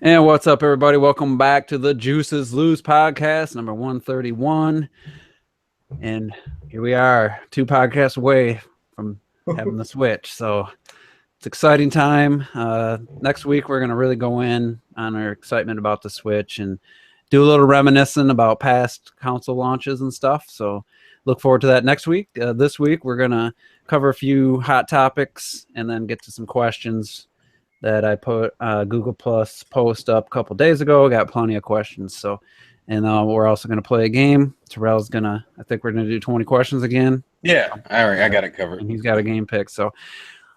And what's up, everybody? Welcome back to the Juices Loose podcast, number 131. And here we are, 2 podcasts away from having the Switch. So it's exciting time. Next week, we're going to really go in on our excitement about the Switch and do a little reminiscing about past console launches and stuff. So look forward to that next week. This week, we're going to cover a few hot topics and then get to some questions that I put Google Plus post up a couple days ago. Got plenty of questions. So, and we're also going to play a game. Terrell's gonna, I think we're going to do 20 questions again. Yeah, all right, I got it covered. And he's got a game pick. So,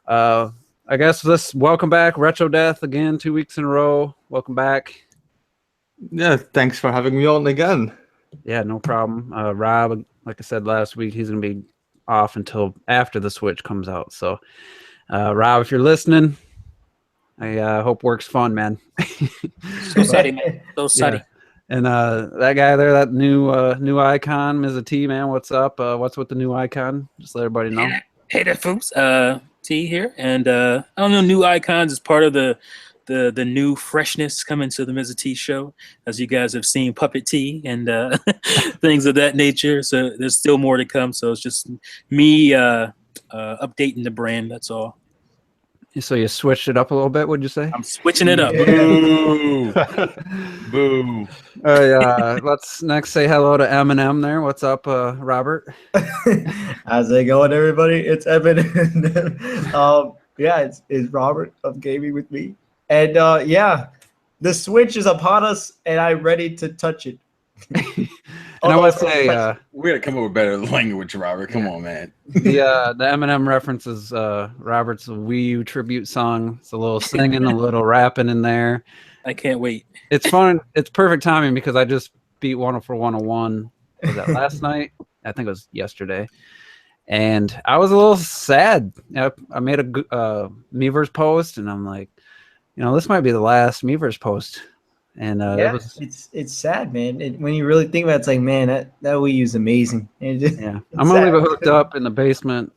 I guess welcome back, Retro Death again, 2 weeks in a row. Welcome back. Yeah, thanks for having me on again. Yeah, no problem. Rob, like I said last week, he's going to be off until after the Switch comes out. So, Rob, if you're listening, I hope work's fun, man. So sunny, man. So sunny. Yeah. And that guy there, that new icon, Ms. T, man, what's up? What's with the new icon? Just let everybody know. Hey there, folks. T here, and I don't know. New icons is part of the new freshness coming to the Ms. T show, as you guys have seen Puppet T and things of that nature. So there's still more to come. So it's just me updating the brand. That's all. So you switched it up a little bit, would you say? I'm switching it up. Boo. Boo. Let's next say hello to Eminem there. What's up, Robert? How's it going, everybody? It's Evan. Yeah, it's Robert of Gaming with me. And yeah, the Switch is upon us, and I'm ready to touch it. And I want to say we're gonna come up with better language, Robert. Come on, man. The Eminem references Robert's Wii U tribute song. It's a little singing, a little rapping in there. I can't wait. It's fun. It's perfect timing because I just beat 104 101. Was that last night? I think it was yesterday. And I was a little sad. I made a Miiverse post, and I'm like, this might be the last Miiverse post. And yeah, it's sad, man. When you really think about it, it's like, man, that Wii U is amazing. Yeah, I'm gonna leave it hooked up in the basement,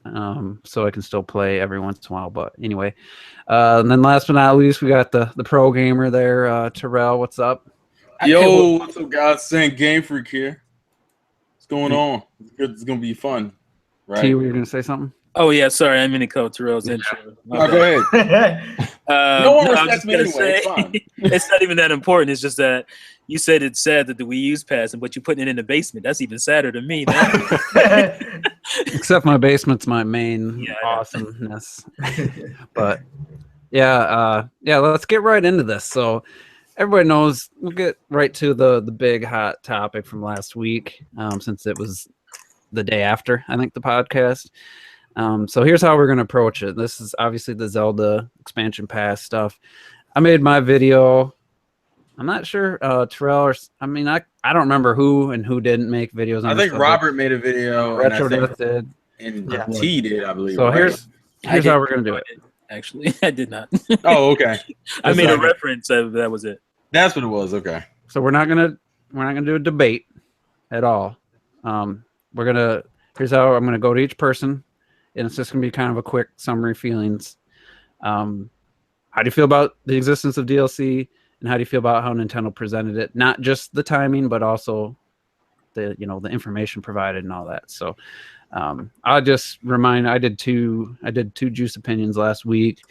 so I can still play every once in a while. But anyway, and then last but not least, we got the pro gamer there, Terrell. What's up? Yo, what's up, guys? Saying Game Freak here. What's going on? It's gonna be fun, right? T, were you gonna say something? Oh yeah, sorry, I'm in the code Terrell's intro. Go ahead. No one respects me anyway. It's fine. It's not even that important. It's just that you said it's sad that the Wii U's passing, but you're putting it in the basement. That's even sadder to me, man. Except my basement's my main awesomeness. But yeah, let's get right into this. So everybody knows, we'll get right to the big hot topic from last week, since it was the day after, I think, the podcast. So here's how we're going to approach it. This is obviously the Zelda expansion pass stuff. I made my video. I'm not sure, Terrell, I don't remember who and who didn't make videos on I think Robert made a video. Retro Death did. And T did, I believe. So here's how we're going to do it. Actually, I did not. Oh, okay. I made a reference. That was it. That's what it was. Okay. So we're not gonna do a debate at all. Here's how I'm gonna go to each person, and it's just gonna be kind of a quick summary feelings. How do you feel about the existence of DLC, and how do you feel about how Nintendo presented it? Not just the timing, but also the information provided and all that. So I'll just remind, I did two juice opinions last week,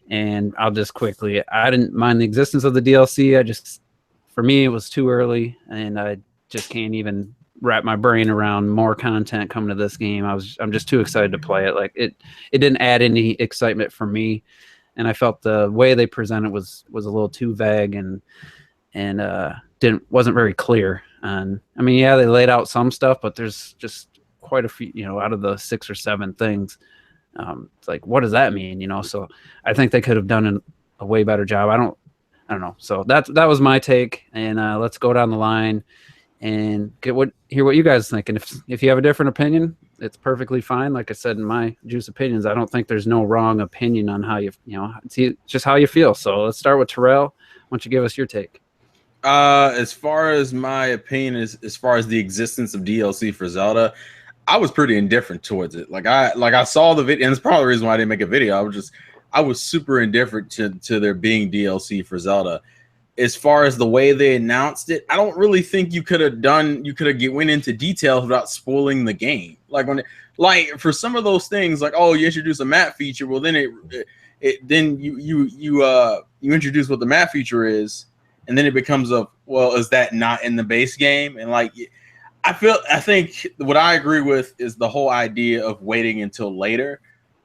and I'll just quickly, I didn't mind the existence of the DLC. For me, it was too early, and I just can't even wrap my brain around more content coming to this game. I'm just too excited to play it. Like it didn't add any excitement for me, and I felt the way they presented was a little too vague and wasn't very clear. And I mean, yeah, they laid out some stuff, but there's just quite a few, out of the 6 or 7 things. It's like, what does that mean? So I think they could have done a way better job. I don't know. So that was my take, and let's go down the line and hear what you guys think. And if you have a different opinion, it's perfectly fine. Like I said in my juice opinions, I don't think there's no wrong opinion on how it's just how you feel. So let's start with Terrell. Why don't you give us your take? As far as my opinion as far as the existence of DLC for Zelda, I was pretty indifferent towards it. Like I saw the video, and it's probably the reason why I didn't make a video. I was super indifferent to there being DLC for Zelda. as far as the way they announced it, I don't really think you could have went into details without spoiling the game. Like for some of those things, like, oh, you introduce a map feature, well then you introduce what the map feature is, and then it becomes is that not in the base game? And like, I think what I agree with is the whole idea of waiting until later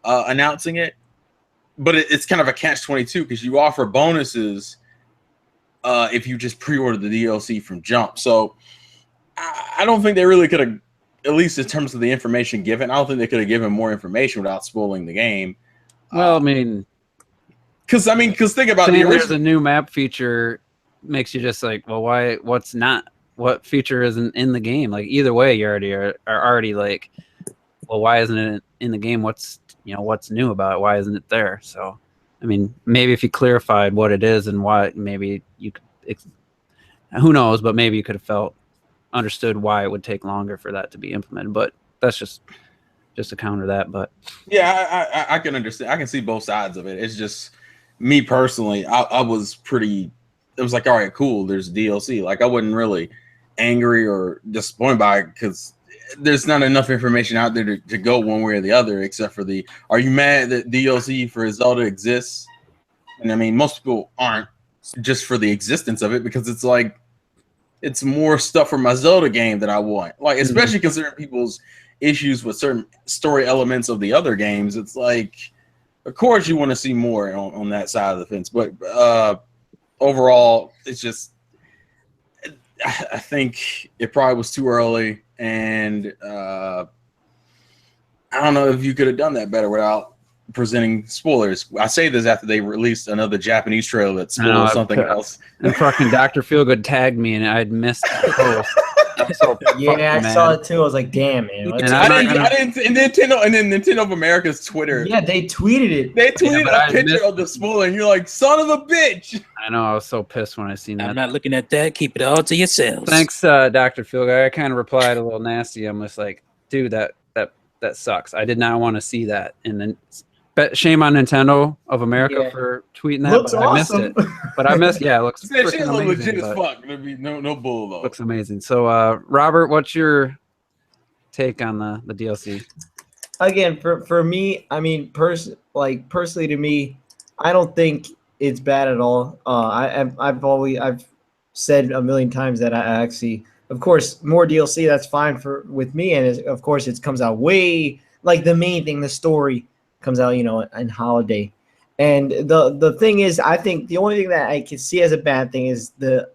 announcing it, but it's kind of a catch-22 because you offer bonuses if you just pre-order the DLC from jump. So I don't think they really could have, at least in terms of the information given, I don't think they could have given more information without spoiling the game. Well, I mean, because think about the original. There's a new map feature makes you just like, well, why? What feature isn't in the game? Like either way, you are already like, well, why isn't it in the game? What's new about it? Why isn't it there? So, I mean, maybe if you clarified what it is and why, maybe you could, who knows, but maybe you could have understood why it would take longer for that to be implemented. But that's just to counter that. But yeah, I can understand. I can see both sides of it. It's just me personally, I was pretty, it was like, all right, cool, there's DLC. Like I wasn't really angry or disappointed by it because there's not enough information out there to go one way or the other, except for are you mad that DLC for Zelda exists? And I mean, most people aren't, just for the existence of it, because it's like, it's more stuff from my Zelda game that I want. Like, especially considering people's issues with certain story elements of the other games. It's like, of course you want to see more on that side of the fence. But overall, it's just, I think it probably was too early. And I don't know if you could have done that better without presenting spoilers. I say this after they released another Japanese trailer that spoiled something else. And fucking Dr. Feelgood tagged me, and I'd missed the post. I saw it too. I was like, "Damn, man!" And Nintendo of America's Twitter. Yeah, they tweeted it. They tweeted a picture of the spoiler, and you're like, "Son of a bitch!" I know. I was so pissed when I seen that. I'm not looking at that. Keep it all to yourselves. Thanks, Dr. Feelgood. I kind of replied a little nasty. I'm just like, dude, that sucks. I did not want to see that. And then, shame on Nintendo of America for tweeting that. Looks but awesome. I missed it. But I missed. Yeah, it looks Shit look amazing, legit as fuck. There'd be no bull though. Looks amazing. So, Robert, what's your take on the DLC? Again, for me, I mean, personally to me, I don't think it's bad at all. I've said a million times that I actually, of course, more DLC, that's fine with me, and of course it comes out way, like the main thing, the story comes out, in holiday. And the thing is, I think the only thing that I can see as a bad thing is the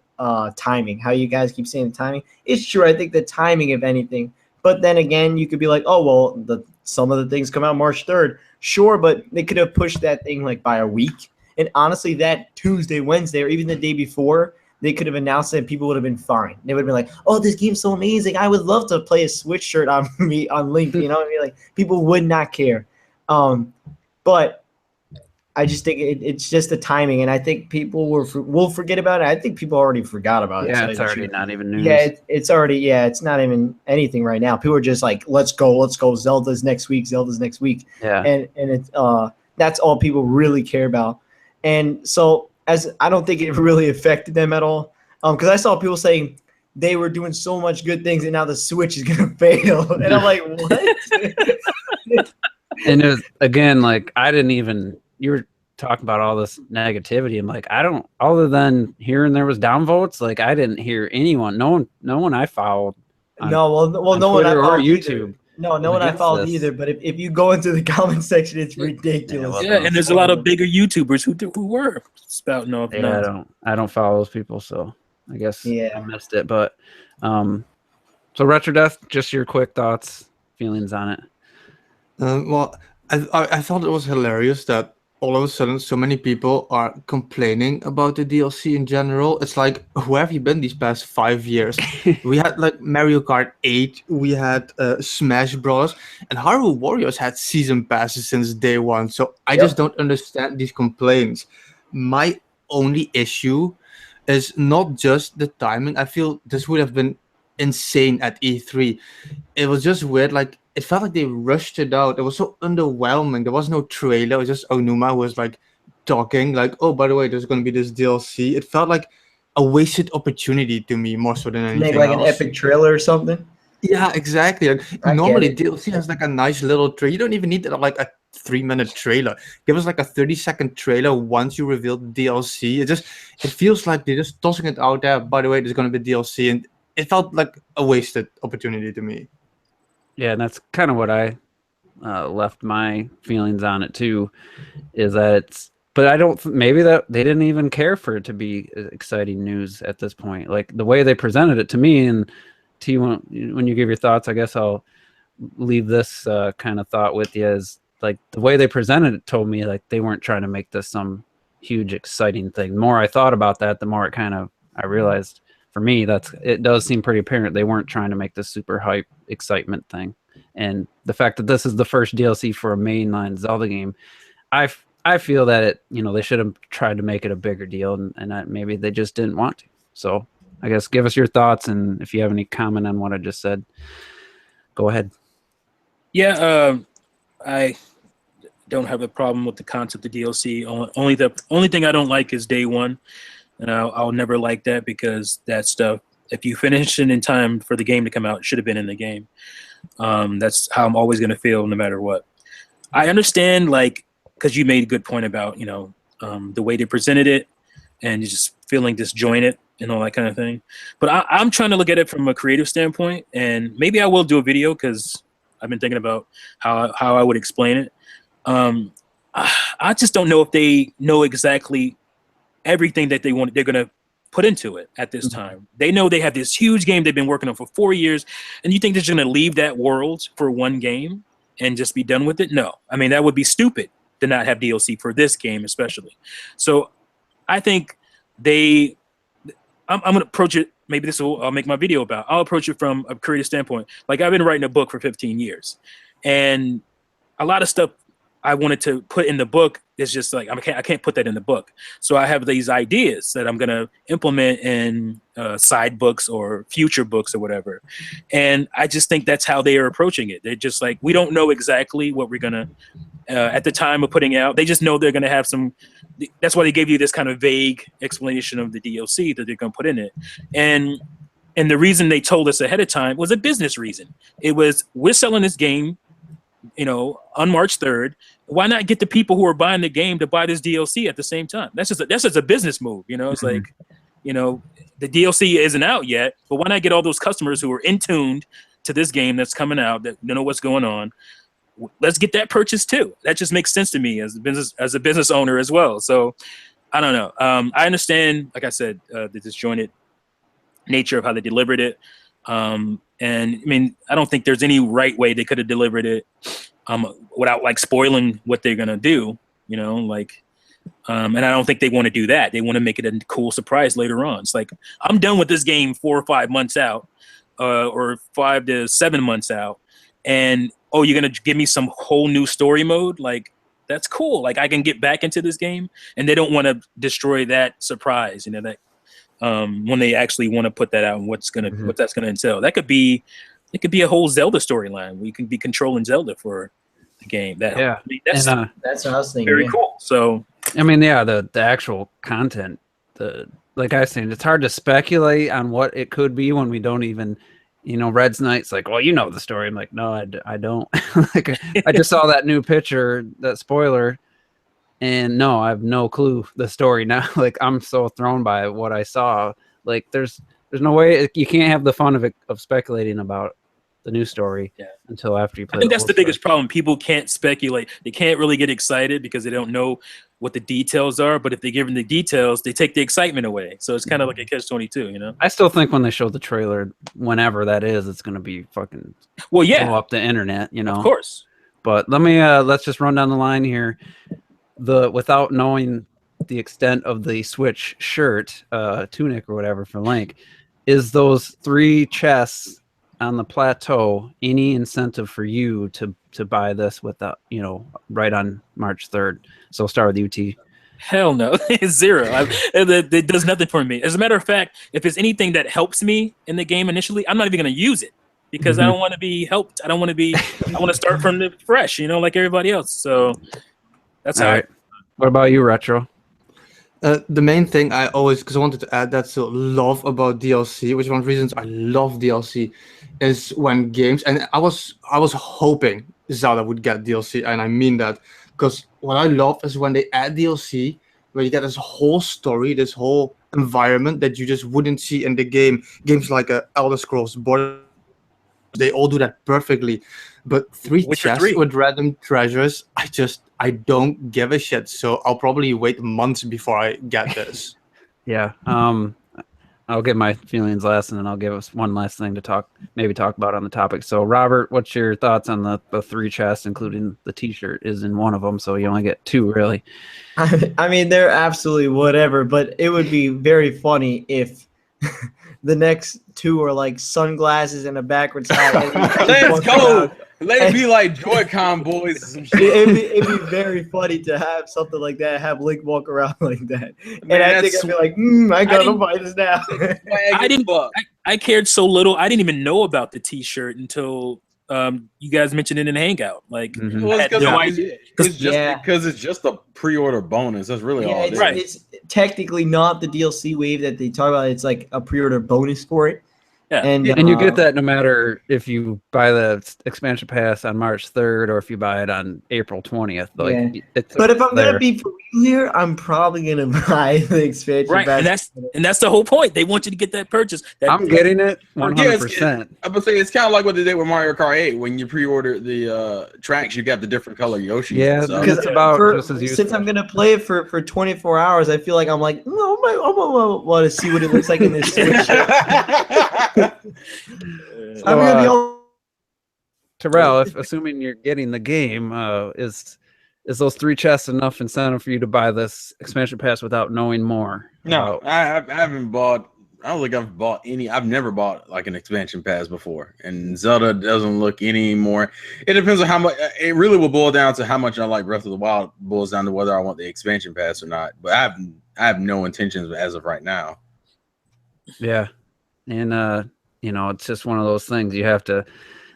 timing. How you guys keep saying the timing. It's true. I think the timing, if anything. But then again, you could be like, oh, well, some of the things come out March 3rd. Sure, but they could have pushed that thing like by a week. And honestly, that Tuesday, Wednesday, or even the day before, they could have announced it and people would have been fine. They would have been like, oh, this game's so amazing. I would love to play a Switch shirt on me on Link. You know what I mean? Like, people would not care. But I just think it's just the timing, and I think people will forget about it. I think people already forgot about it. Yeah, it's already not even news. Yeah, it's already, it's not even anything right now. People are just like, let's go. Zelda's next week. Yeah, and it's that's all people really care about. And so I don't think it really affected them at all. Because I saw people saying they were doing so much good things, and now the Switch is gonna fail. And I'm like, what? And it was, again, like, you were talking about all this negativity. I'm like, other than hearing there was downvotes, like, I didn't hear anyone, no one I followed. No one I Twitter followed or YouTube. No one I followed either. But if you go into the comment section, it's ridiculous. Yeah, and there's a lot of bigger YouTubers who were spouting off. Yeah, I don't follow those people, so I guess I missed it. But so Retro Death, just your quick thoughts, feelings on it. Well, I thought it was hilarious that all of a sudden so many people are complaining about the DLC in general. It's like, where have you been these past 5 years? We had like Mario Kart 8, we had Smash Bros, and Hyrule Warriors had season passes since day one. So I just don't understand these complaints. My only issue is not just the timing. I feel this would have been insane at E3. It was just weird. Like, it felt like they rushed it out. It was so underwhelming. There was no trailer. It was just Onuma was like talking like, oh, by the way, there's going to be this DLC. It felt like a wasted opportunity to me more so than Make anything like an else. epic trailer or something. Yeah, exactly. Like, I get normally it. DLC has like a nice little trailer. You don't even need like a 3-minute trailer. Give us like a 30-second trailer once you reveal the DLC. It feels like they're just tossing it out there. By the way, there's gonna be DLC, and it felt like a wasted opportunity to me. Yeah, and that's kind of what I left my feelings on it too. Is that it's, but I don't. Maybe that they didn't even care for it to be exciting news at this point. Like the way they presented it to me, and T, when you give your thoughts, I guess I'll leave this kind of thought with you. Is like the way they presented it told me like they weren't trying to make this some huge exciting thing. The more I thought about that, the more it kind of I realized for me it does seem pretty apparent they weren't trying to make this super hype excitement thing. And the fact that this is the first DLC for a mainline Zelda game, I feel that they should have tried to make it a bigger deal, and maybe they just didn't want to. So I guess give us your thoughts, and if you have any comment on what I just said, go ahead. Yeah, I don't have a problem with the concept of DLC. The only thing I don't like is day one, and I'll never like that because that stuff. If you finish it in time for the game to come out, it should have been in the game. That's how I'm always going to feel, no matter what. I understand, like, because you made a good point about the way they presented it and just feeling disjointed and all that kind of thing. But I'm trying to look at it from a creative standpoint, and maybe I will do a video because I've been thinking about how I would explain it. I just don't know if they know exactly everything that they're going to put into it at this time. They know they have this huge game they've been working on for 4 years, and you think they're just going to leave that world for one game and just be done with it? No. I mean, that would be stupid to not have DLC for this game especially. So I think I'm going to approach it, maybe I'll make my video about. I'll approach it from a creative standpoint. Like, I've been writing a book for 15 years, and a lot of stuff I wanted to put in the book is just like I can't put that in the book. So I have these ideas that I'm going to implement in side books or future books or whatever. And I just think that's how they are approaching it. They're just like, we don't know exactly what we're going to at the time of putting it out. They just know they're going to have some. That's why they gave you this kind of vague explanation of the DLC that they're going to put in it. And the reason they told us ahead of time was a business reason. It was, we're selling this game, on March 3rd. Why not get the people who are buying the game to buy this DLC at the same time? That's just a business move. It's like, the DLC isn't out yet, but why not get all those customers who are in tuned to this game that's coming out, that know what's going on? Let's get that purchase too. That just makes sense to me as a business owner as well. So I don't know. I understand, like I said, the disjointed nature of how they delivered it. And I mean, I don't think there's any right way they could have delivered it without like spoiling what they're gonna do. And I don't think they want to do that. They want to make it a cool surprise later on. It's like, I'm done with this game 4 or 5 months out, or 5 to 7 months out, and you're gonna give me some whole new story mode? Like, that's cool. Like, I can get back into this game, and they don't want to destroy that surprise. That when they actually want to put that out and what that's gonna entail. It could be a whole Zelda storyline. We can be controlling Zelda for the game. That's what I was thinking. very cool. So I mean, yeah, the actual content, like I was saying, it's hard to speculate on what it could be when we don't even, Red's Knight's like, well, the story. I'm like, no, I don't. Like, I just saw that new picture, that spoiler, and no, I have no clue the story now. Like, I'm so thrown by what I saw. Like, there's no way you can't have the fun of speculating about the new story until after you play. I think that's the biggest problem. People can't speculate. They can't really get excited because they don't know what the details are. But if they give them the details, they take the excitement away. So it's kind of like a catch-22, I still think when they show the trailer, whenever that is, it's going to be fucking blow up the internet, Of course. But let's just run down the line here. Without knowing the extent of the Switch shirt, tunic or whatever for Link, is those 3 chests on the plateau any incentive for you to buy this without right on March 3rd? So I'll start with you, T. Hell no. Zero. It does nothing for me. As a matter of fact, if it's anything that helps me in the game initially, I'm not even going to use it because I don't want to be helped. I want to start from the fresh, like everybody else. So that's all right. What about you, Retro? The main thing I always, because I wanted to add that to love about DLC, which one of the reasons I love DLC, is when games, and I was hoping Zelda would get DLC, and I mean that, because what I love is when they add DLC, where you get this whole story, this whole environment that you just wouldn't see in the game. Games like Elder Scrolls, Borderlands, they all do that perfectly. But three Witcher chests 3. with random treasures, I don't give a shit. So I'll probably wait months before I get this. Yeah. I'll give my feelings last, and then I'll give us one last thing to talk about on the topic. So, Robert, what's your thoughts on the 3 chests, including the T-shirt is in one of them, so you only get 2, really? I mean, they're absolutely whatever, but it would be very funny if the next 2 are like sunglasses and a backwards hat. Let's go. Let it be like Joy-Con boys. Or some shit. It'd be very funny to have something like that, have Link walk around like that. Man, And I think I'd be like, I gotta buy this now. I cared so little. I didn't even know about the T-shirt until you guys mentioned it in Hangout. Like, Mhm. Well, I it's had no because idea. it's just a pre-order bonus. That's really all it is. Right. It's technically not the DLC wave that they talk about. It's like a pre-order bonus for it. Yeah. And you get that no matter if you buy the expansion pass on March 3rd or if you buy it on April 20th. Like, it's But if I'm there. gonna be for real here, I'm probably gonna buy the expansion Right, pass. and that's the whole point. They want you to get that purchase. I'm getting it Yeah, 100%. I would say it's kind of like what they did with Mario Kart 8. When you pre-order the tracks, you got the different color Yoshi. Yeah, so. because it's about just as useful. Since I'm gonna play it for 24 hours, I feel like I'm like, no, I want to see what it looks like in this Switch. I'm gonna be all. Terrell, assuming you're getting the game, is those 3 chests enough incentive for you to buy this expansion pass without knowing more? No, about- I haven't bought. I don't think I've bought any. I've never bought like an expansion pass before, and Zelda doesn't look any more. It depends on how much. It really will boil down to how much I like Breath of the Wild. Boils down to whether I want the expansion pass or not. But I have no intentions as of right now. Yeah, and it's just one of those things you have to.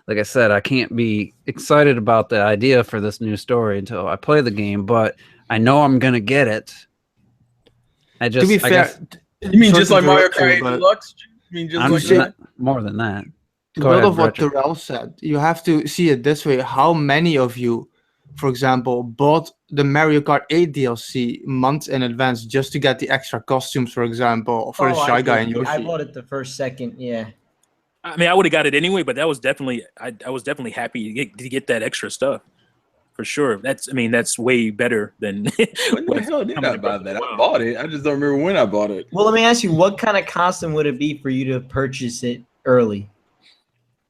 Like I said, I can't be excited about the idea for this new story until I play the game, but I know I'm gonna get it. To be fair, You mean sorry just to like Mario interrupt you, Kart 8 but Deluxe? You mean just I'm like just that? more than that. to Go build ahead, off what Richard. Terrell said, you have to see it this way. How many of you, for example, bought the Mario Kart 8 DLC months in advance just to get the extra costumes, for example, for the Shy Guy and Yoshi? I bought it the first second. Yeah. I mean, I would have got it anyway, but that was definitely I was definitely happy to get that extra stuff for sure. That's way better than When the hell did I buy that? I bought it. I just don't remember when I bought it. Well, let me ask you, what kind of costume would it be for you to purchase it early?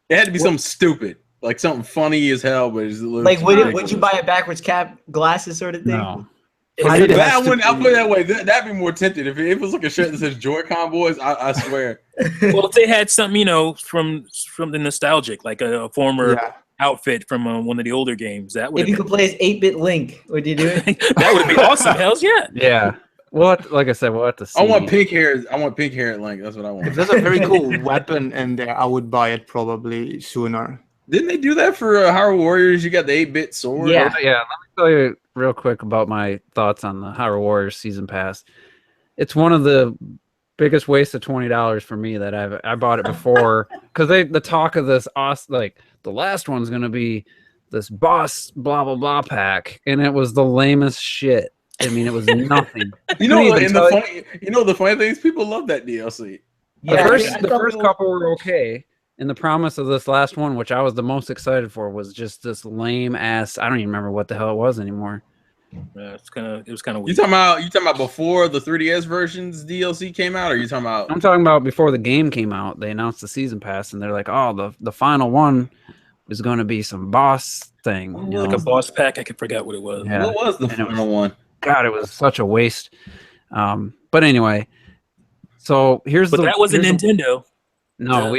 It had to be something stupid, like something funny as hell, but it's a little Like, too would ridiculous. you buy a backwards cap, glasses, sort of thing? No. For me, it That has to one, I'll be- put it that way. That'd be more tempting. If it was like a shirt that says Joy-Con Boys, I swear. Well, if they had something, from the nostalgic, like a former Yeah. outfit from one of the older games, that would If you have could play as 8-bit Link, would you do it? that would be awesome. Hell's yeah. Yeah. Like I said, we'll have to see. I want pink hair. I want pink hair at Link. That's what I If want. there's a very cool weapon in there, I would buy it probably sooner. Didn't they do that for Hyrule Warriors? You got the 8-bit sword. Yeah. Yeah, let me tell you real quick about my thoughts on the Hyrule Warriors season pass. It's one of the biggest waste of $20 for me that I bought it before because the talk of this like the last one's gonna be this boss blah blah blah pack, and it was the lamest shit. I mean, it was nothing. You know, Couldn't even and tell the funny thing is, people love that DLC. The Yeah, first, I the thought first it was- couple were okay, and the promise of this last one, which I was the most excited for, was just this lame ass. I don't even remember what the hell it was anymore. Yeah, it was kind of You weird. talking about before the 3DS versions DLC came out, or you talking about? I'm talking about before the game came out. They announced the season pass, and they're like, "Oh, the final one is going to be some boss thing." You like know? a boss pack. I forgot what it was. Yeah. What was the And it final one? God, it was such a waste. But anyway, so here's But that wasn't here's the- Nintendo. No,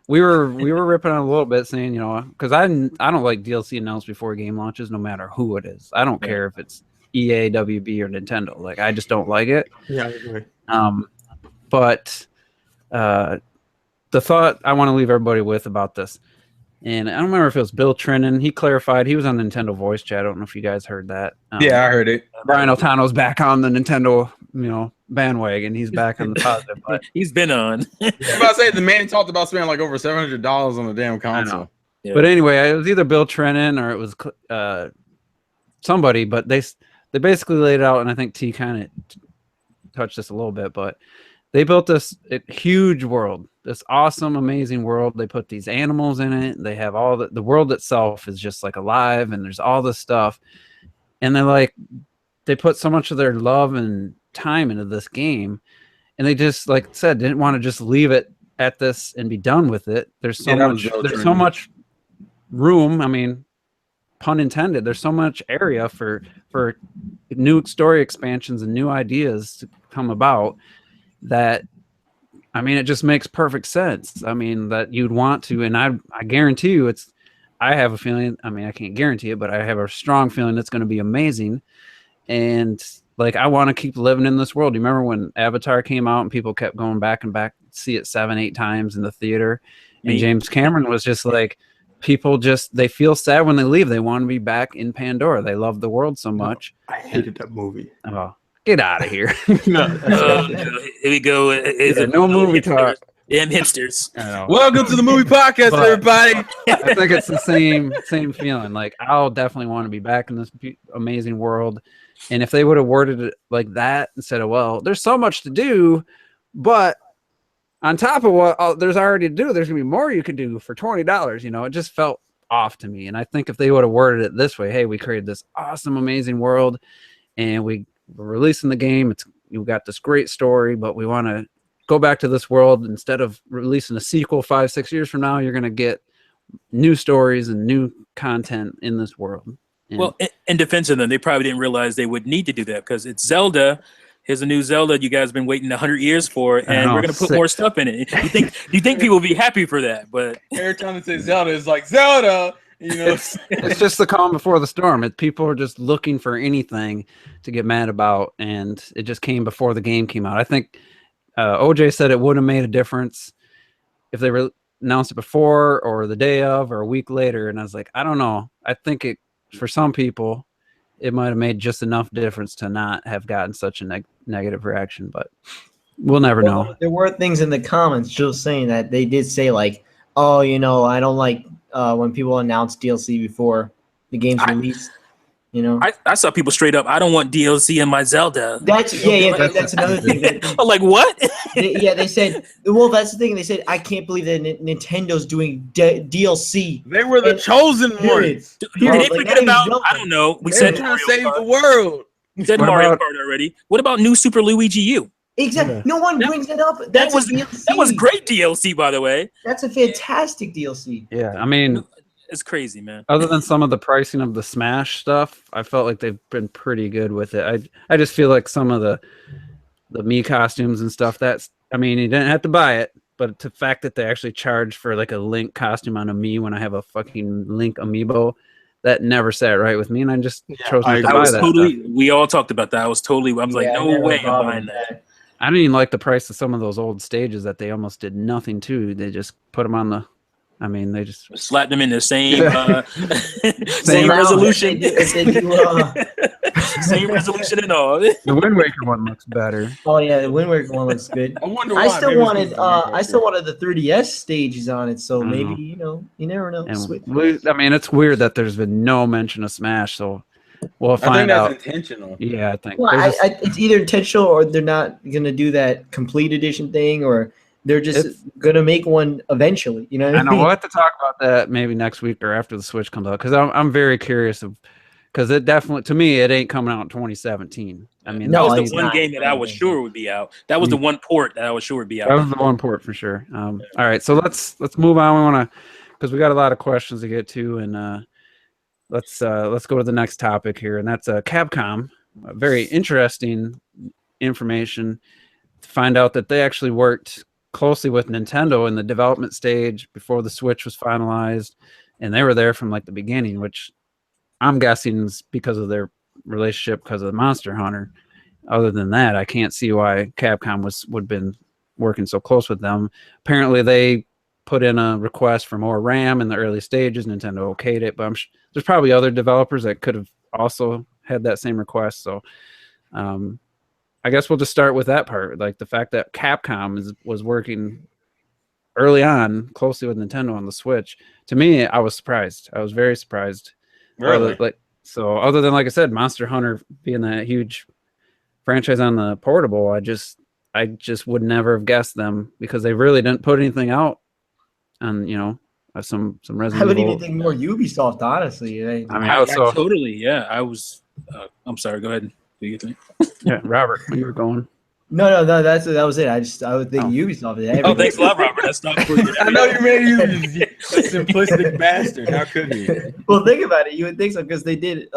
we were ripping on a little bit, saying because I don't like DLC announced before game launches, no matter who it is. I don't care if it's EA, WB, or Nintendo. Like I just don't like it. Yeah, I agree. But the thought I want to leave everybody with about this, And I don't remember if it was Bill Trinan. He clarified. He was on Nintendo Voice Chat. I don't know if you guys heard that. Yeah, I heard it. Brian Altano's back on the Nintendo, bandwagon. He's back on the positive. But He's been on. I was about to say the man talked about spending like over $700 on the damn console. Yeah. But anyway, it was either Bill Trinan or it was somebody. But they basically laid it out, and I think T kind of touched this a little bit. But they built this huge world, this awesome, amazing world. They put these animals in it. They have all the world itself is just like alive, and there's all this stuff. And they put so much of their love and time into this game, and they just, like I said, didn't want to just leave it at this and be done with it. There's so much room. I mean, pun intended. There's so much area for new story expansions and new ideas to come about that. I mean, it just makes perfect sense. I mean, that you'd want to, and I guarantee you I have a feeling, I mean, I can't guarantee it, but I have a strong feeling it's going to be amazing. And like, I want to keep living in this world. You remember when Avatar came out and people kept going back and back to see it 7-8 times in the theater? And James Cameron was just like, people they feel sad when they leave. They want to be back in Pandora. They love the world so much. I hated that movie. Oh, get out of here. No. Here we go. No movie talk. Damn hipsters. Welcome to the movie podcast, everybody. I think it's the same feeling. Like, I'll definitely want to be back in this amazing world. And if they would have worded it like that instead of, well, there's so much to do, but on top of what there's already to do, there's gonna be more you can do for $20. It just felt off to me. And I think if they would have worded it this way, hey, we created this awesome, amazing world, and we're releasing the game. You've got this great story, but we want to go back to this world. Instead of releasing a sequel 5-6 years from now, you're going to get new stories and new content in this world. And well, in defense of them, they probably didn't realize they would need to do that because it's Zelda. Here's a new Zelda you guys have been waiting 100 years for, and we're going to put more stuff in it. You think people will be happy for that, but every time they say Zelda, it's like Zelda. It's just the calm before the storm. People are just looking for anything to get mad about, and it just came before the game came out. I think OJ said it would have made a difference if they announced it before or the day of or a week later. And I was like, I don't know. I think for some people, it might have made just enough difference to not have gotten such a negative reaction, but we'll never know. There were things in the comments just saying that they did say like, oh, I don't like when people announce DLC before the game's released. I saw people straight up, I don't want DLC in my Zelda. That's another thing. I'm like, what? They said, well, that's the thing. They said, I can't believe that Nintendo's doing DLC. They were the chosen ones. Did they forget about, I don't know. We said trying to save the world. We said Mario Kart already. What about new Super Luigi U? Exactly. No one brings it up. That was great DLC, by the way. That's a fantastic DLC. Yeah, I mean, it's crazy, man. Other than some of the pricing of the Smash stuff, I felt like they've been pretty good with it. I just feel like some of the Mii costumes and stuff, you didn't have to buy it, but the fact that they actually charge for like a Link costume on a Mii when I have a fucking Link amiibo, that never sat right with me, and I just chose not to buy that stuff. We all talked about that. I was like, no way I'm buying that. I didn't even like the price of some of those old stages that they almost did nothing to. They just put them on the. They just slapped them in the same same resolution. Same resolution and all. The Wind Waker one looks better. Oh yeah, the Wind Waker one looks good. I wonder. I still wanted the 3DS stages on it, so maybe you never know. It's weird that there's been no mention of Smash, so we'll find out. I think that's intentional. Yeah, I think. Well, it's either intentional or they're not gonna do that complete edition thing, or they're just gonna make one eventually. You know what I mean? We'll have to talk about that maybe next week or after the Switch comes out, because I'm very curious because it definitely, to me, it ain't coming out in 2017. That was the one game that I was sure would be out. That was the one port that I was sure would be out. That was the one port for sure. All right, so let's move on. We want to, because we got a lot of questions to get to, and let's go to the next topic here, and that's Capcom. Very interesting information to find out that they actually worked closely with Nintendo in the development stage before the Switch was finalized, and they were there from like the beginning, which I'm guessing is because of their relationship because of the Monster Hunter. Other than that, I can't see why Capcom would have been working so close with them. Apparently they put in a request for more RAM in the early stages. Nintendo okayed it, but there's probably other developers that could have also had that same request. So I guess we'll just start with that part, like the fact that Capcom was working early on closely with Nintendo on the Switch. To me, I was surprised. I was very surprised. Really? Other than, like I said, Monster Hunter being that huge franchise on the portable, I just would never have guessed them, because they really didn't put anything out on, some I Resident would Evil. even think more Ubisoft, honestly. I saw. Totally, yeah. I was. I'm sorry. Go ahead. Do you think? Yeah, Robert, when you were going. No, that was it. I would think Ubisoft. Oh, thanks a lot, Robert. That's not cool. I know you made you a simplistic bastard. How could you? Well, think about it. You would think so, because they did,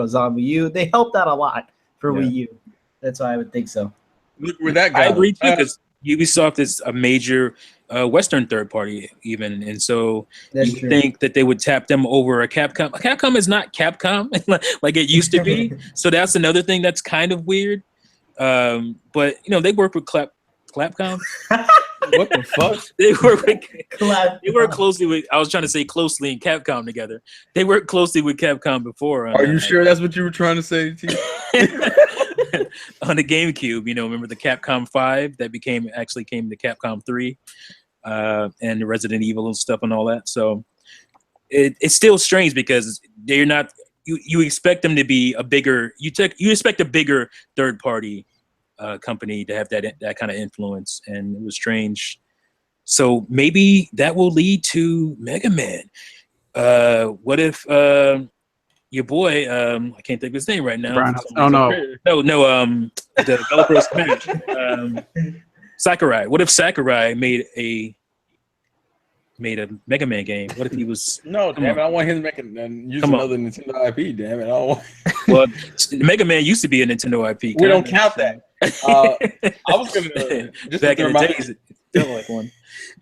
Zombie U. They helped out a lot for Wii U. That's why I would think so. Look where that guy. I agree too, because Ubisoft is a major Western third party, even, and so That's you true. think that they would tap them over a Capcom. Capcom is not Capcom like it used to be, so that's another thing that's kind of weird. But they work with Clapcom. What the fuck? They work closely with. I was trying to say closely and Capcom together. They worked closely with Capcom before. Are you sure that's what you were trying to say, T? On the GameCube, remember the Capcom 5 that actually came to Capcom 3, and the Resident Evil and stuff and all that. So it's still strange, because they're not. You expect them to be a bigger. You expect a bigger third party company to have that kind of influence, and it was strange. So maybe that will lead to Mega Man. What if your boy, I can't think of his name right now. Oh no, the developer of Smash, Sakurai. What if Sakurai made a Mega Man game? What if he was? No, damn it! I want him to make use another Nintendo IP. Damn it! I don't want... Well, Mega Man used to be a Nintendo IP. We don't count that. I was gonna just back in the days. It felt like one.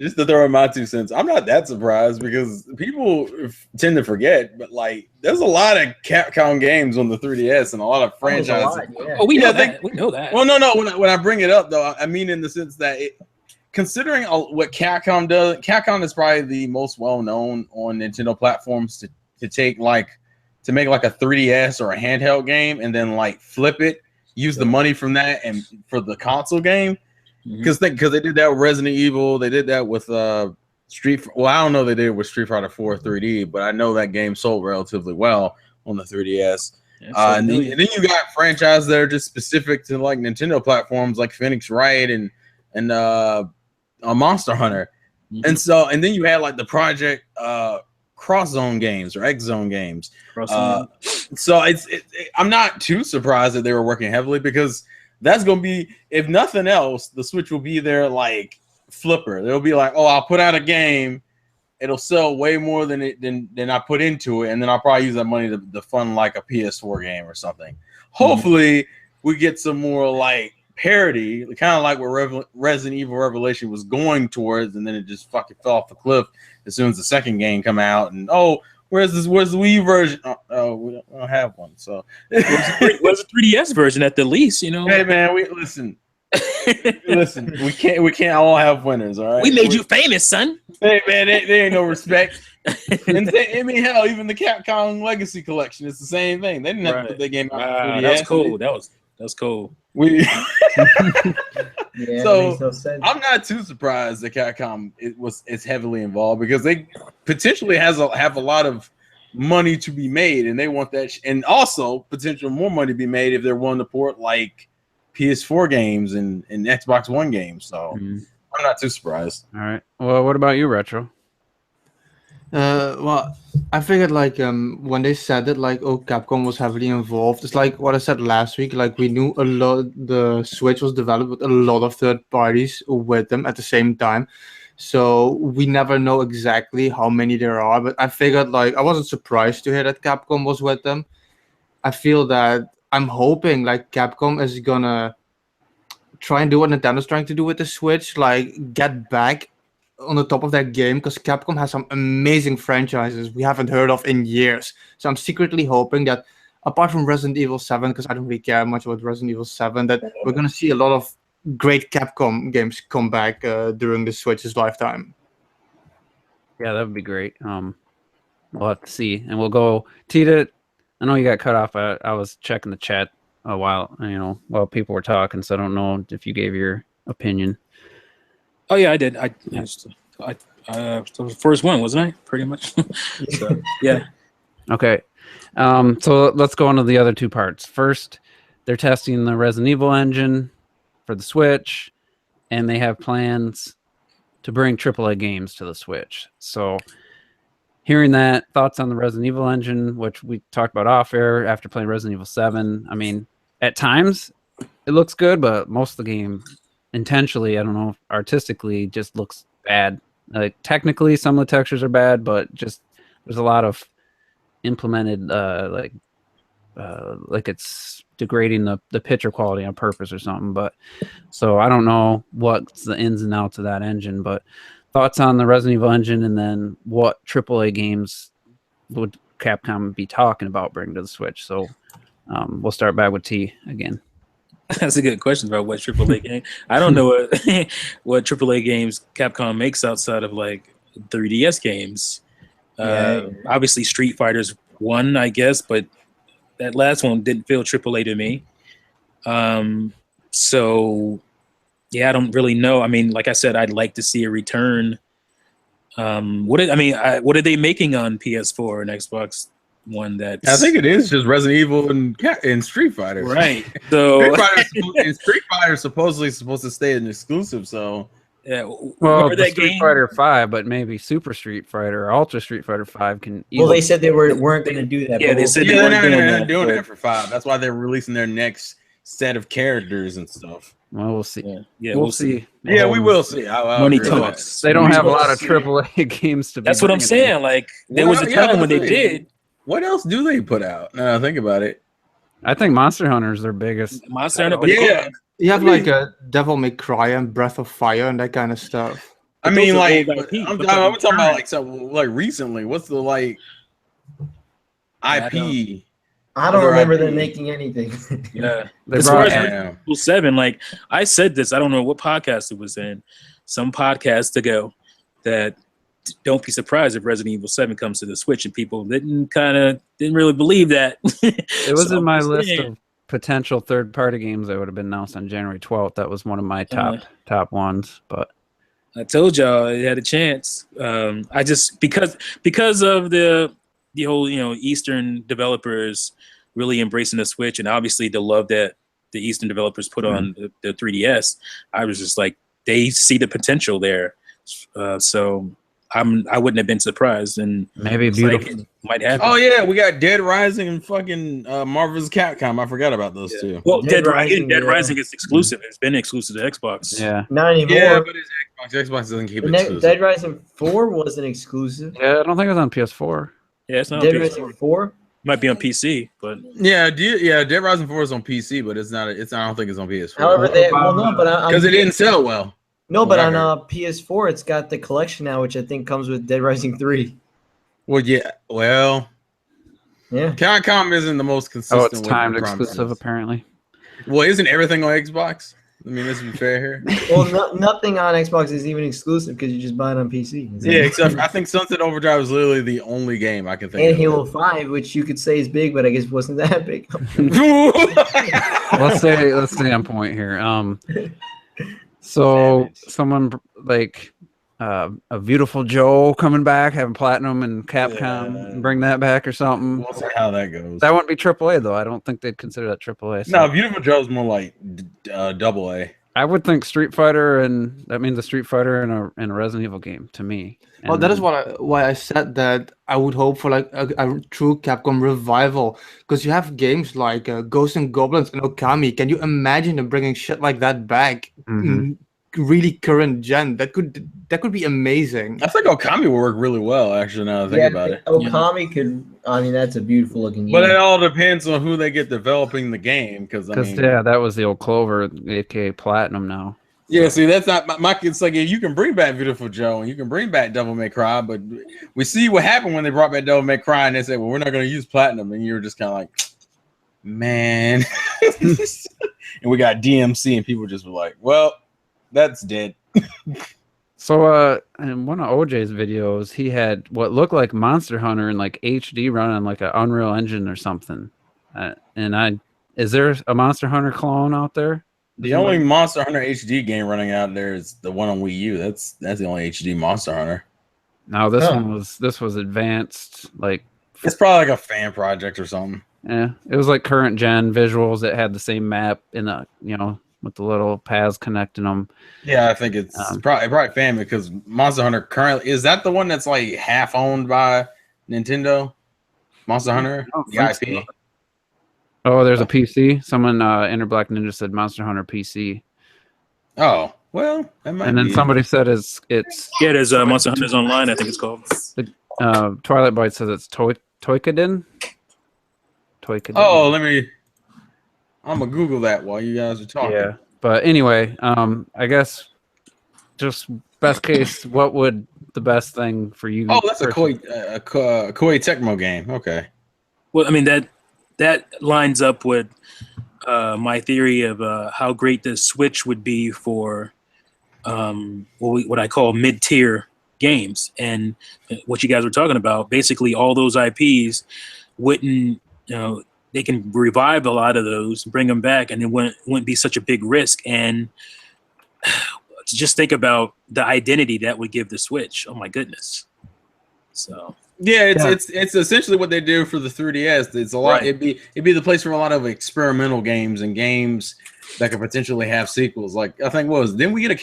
Just to throw in my 2 cents, I'm not that surprised, because people tend to forget, but like there's a lot of Capcom games on the 3DS and a lot of franchises. Oh, we know that. We know that. Well, no. When I bring it up, though, I mean in the sense that considering what Capcom does, Capcom is probably the most well known on Nintendo platforms to make like a 3DS or a handheld game and then like flip it, use the money from that and for the console game. Because they did that with Resident Evil, they did that with Street. Well, I don't know if they did it with Street Fighter 4 3D, but I know that game sold relatively well on the 3DS. And then you got franchises that are just specific to like Nintendo platforms, like Phoenix Wright and Monster Hunter, and then you had like the Project Cross Zone games or X Zone games. So I'm not too surprised that they were working heavily, because that's going to be, if nothing else, the Switch will be their like flipper. They'll be like, oh, I'll put out a game, it'll sell way more than I put into it, and then I'll probably use that money to fund like a PS4 game or something. Hopefully, we get some more like parody, kind of like what Resident Evil Revelation was going towards, and then it just fucking fell off the cliff as soon as the second game come out. And where's the Wii version? We don't have one. So where's the 3DS version at the least? Hey man, listen. We can't all have winners. All right, we made you famous, son. Hey man, there ain't no respect. And hell, even the Capcom Legacy Collection, it's the same thing. They didn't have to put that game out. That was cool. That was cool. So I'm not too surprised that Capcom is heavily involved, because they potentially have a lot of money to be made, and they want that, and also potential more money to be made if they're willing to port like PS4 games and Xbox One games. So I'm not too surprised. All right. Well, what about you, Retro? Well, I figured like when they said that like Capcom was heavily involved, it's like what I said last week. Like we knew a lot. The Switch was developed with a lot of third parties with them at the same time, so we never know exactly how many there are. But I figured like I wasn't surprised to hear that Capcom was with them. I feel that I'm hoping like Capcom is gonna try and do what Nintendo's trying to do with the Switch, like get back on the top of that game, because Capcom has some amazing franchises we haven't heard of in years. So I'm secretly hoping that, apart from Resident Evil 7, because I don't really care much about Resident Evil 7, that we're going to see a lot of great Capcom games come back during the Switch's lifetime. Yeah, that would be great. We'll have to see, and we'll go. Tita, I know you got cut off. I was checking the chat a while, while people were talking, so I don't know if you gave your opinion. Oh yeah, I did. I was the first one, wasn't I? Pretty much. So yeah. Okay. So let's go on to the other two parts. First, they're testing the Resident Evil engine for the Switch, and they have plans to bring AAA games to the Switch. So hearing that, thoughts on the Resident Evil engine, which we talked about off air after playing Resident Evil 7. I mean, at times it looks good, but most of the game intentionally, I don't know, artistically just looks bad. Like technically some of the textures are bad, but just there's a lot of implemented like it's degrading the picture quality on purpose or something. But so I don't know what's the ins and outs of that engine, but thoughts on the Resident Evil engine, and then what AAA games would Capcom be talking about bringing to the Switch? So we'll start back with T again. That's a good question about what AAA game. I don't know what AAA games Capcom makes outside of like 3DS games. Obviously, Street Fighter's one, I guess, but that last one didn't feel AAA to me. So yeah, I don't really know. I mean, like I said, I'd like to see a return. What are they making on PS4 and Xbox One? That's I think it is just Resident Evil and Street Fighter. Right. So Street Fighter supposedly supposed to stay an exclusive. So yeah. Well, the Street Fighter 5, but maybe Super Street Fighter or Ultra Street Fighter 5 can. Well, they said they weren't going to do that. Yeah, they said they're not doing that for 5. That's why they're releasing their next set of characters and stuff. Well, we'll see. Yeah, we'll see. Yeah, we will see. Money talks. They don't have a lot of AAA games to be. That's what I'm saying. Like there was a time when they did. What else do they put out? Now think about it. I think Monster Hunter is their biggest. Monster Hunter, but yeah. You have like a Devil May Cry and Breath of Fire and that kind of stuff. I mean, like I'm talking about like recently. What's the like IP? I don't remember them making anything. Yeah, as far as Resident Evil 7, like I said this, I don't know what podcast it was in, some podcast ago, that don't be surprised if Resident Evil 7 comes to the Switch, and people didn't really believe that. It was in my list of potential third-party games that would have been announced on January 12th. That was one of my top ones, but I told y'all it had a chance. I just because of the whole Eastern developers really embracing the Switch, and obviously the love that the Eastern developers put on the 3DS, I was just like, they see the potential there. So I wouldn't have been surprised, and maybe beautiful like might happen. Oh yeah, we got Dead Rising and fucking Marvel's Capcom. I forgot about those two. Well, Dead Rising is exclusive. It's been exclusive to Xbox. Yeah, not anymore. Yeah, but it's Xbox. Xbox doesn't keep it exclusive. Dead Rising 4 wasn't exclusive. Yeah, I don't think it was on PS4. Yeah, it's not Dead on PS4. Rising 4. Might be on PC, but Dead Rising 4 is on PC, but it's not. I don't think it's on PS4. However, because it didn't sell well. No, but on PS4, it's got the collection now, which I think comes with Dead Rising 3. Well, yeah. Well, yeah. Capcom isn't the most consistent. Oh, it's timed exclusive, apparently. Well, isn't everything on Xbox? I mean, let's be fair here. Well, nothing on Xbox is even exclusive because you just buy it on PC. Yeah, except I think Sunset Overdrive is literally the only game I can think of. And Halo 5, which you could say is big, but I guess wasn't that big. let's stay on point here. So someone like a Beautiful Joe coming back, having Platinum and Capcom bring that back or something. We'll see how that goes. That wouldn't be AAA though. I don't think they'd consider that AAA. So. No, Beautiful Joe's more like AA. I would think Street Fighter, and that means a Street Fighter and a Resident Evil game to me. Well, that is why I said that I would hope for like a true Capcom revival, because you have games like Ghosts and Goblins and Okami. Can you imagine them bringing shit like that back? Really current gen. That could be amazing. I think Okami will work really well, actually, now that I think about it. Okami could, I mean, that's a beautiful looking game. But it all depends on who they get developing the game. Because that was the old Clover, aka Platinum now. Yeah, see, that's not my it's like, if you can bring back Beautiful Joe and you can bring back Devil May Cry, but we see what happened when they brought back Devil May Cry and they said, well, we're not going to use Platinum. And you're just kind of like, man. And we got DMC and people just were like, well, that's dead. So in one of OJ's videos, he had what looked like Monster Hunter in like HD running on like an Unreal Engine or something. Is there a Monster Hunter clone out there? The only Monster Hunter HD game running out there is the one on Wii U. That's the only HD Monster Hunter. No, this was advanced. Like it's probably like a fan project or something. Yeah, it was like current gen visuals that had the same map in the with the little paths connecting them. Yeah, I think it's probably fan because Monster Hunter currently is that the one that's like half owned by Nintendo. Monster Hunter, the IP. So. Oh, there's a PC. Someone Inner Black Ninja said Monster Hunter PC. Oh, well, that might. And then somebody said it's there's Monster Hunters Online. I think it's called. Twilight Bite says it's Toykadin. Oh, I'm gonna Google that while you guys are talking. Yeah, but anyway, I guess just best case, what would the best thing for you? Oh, that's a Koei Tecmo game. Okay. Well, I mean that lines up with my theory of how great the Switch would be for what I call mid-tier games, and what you guys were talking about. Basically, all those IPs wouldn't, they can revive a lot of those, bring them back, and it wouldn't be such a big risk. And just think about the identity that would give the Switch. Oh my goodness! So. Yeah, it's essentially what they do for the 3DS. It's a lot. Right. It'd be the place for a lot of experimental games and games that could potentially have sequels. Like I think then we got a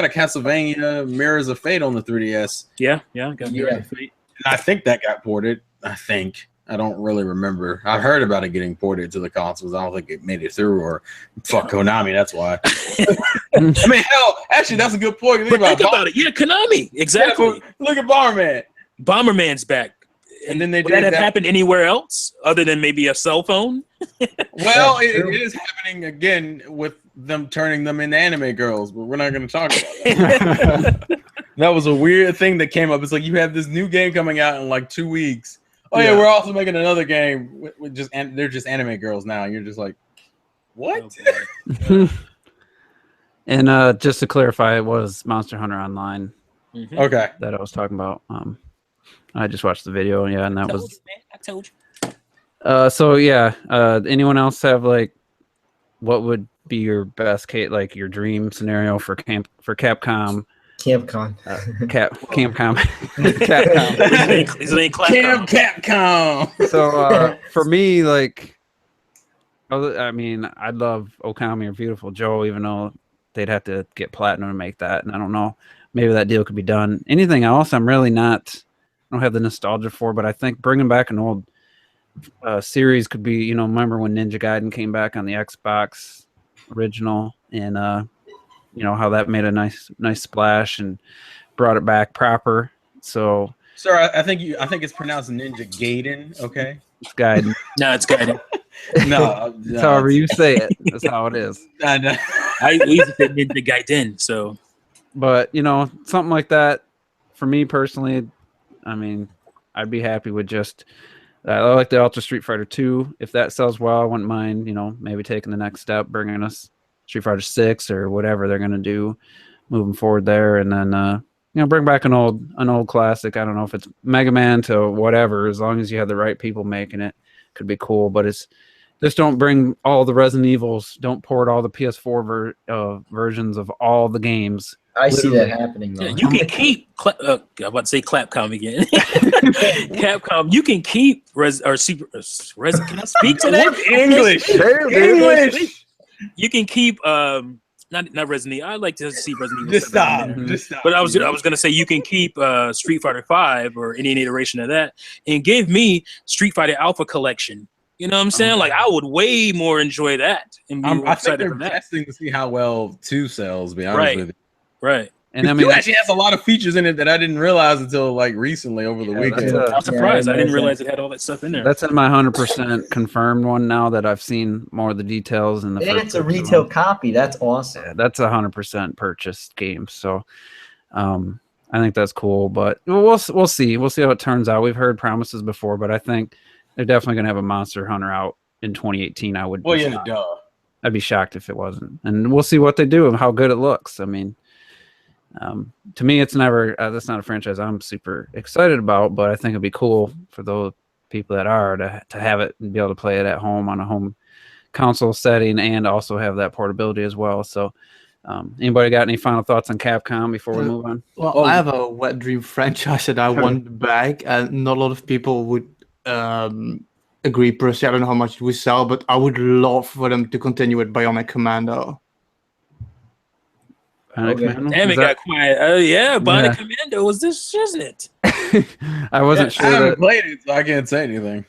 Castlevania Mirrors of Fate on the 3DS. Yeah, got Mirrors of Fate. And I think that got ported. I don't really remember. I heard about it getting ported to the consoles. I don't think it made it through, or fuck Konami. That's why. I mean, hell, actually, that's a good point. Think about it. Yeah, Konami. Exactly. Yeah, look at Bomberman. Bomberman's back. And then they would that have happened anywhere else other than maybe a cell phone? Well, it is happening again with them turning them into anime girls, but we're not going to talk about that. That was a weird thing that came up. It's like you have this new game coming out in like 2 weeks. Oh yeah, we're also making another game with they're just anime girls now. And you're just like, what? Oh, and just to clarify, it was Monster Hunter Online. Mm-hmm. Okay, that I was talking about. I just watched the video, and that was. I told you. So yeah, anyone else have like, what would be your best case, like your dream scenario for Capcom? Capcom. Capcom. Capcom. So for me, like, I mean, I'd love Okami or Beautiful Joe, even though they'd have to get platinum to make that, and I don't know, maybe that deal could be done. Anything else, I'm really not. I don't have the nostalgia for, but I think bringing back an old series could be, remember when Ninja Gaiden came back on the Xbox original, and how that made a nice splash and brought it back proper. So, sir, I think it's pronounced Ninja Gaiden. Okay, it's Gaiden. No, it's Gaiden. no, however you say it, that's how it is. We used to say Ninja Gaiden. So, but something like that for me personally. I mean, I'd be happy with just. I like the Ultra Street Fighter 2. If that sells well, I wouldn't mind. Maybe taking the next step, bringing us Street Fighter 6 or whatever they're gonna do, moving forward there, and then bring back an old classic. I don't know if it's Mega Man to whatever. As long as you have the right people making it, could be cool. But it's just don't bring all the Resident Evils. Don't port all the PS4 versions of all the games. I see that happening, though. Yeah, you can keep. I'm about to say Clapcom again. Capcom, you can keep Can I speak to that? English. You can keep not Resident Evil. I like to see Resident Evil. Just stop. But I was gonna say you can keep Street Fighter 5 or any iteration of that, and give me Street Fighter Alpha Collection. You know what I'm saying? Like I would way more enjoy that. And I think they're testing to see how well 2 sells. To be honest with you. Right. And I mean, 2 actually has a lot of features in it that I didn't realize until like recently over the weekend. I'm surprised. I didn't realize it had all that stuff in there. That's in my 100% confirmed one now that I've seen more of the details. And it's a retail copy. That's awesome. Yeah, that's 100% purchased game. So I think that's cool. But we'll see. We'll see how it turns out. We've heard promises before, but I think they're definitely going to have a Monster Hunter out in 2018. I would. Well, yeah, duh. I'd be shocked if it wasn't. And we'll see what they do and how good it looks. I mean. To me, it's never that's not a franchise I'm super excited about, but I think it'd be cool for those people that are to have it and be able to play it at home on a home console setting and also have that portability as well. So anybody got any final thoughts on Capcom before we move on? Well, I have a wet dream franchise that I want back, and not a lot of people would agree per se. I don't know how much it would sell, but I would love for them to continue with Bionic Commando. Commando? Damn, it got quiet. Yeah, Bionic Commando was this, isn't it? I wasn't sure. I haven't played it, so I can't say anything.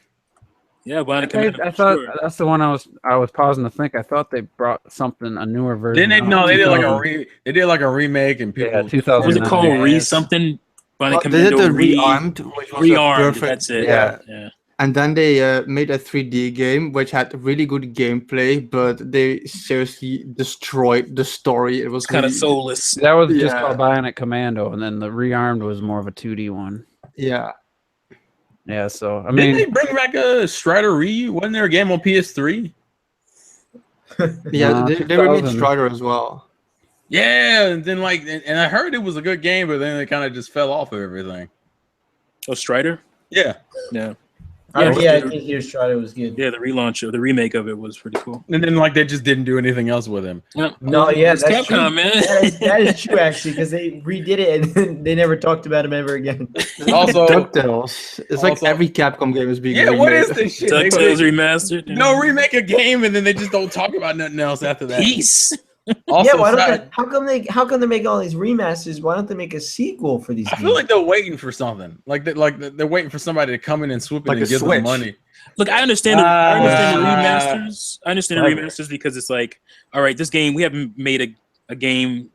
Yeah, Bionic Commando. I thought that's the one I was pausing to think. I thought they brought a newer version. Didn't they? No, they did like a remake, and people. Yeah, 2000. Was it called Re something? Bionic They did Commando the Rearmed, which was Rearmed. perfect. That's it. Yeah. And then they made a 3D game which had really good gameplay, but they seriously destroyed the story. It was kind of soulless. That was just called Bionic Commando, and then the Rearmed was more of a 2D one. Yeah. Yeah, so I mean, didn't they bring back a Strider Ryu? Wasn't there a game on PS3? Yeah, they remade Strider as well. Yeah, and then and I heard it was a good game, but then they kind of just fell off of everything. Oh, Strider? Yeah. Yeah. I did hear Strider was good. Yeah, the relaunch, the remake of it was pretty cool. And then they just didn't do anything else with him. No, yeah, it's that's Capcom, true. man. That is true, actually, because they redid it and then they never talked about him ever again. Also, DuckTales. It's like every Capcom game is being remade. what is this shit? DuckTales remastered. No, remake a game and then they just don't talk about nothing else after that. Peace. Also, why don't they, how come they make all these remasters? Why don't they make a sequel for these I games? feel like they're waiting for something. They're waiting for somebody to come in and swoop in and give them money. Look, I understand. I understand the remasters. I understand the remasters because it's like, all right, this game we haven't made a game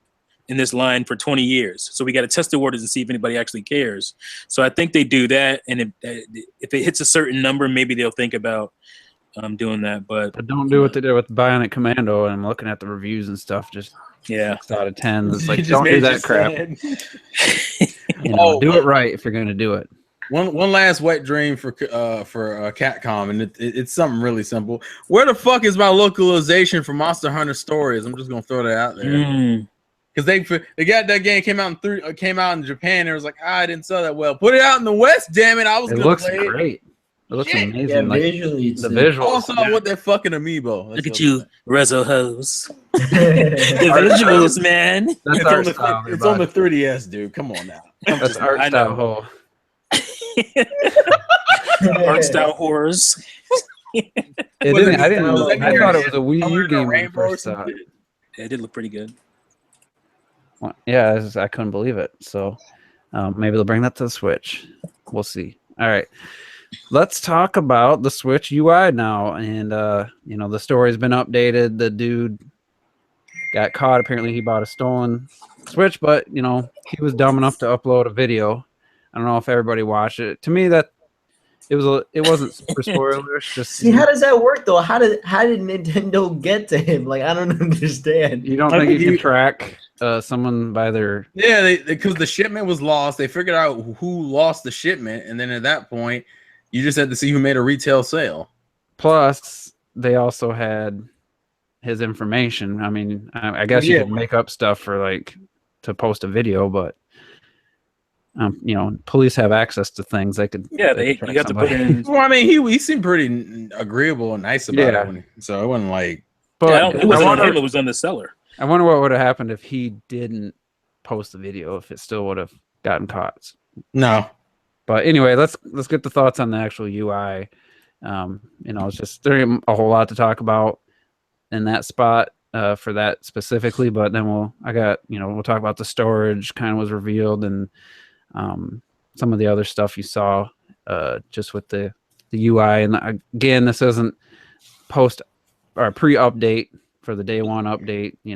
in this line for 20 years, so we got to test the waters and see if anybody actually cares. So I think they do that, and if it hits a certain number, maybe they'll think about doing that. But don't do what they did with Bionic Commando. And I'm looking at the reviews and stuff. Just 6 out of 10. It's like don't do that crap. Do it right if you're going to do it. One last wet dream for Capcom, and it's something really simple. Where the fuck is my localization for Monster Hunter Stories? I'm just gonna throw that out there because they got that game came out in Japan. And it was like, I didn't sell that well. Put it out in the West, damn it! It looks great. It looks amazing. Yeah, visually, the visuals. Also, with that fucking amiibo. Look at you, Rezo Hose. The visuals, man. That's art style. It's on the 3DS, dude. Come on now. That's art style. Whole. Art style horrors. I thought it was a Wii U game when I first saw it. It did look pretty good. Well, yeah, I couldn't believe it. So maybe they'll bring that to the Switch. We'll see. All right. Let's talk about the Switch UI now. And, the story's been updated. The dude got caught. Apparently he bought a stolen Switch, but, he was dumb enough to upload a video. I don't know if everybody watched it. To me, that it wasn't super spoilerish. Just see, how does that work though? How did Nintendo get to him? Like, I don't understand. You don't think you can track someone by their? Yeah, because the shipment was lost. They figured out who lost the shipment, and then at that point, you just had to see who made a retail sale. Plus, they also had his information. I mean, I guess you could make up stuff for to post a video, but. Police have access to things. They could. Yeah, you got to put in. Well, I mean, he seemed pretty agreeable and nice about it. So it wasn't like. But it wasn't on him. It was on the seller. I wonder what would have happened if he didn't post the video. If it still would have gotten caught. No. But anyway, let's get the thoughts on the actual UI. It's just there's a whole lot to talk about in that spot for that specifically. But then we'll talk about the storage kind of was revealed and. Some of the other stuff you saw just with the UI. And again, this isn't post or pre-update for the day one update. He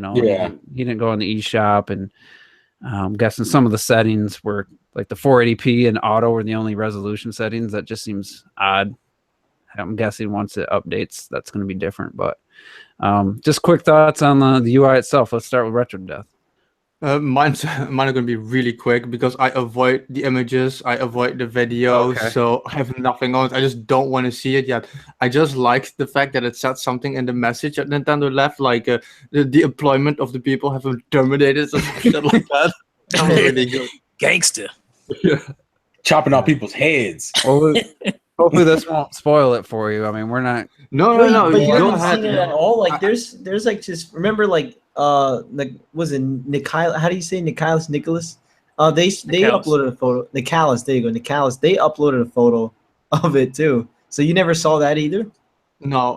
didn't go on the eShop, and I'm guessing some of the settings were like the 480p and auto were the only resolution settings. That just seems odd. I'm guessing once it updates, that's going to be different. But just quick thoughts on the UI itself. Let's start with Retro Death. Mine are going to be really quick because I avoid the images, I avoid the videos, so I have nothing on it. I just don't want to see it yet. I just liked the fact that it said something in the message that Nintendo left, like the employment of the people have been terminated or something like that. Sounds really good. Gangster. Chopping off people's heads. Well, hopefully this won't spoil it for you. I mean, we're not. No, But you go haven't ahead. seen it at all. Like there's like just remember like was it Nikhil? How do you say Nicholas? They Nicalis. uploaded a photo. Nicholas, there you go, Nicholas. They uploaded a photo of it too. So you never saw that either. No,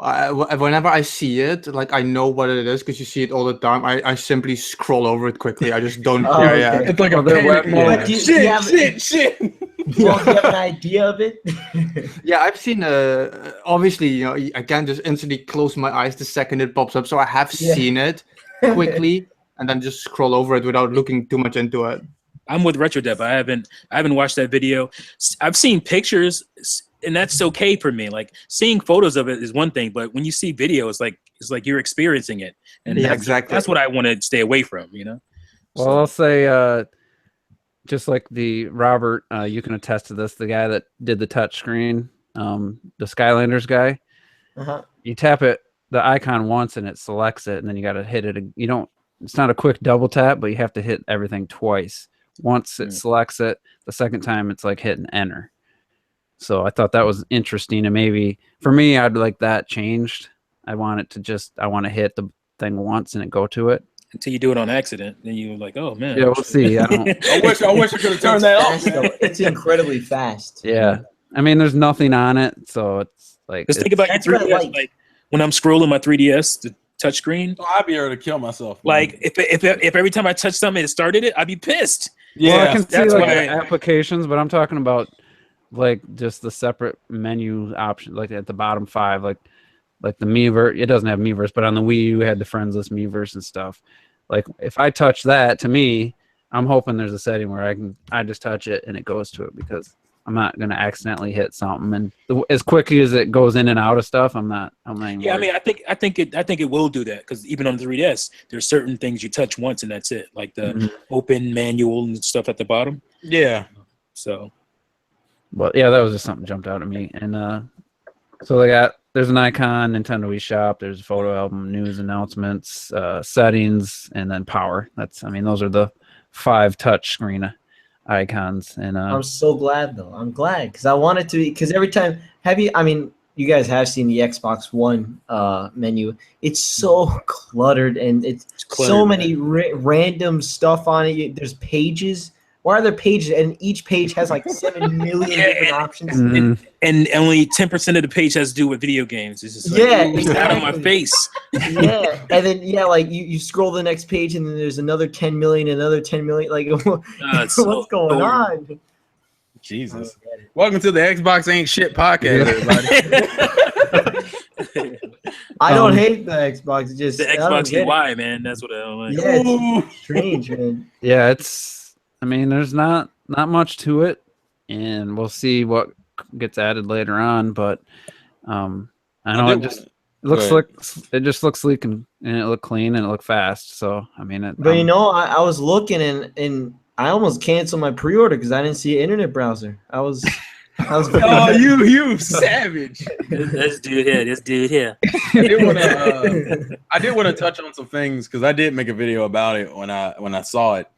whenever I see it, like I know what it is because you see it all the time. I simply scroll over it quickly. I just don't Oh, care okay. yet. It's like a they're panic web- moment. But do you have- Shit. Well, do you have an idea of it? Yeah, I've seen. Obviously, you know, I can't just instantly close my eyes the second it pops up. So I have Yeah. seen it quickly and then just scroll over it without looking too much into it. I'm with RetroDev. I haven't watched that video. I've seen pictures, and that's okay for me. Like seeing photos of it is one thing, but when you see video, it's like you're experiencing it, and Yeah, that's, exactly. That's what I want to stay away from. You know. Well, I'll say, just like the Robert, you can attest to this. The guy that did the touch screen, the Skylanders guy. Uh-huh. You tap it, the icon once, and it selects it, and then you got to hit it. You don't. It's not a quick double tap, but you have to hit everything twice. Once it selects it, the second time it's like hitting enter. So I thought that was interesting, and maybe for me, I'd like that changed. I want to hit the thing once and it go to it. Until you do it on accident, then you're like, oh man. Yeah, we'll see. I don't. I wish I could have turned that off. Fast, though. It's incredibly fast. Yeah, I mean, there's nothing on it, so it's like. Just think about your That's what I 3DS. like. Like when I'm scrolling my 3DS, the touchscreen. Oh, I'd be able to kill myself. man. Like if every time I touch something it started it, I'd be pissed. Well, I yeah, can see that's like why- applications, but I'm talking about like just the separate menu option, like at the bottom 5, like the Miiverse. It doesn't have Miiverse, but on the Wii U had the friends list Miiverse and stuff. Like if I touch that, to me, I'm hoping there's a setting where I just touch it and it goes to it, because I'm not gonna accidentally hit something. And as quickly as it goes in and out of stuff, I'm not. Yeah, I mean, I think it will do that, because even on the 3DS, there's certain things you touch once and that's it, like the open manual and stuff at the bottom. yeah. So, But yeah, that was just something jumped out at me. And so there's an icon, Nintendo eShop, there's a photo album, news announcements, settings, and then power. Those are the 5 touch screen icons. And I'm so glad though. I'm glad because I wanted to. Because every time, you guys have seen the Xbox One menu. It's so cluttered and it's so many random stuff on it. There's pages. Why are there pages? And each page has like 7 million different options. and only 10% of the page has to do with video games. It's just like, Yeah, it's out of my face. Yeah, and then like you scroll the next page and then there's another 10 million, another 10 million. Like, it's so what's going overwhelming. on? Jesus. Welcome to the Xbox Ain't Shit podcast, everybody. I don't hate the Xbox. It's just The I don't Xbox get it. UI, man, that's what I don't like. Yeah, it's strange, man. yeah, there's not much to it, and we'll see what gets added later on. But I know it just looks sleek and it looked clean and it looked fast. So I mean, But I was looking and I almost canceled my pre-order because I didn't see an internet browser. I was Oh, you savage. This dude here. I did want to touch on some things because I did make a video about it when I saw it.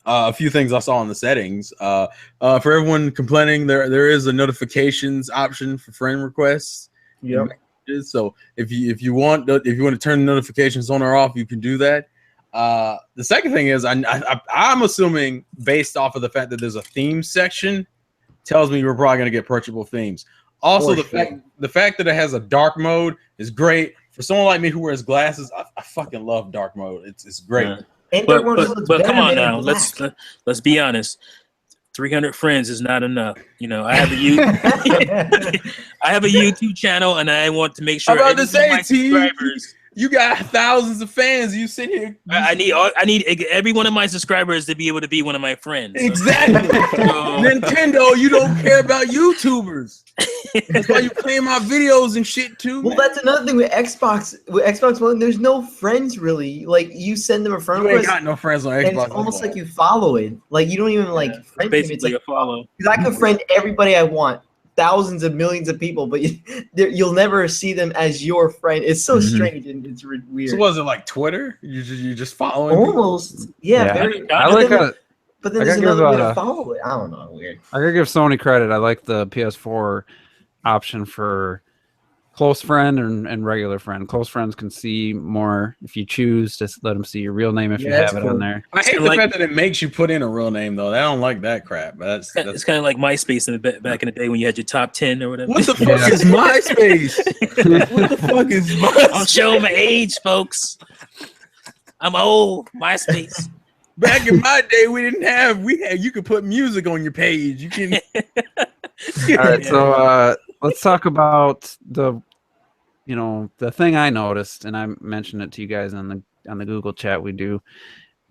A few things I saw in the settings. For everyone complaining, there is a notifications option for friend requests. Yep. So if you want to turn the notifications on or off, you can do that. The second thing is I'm assuming, based off of the fact that there's a theme section, tells me we're probably going to get purchasable themes. Also, the fact that it has a dark mode is great. For someone like me who wears glasses, I fucking love dark mode. It's great. Yeah. And But come on now, let's be honest. 300 friends is not enough. I have a YouTube channel, and I want to make sure. I'm about to say, my subscribers. You got thousands of fans. You sit here. I need every one of my subscribers to be able to be one of my friends. Exactly. Nintendo, you don't care about YouTubers. That's why you play my videos and shit too. Well, that's another thing with Xbox. With Xbox One, there's no friends really. Like you send them a friend You ain't request, got no friends on Xbox. and it's almost like you follow it. Like you don't even friend them. It's Basically, like a follow. because I can friend everybody I want, thousands of millions of people, but you'll never see them as your friend. It's so strange and it's weird. So was it like Twitter? You just following? Almost, yeah. Yeah. Very, I like But then I there's gotta give, another way to follow it. I don't know. Weird. I gotta give Sony credit. I like the PS4 option for close friend and regular friend. Close friends can see more if you choose to let them see your real name if you Yeah, have that's it on cool. there. I hate kinda the like- fact that it makes you put in a real name though. I don't like that crap. But It's that's kind of like MySpace back in the day when you had your top 10 or whatever. what the fuck Yeah. is MySpace? What the fuck is MySpace? I'm showing my age, folks. I'm old. MySpace. Back in my day, we had you could put music on your page. You can All right, so let's talk about the thing I noticed, and I mentioned it to you guys on the Google chat we do,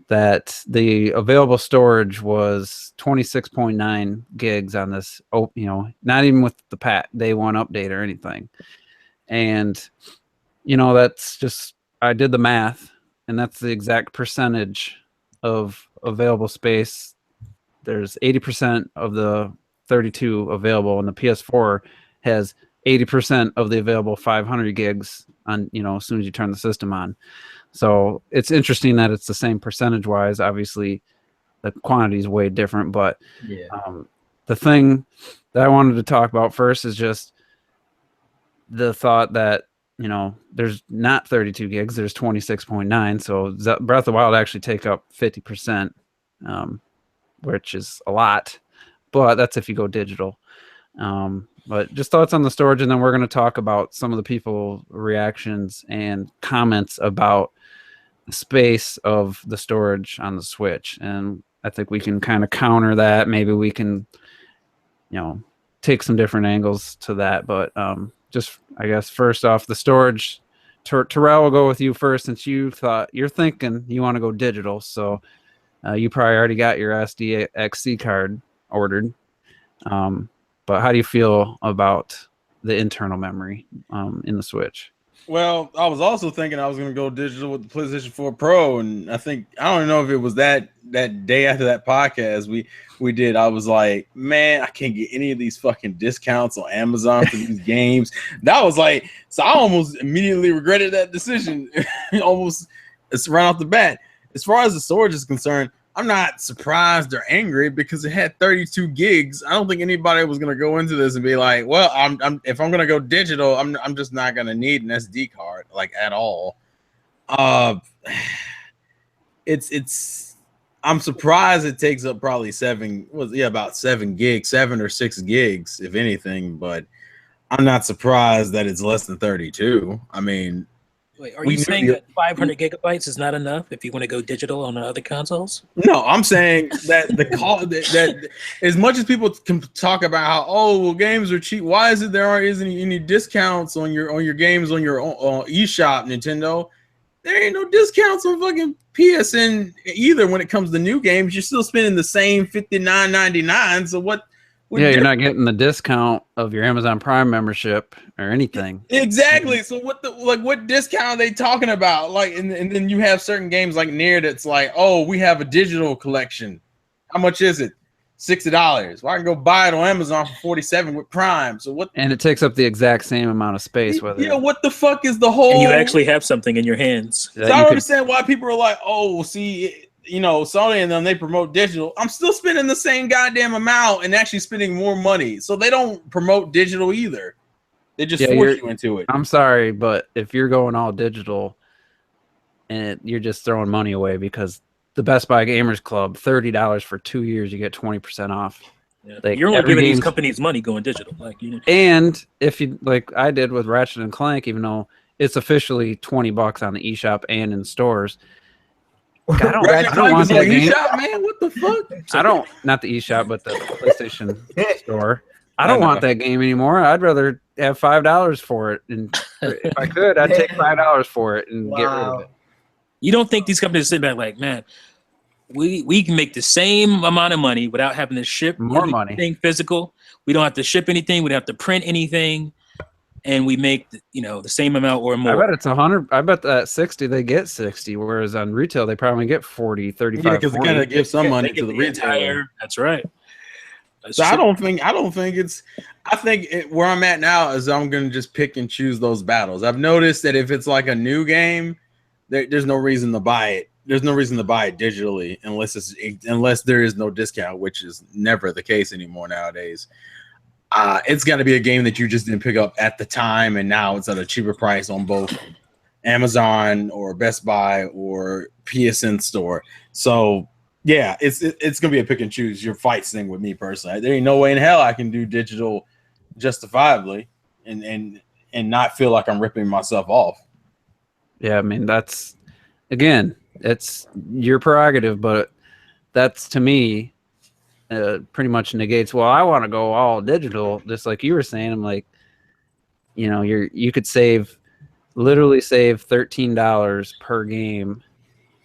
that the available storage was 26.9 gigs on this. Oh, not even with the day one update or anything. And that's just, I did the math, and that's the exact percentage of available space. There's 80% of the 32 available, and the PS4 has 80% of the available 500 gigs on, as soon as you turn the system on. So it's interesting that it's the same percentage wise. Obviously the quantity is way different, but Yeah. the thing that I wanted to talk about first is just the thought that, there's not 32 gigs, there's 26.9. So Breath of the Wild actually take up 50%, which is a lot, but that's if you go digital. But just thoughts on the storage, and then we're going to talk about some of the people reactions and comments about the space of the storage on the Switch. And I think we can kind of counter that. Maybe we can, take some different angles to that. But just, I guess, first off, the storage. Terrell, will go with you first, since you're thinking you want to go digital. So you probably already got your SDXC card ordered. But how do you feel about the internal memory in the Switch? Well, I was also thinking I was going to go digital with the PlayStation 4 Pro, and I don't know if it was that day after that podcast we did. I was like, man, I can't get any of these fucking discounts on Amazon for these games. That was like, so I almost immediately regretted that decision. Almost, it's right off the bat. As far as the storage is concerned, I'm not surprised or angry because it had 32 gigs. I don't think anybody was gonna go into this and be like, "Well, if I'm gonna go digital, I'm just not gonna need an SD card like at all." I'm surprised it takes up probably about 7 gigs, 7 or 6 gigs, if anything. But I'm not surprised that it's less than 32. I mean. Wait, are you saying that 500 gigabytes is not enough if you want to go digital on the other consoles? No, I'm saying that that as much as people can talk about how games are cheap, why is it there isn't any discounts on your games on your eShop, Nintendo? There ain't no discounts on fucking PSN either. When it comes to new games, you're still spending the same $59.99. So what? You're not getting the discount of your Amazon Prime membership or anything. Exactly. So what discount are they talking about? Like, and then you have certain games like Nier that's like, oh, we have a digital collection. How much is it? $60. Well, I can go buy it on Amazon for $47 with Prime. So what? And it takes up the exact same amount of space. What the fuck is the whole? And you actually have something in your hands. So I don't understand why people are like, oh, see. Sony and them, they promote digital. I'm still spending the same goddamn amount and actually spending more money. So they don't promote digital either. They just force you into it. I'm sorry, but if you're going all digital and you're just throwing money away, because the Best Buy Gamers Club, $30 for 2 years, you get 20% off. Yeah. You're only giving these companies money going digital. And if you, like I did with Ratchet and Clank, even though it's officially $20 on the eShop and in stores, I don't want that game. eShop, man. What the fuck? Not the eShop, but the PlayStation store. I don't want that game anymore. I'd rather have $5 for it. And if I could, I'd take $5 for it and get rid of it. You don't think these companies sit back like, man, we can make the same amount of money without having to ship more money, anything physical. We don't have to ship anything. We don't have to print anything. And we make the same amount or more. I bet it's 100. I bet that 60 they get 60, whereas on retail they probably get 40, 35. Yeah, because they gotta give some money to the retailer. That's right. So I don't think it's. I think where I'm at now is I'm gonna just pick and choose those battles. I've noticed that if it's like a new game, there's no reason to buy it. there's no reason to buy it digitally unless there is no discount, which is never the case anymore nowadays. It's got to be a game that you just didn't pick up at the time, and now it's at a cheaper price on both Amazon or Best Buy or PSN store. So yeah, it's gonna be a pick and choose your fights thing with me personally. There ain't no way in hell I can do digital justifiably and not feel like I'm ripping myself off. Yeah, I mean, that's, again, it's your prerogative, but that's, to me, pretty much negates, well, I want to go all digital, just like you were saying. I'm like, you could literally save $13 per game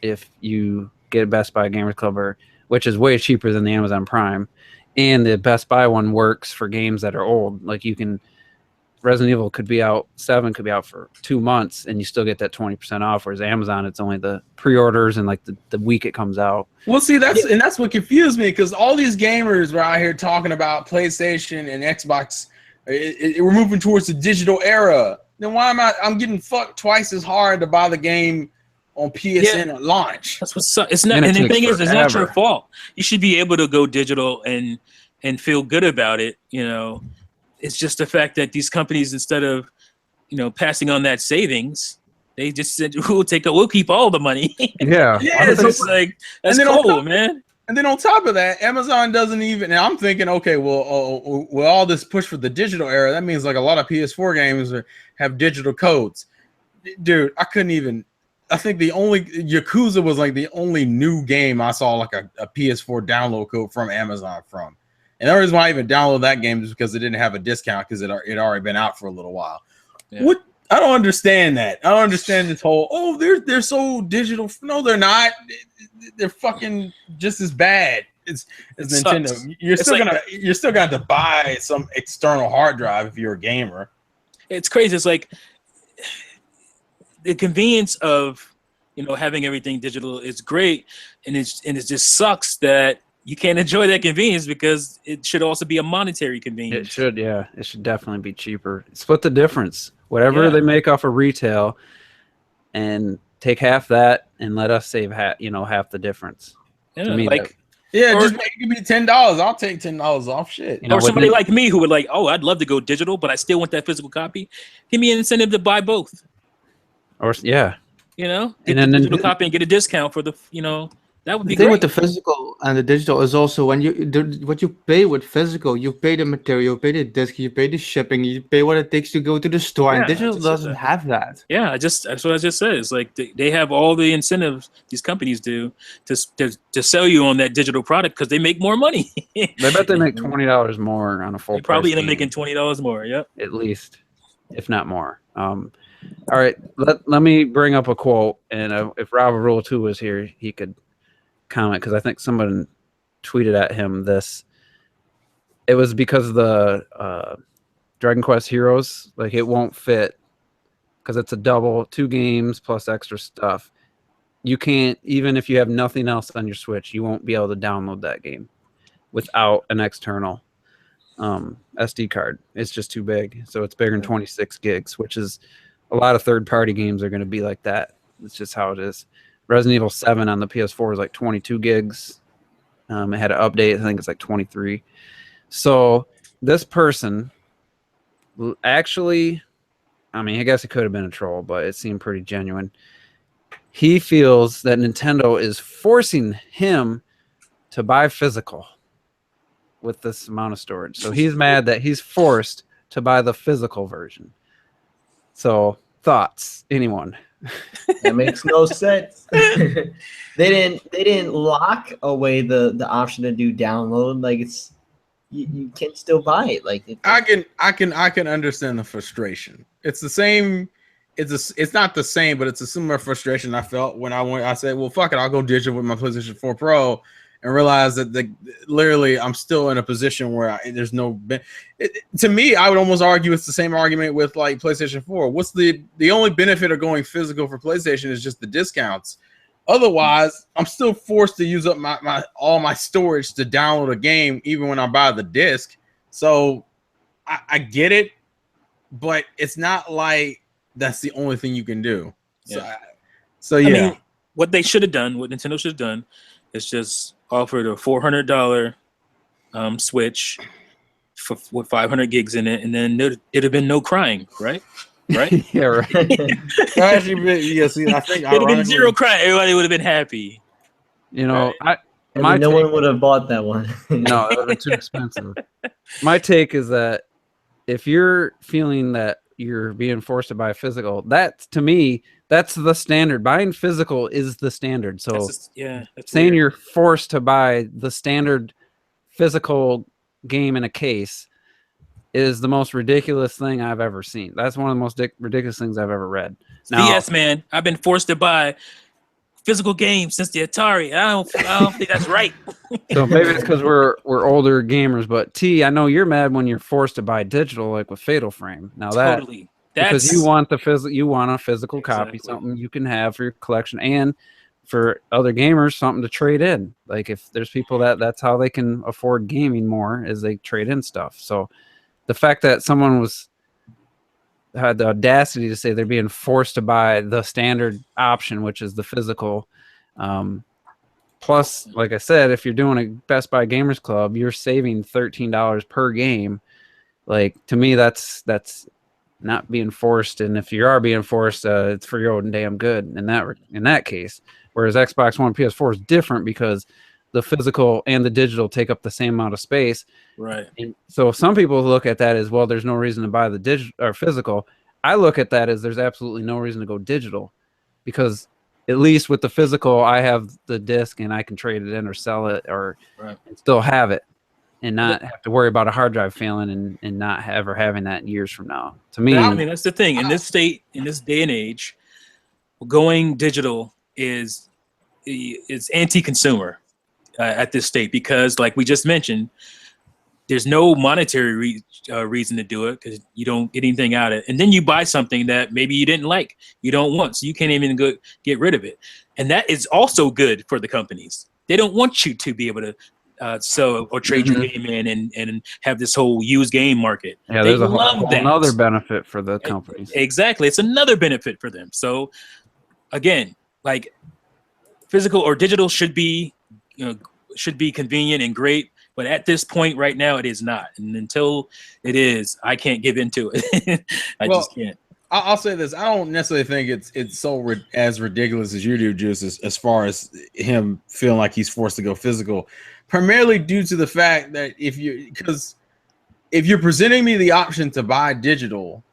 if you get Best Buy Gamers Club, which is way cheaper than the Amazon Prime. And the Best Buy one works for games that are old. Like, Resident Evil 7 could be out for 2 months and you still get that 20% off, whereas Amazon, it's only the pre-orders and like the week it comes out. Well, see, that's what confused me, because all these gamers were out here talking about PlayStation and Xbox. We're moving towards the digital era. Then why am I'm getting fucked twice as hard to buy the game on PSN at launch? That's what's it's not. And the thing is, it's not your fault. You should be able to go digital and feel good about it. It's just the fact that these companies, instead of passing on that savings, they just said we'll keep all the money. Yeah, it's like, that's cool, man. And then on top of that, Amazon doesn't even. And I'm thinking, okay, well, all this push for the digital era, that means like a lot of PS4 games have digital codes. Dude, I couldn't even. I think the only Yakuza was like the only new game I saw like a PS4 download code from Amazon from. And the reason why I even downloaded that game is because it didn't have a discount, because it already been out for a little while. Yeah. What? I don't understand that. I don't understand this whole, they're so digital. No, they're not. They're fucking just as bad as Nintendo. Sucks. You're still gonna have to buy some external hard drive if you're a gamer. It's crazy. It's like the convenience of having everything digital is great, and it just sucks that you can't enjoy that convenience, because it should also be a monetary convenience. It should, yeah. It should definitely be cheaper. Split the difference. Whatever they make off of retail, and take half that and let us save half the difference. Yeah, to me, just make it be $10. I'll take $10 off. Shit. Or somebody like me who would like, I'd love to go digital, but I still want that physical copy. Give me an incentive to buy both. Or get the digital copy and get a discount for the that would be the great. thing with the physical and the digital is also when what you pay with physical, you pay the material, you pay the disc, you pay the shipping, you pay what it takes to go to the store. And digital doesn't have that. Yeah, that's what I just said. It's like they have all the incentives, these companies do, to sell you on that digital product, because they make more money. I bet they make $20 more on a full. They probably end up making $20 more. Yep, at least, if not more. All right, let me bring up a quote, and if Rob Rule 2 was here, he could comment, because I think someone tweeted at him this. It was because of the Dragon Quest Heroes, like, it won't fit because it's a double 2 games plus extra stuff. You can't, even if you have nothing else on your Switch, you won't be able to download that game without an external SD card. It's just too big. So it's bigger than 26 gigs, which is a lot of third-party games are going to be like that. It's just how it is. Resident Evil 7 on the PS4 is like 22 gigs. It had an update. I think it's like 23. So this person actually, I guess it could have been a troll, but it seemed pretty genuine. He feels that Nintendo is forcing him to buy physical with this amount of storage. So he's mad that he's forced to buy the physical version. So thoughts, anyone? That makes no sense. They didn't lock away the option to do download. Like, it's you can still buy it. Like, I can understand the frustration. It's the same. It's not the same, but it's a similar frustration I felt when I said, well, fuck it, I'll go digital with my PlayStation 4 Pro, and realize that literally I'm still in a position where there's no. To me, I would almost argue it's the same argument with like PlayStation 4. What's the only benefit of going physical for PlayStation is just the discounts. Otherwise, I'm still forced to use up all my storage to download a game, even when I buy the disc. So I get it, but it's not like that's the only thing you can do. Yeah. So yeah. I mean, what they should have done, what Nintendo should have done, is just offered a $400 Switch with 500 gigs in it, and then it'd have been no crying, right? Right? Yeah, right. Actually, yeah. See, I think It'd have been ironically, zero crying. Everybody would have been happy. You know, I my mean, no take, one would have bought that one. no, that would have been too expensive. My take is that if you're feeling that you're being forced to buy physical, that to me, that's the standard. Buying physical is the standard. So That's saying weird. you're forced to buy the standard physical game in a case is the most ridiculous thing I've ever seen. That's one of the most ridiculous things I've ever read. Now, BS, man. I've been forced to buy physical games since the Atari. I don't think that's right. so maybe it's because we're older gamers, but T, I know you're mad when you're forced to buy digital, like with Fatal Frame. Now Totally. because you want you want a physical copy, Exactly. something you can have for your collection, and for other gamers, something to trade in. Like if there's people that's how they can afford gaming more, is they trade in stuff. So the fact that someone had the audacity to say they're being forced to buy the standard option, which is the physical. Plus, like I said, if you're doing a Best Buy Gamers Club, you're saving $13 per game. Like to me, that's not being forced. And if you are being forced, it's for your own damn good in that case. Whereas Xbox One, PS4 is different because the physical and the digital take up the same amount of space. Right. And so some people look at that as, well, there's no reason to buy the digital or physical. I look at that as there's absolutely no reason to go digital, because at least with the physical, I have the disc and I can trade it in or sell it or still have it and not have to worry about a hard drive failing and not ever having that years from now. To me, I mean, that's the thing. In this day and age, going digital is anti-consumer at this state, because, like we just mentioned, there's no monetary reason to do it because you don't get anything out of it. And then you buy something that maybe you didn't like, you don't want, so you can't even get rid of it. And that is also good for the companies. They don't want you to be able to sell or trade your game in and have this whole used game market. Yeah, there's a whole another benefit for the companies. Exactly. It's another benefit for them. So again, like physical or digital should be convenient and great. But at this point right now, it is not. And until it is, I can't give into it. I just can't. I'll say this. I don't necessarily think it's so as ridiculous as you do, Juice, as far as him feeling like he's forced to go physical, primarily due to the fact that if you're presenting me the option to buy digital,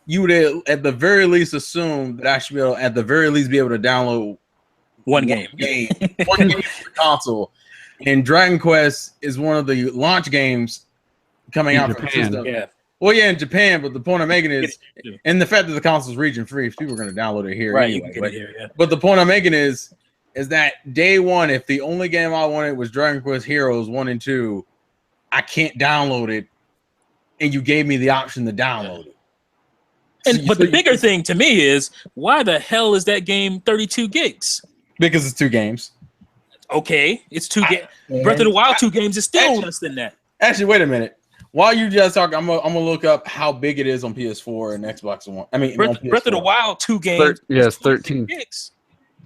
you would at the very least assume that I should be able, at the very least, be able to download one game for the console. And Dragon Quest is one of the launch games coming out from system. Yeah. Well, yeah, in Japan, but the point I'm making is, and the fact that the console is region free, if people are going to download it here anyway. But the point I'm making is that day one, if the only game I wanted was Dragon Quest Heroes 1 and 2, I can't download it, and you gave me the option to download it. But the bigger thing to me is, why the hell is that game 32 gigs? Because it's 2 games. Okay, it's 2 games. Breath of the Wild 2 games is still less than that. Actually, wait a minute. While you just talking, I'm gonna look up how big it is on PS4 and Xbox One. I mean, Breath of the Wild 2 games. Yes, 13 gigs.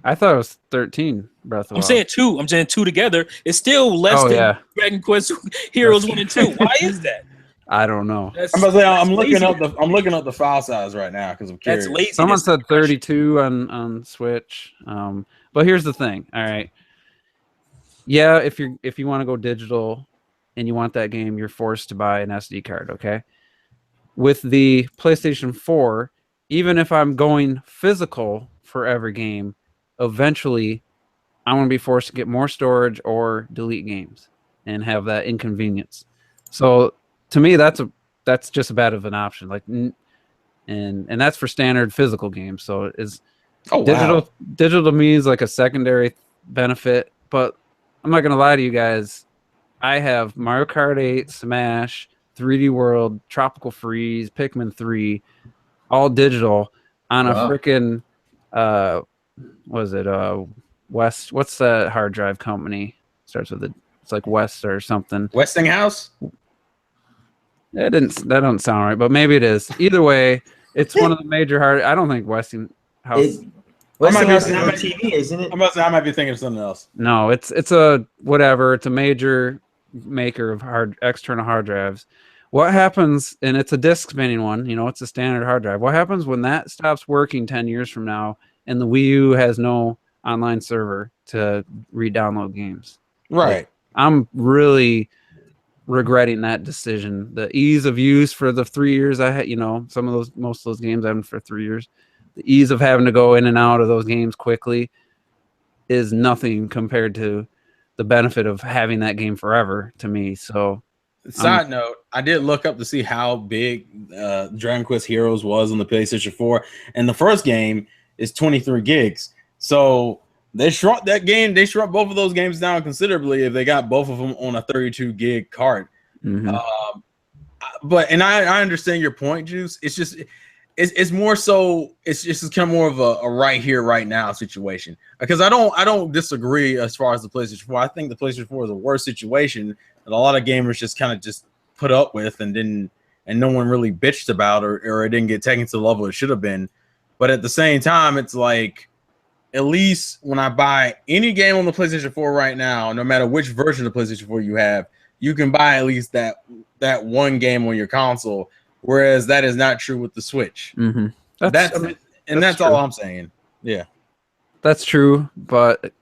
I thought it was 13. Breath of the Wild. I'm saying 2 together. It's still less than Dragon Quest Heroes 1 and 2. Why is that? I don't know. I'm looking up the file size right now because I'm curious. That's lazy. Someone said 32 on Switch. But here's the thing. All right. Yeah, if you want to go digital and you want that game, you're forced to buy an SD card, okay? With the PlayStation 4, even if I'm going physical for every game, eventually I'm going to be forced to get more storage or delete games and have that inconvenience. So to me, that's just as bad of an option. Like, and that's for standard physical games. So digital to me is like a secondary benefit. But I'm not gonna lie to you guys. I have Mario Kart 8, Smash, 3D World, Tropical Freeze, Pikmin 3, all digital on a freaking what's that hard drive company? Starts with it's like West or something. Westinghouse? That don't sound right, but maybe it is. Either way, it's one of the major hard. I don't think Westinghouse. Westinghouse is be- on TV, isn't it? I'm about to say I might be thinking of something else. No, it's a whatever. It's a major maker of external hard drives. What happens, and it's a disk spinning one, it's a standard hard drive. What happens when that stops working 10 years from now and the Wii U has no online server to re-download games? Right. I'm really regretting that decision. The ease of use for the 3 years I had, most of those games I had for 3 years, the ease of having to go in and out of those games quickly is nothing compared to the benefit of having that game forever to me. So Side note, I did look up to see how big Dragon Quest Heroes was on the PlayStation 4, and the first game is 23 gigs. So they shrunk that game. They shrunk both of those games down considerably if they got both of them on a 32 gig card. mhm. But I understand your point, Juice. It's just it's more so it's just kind of more of a right here, right now situation. Because I don't disagree as far as the PlayStation 4. I think the PlayStation 4 is a worse situation that a lot of gamers just kind of just put up with and no one really bitched about or it didn't get taken to the level it should have been. But at the same time, it's like at least when I buy any game on the PlayStation 4 right now, no matter which version of the PlayStation 4 you have, you can buy at least that one game on your console. Whereas that is not true with the Switch. Mm-hmm. That's all I'm saying. Yeah, that's true, but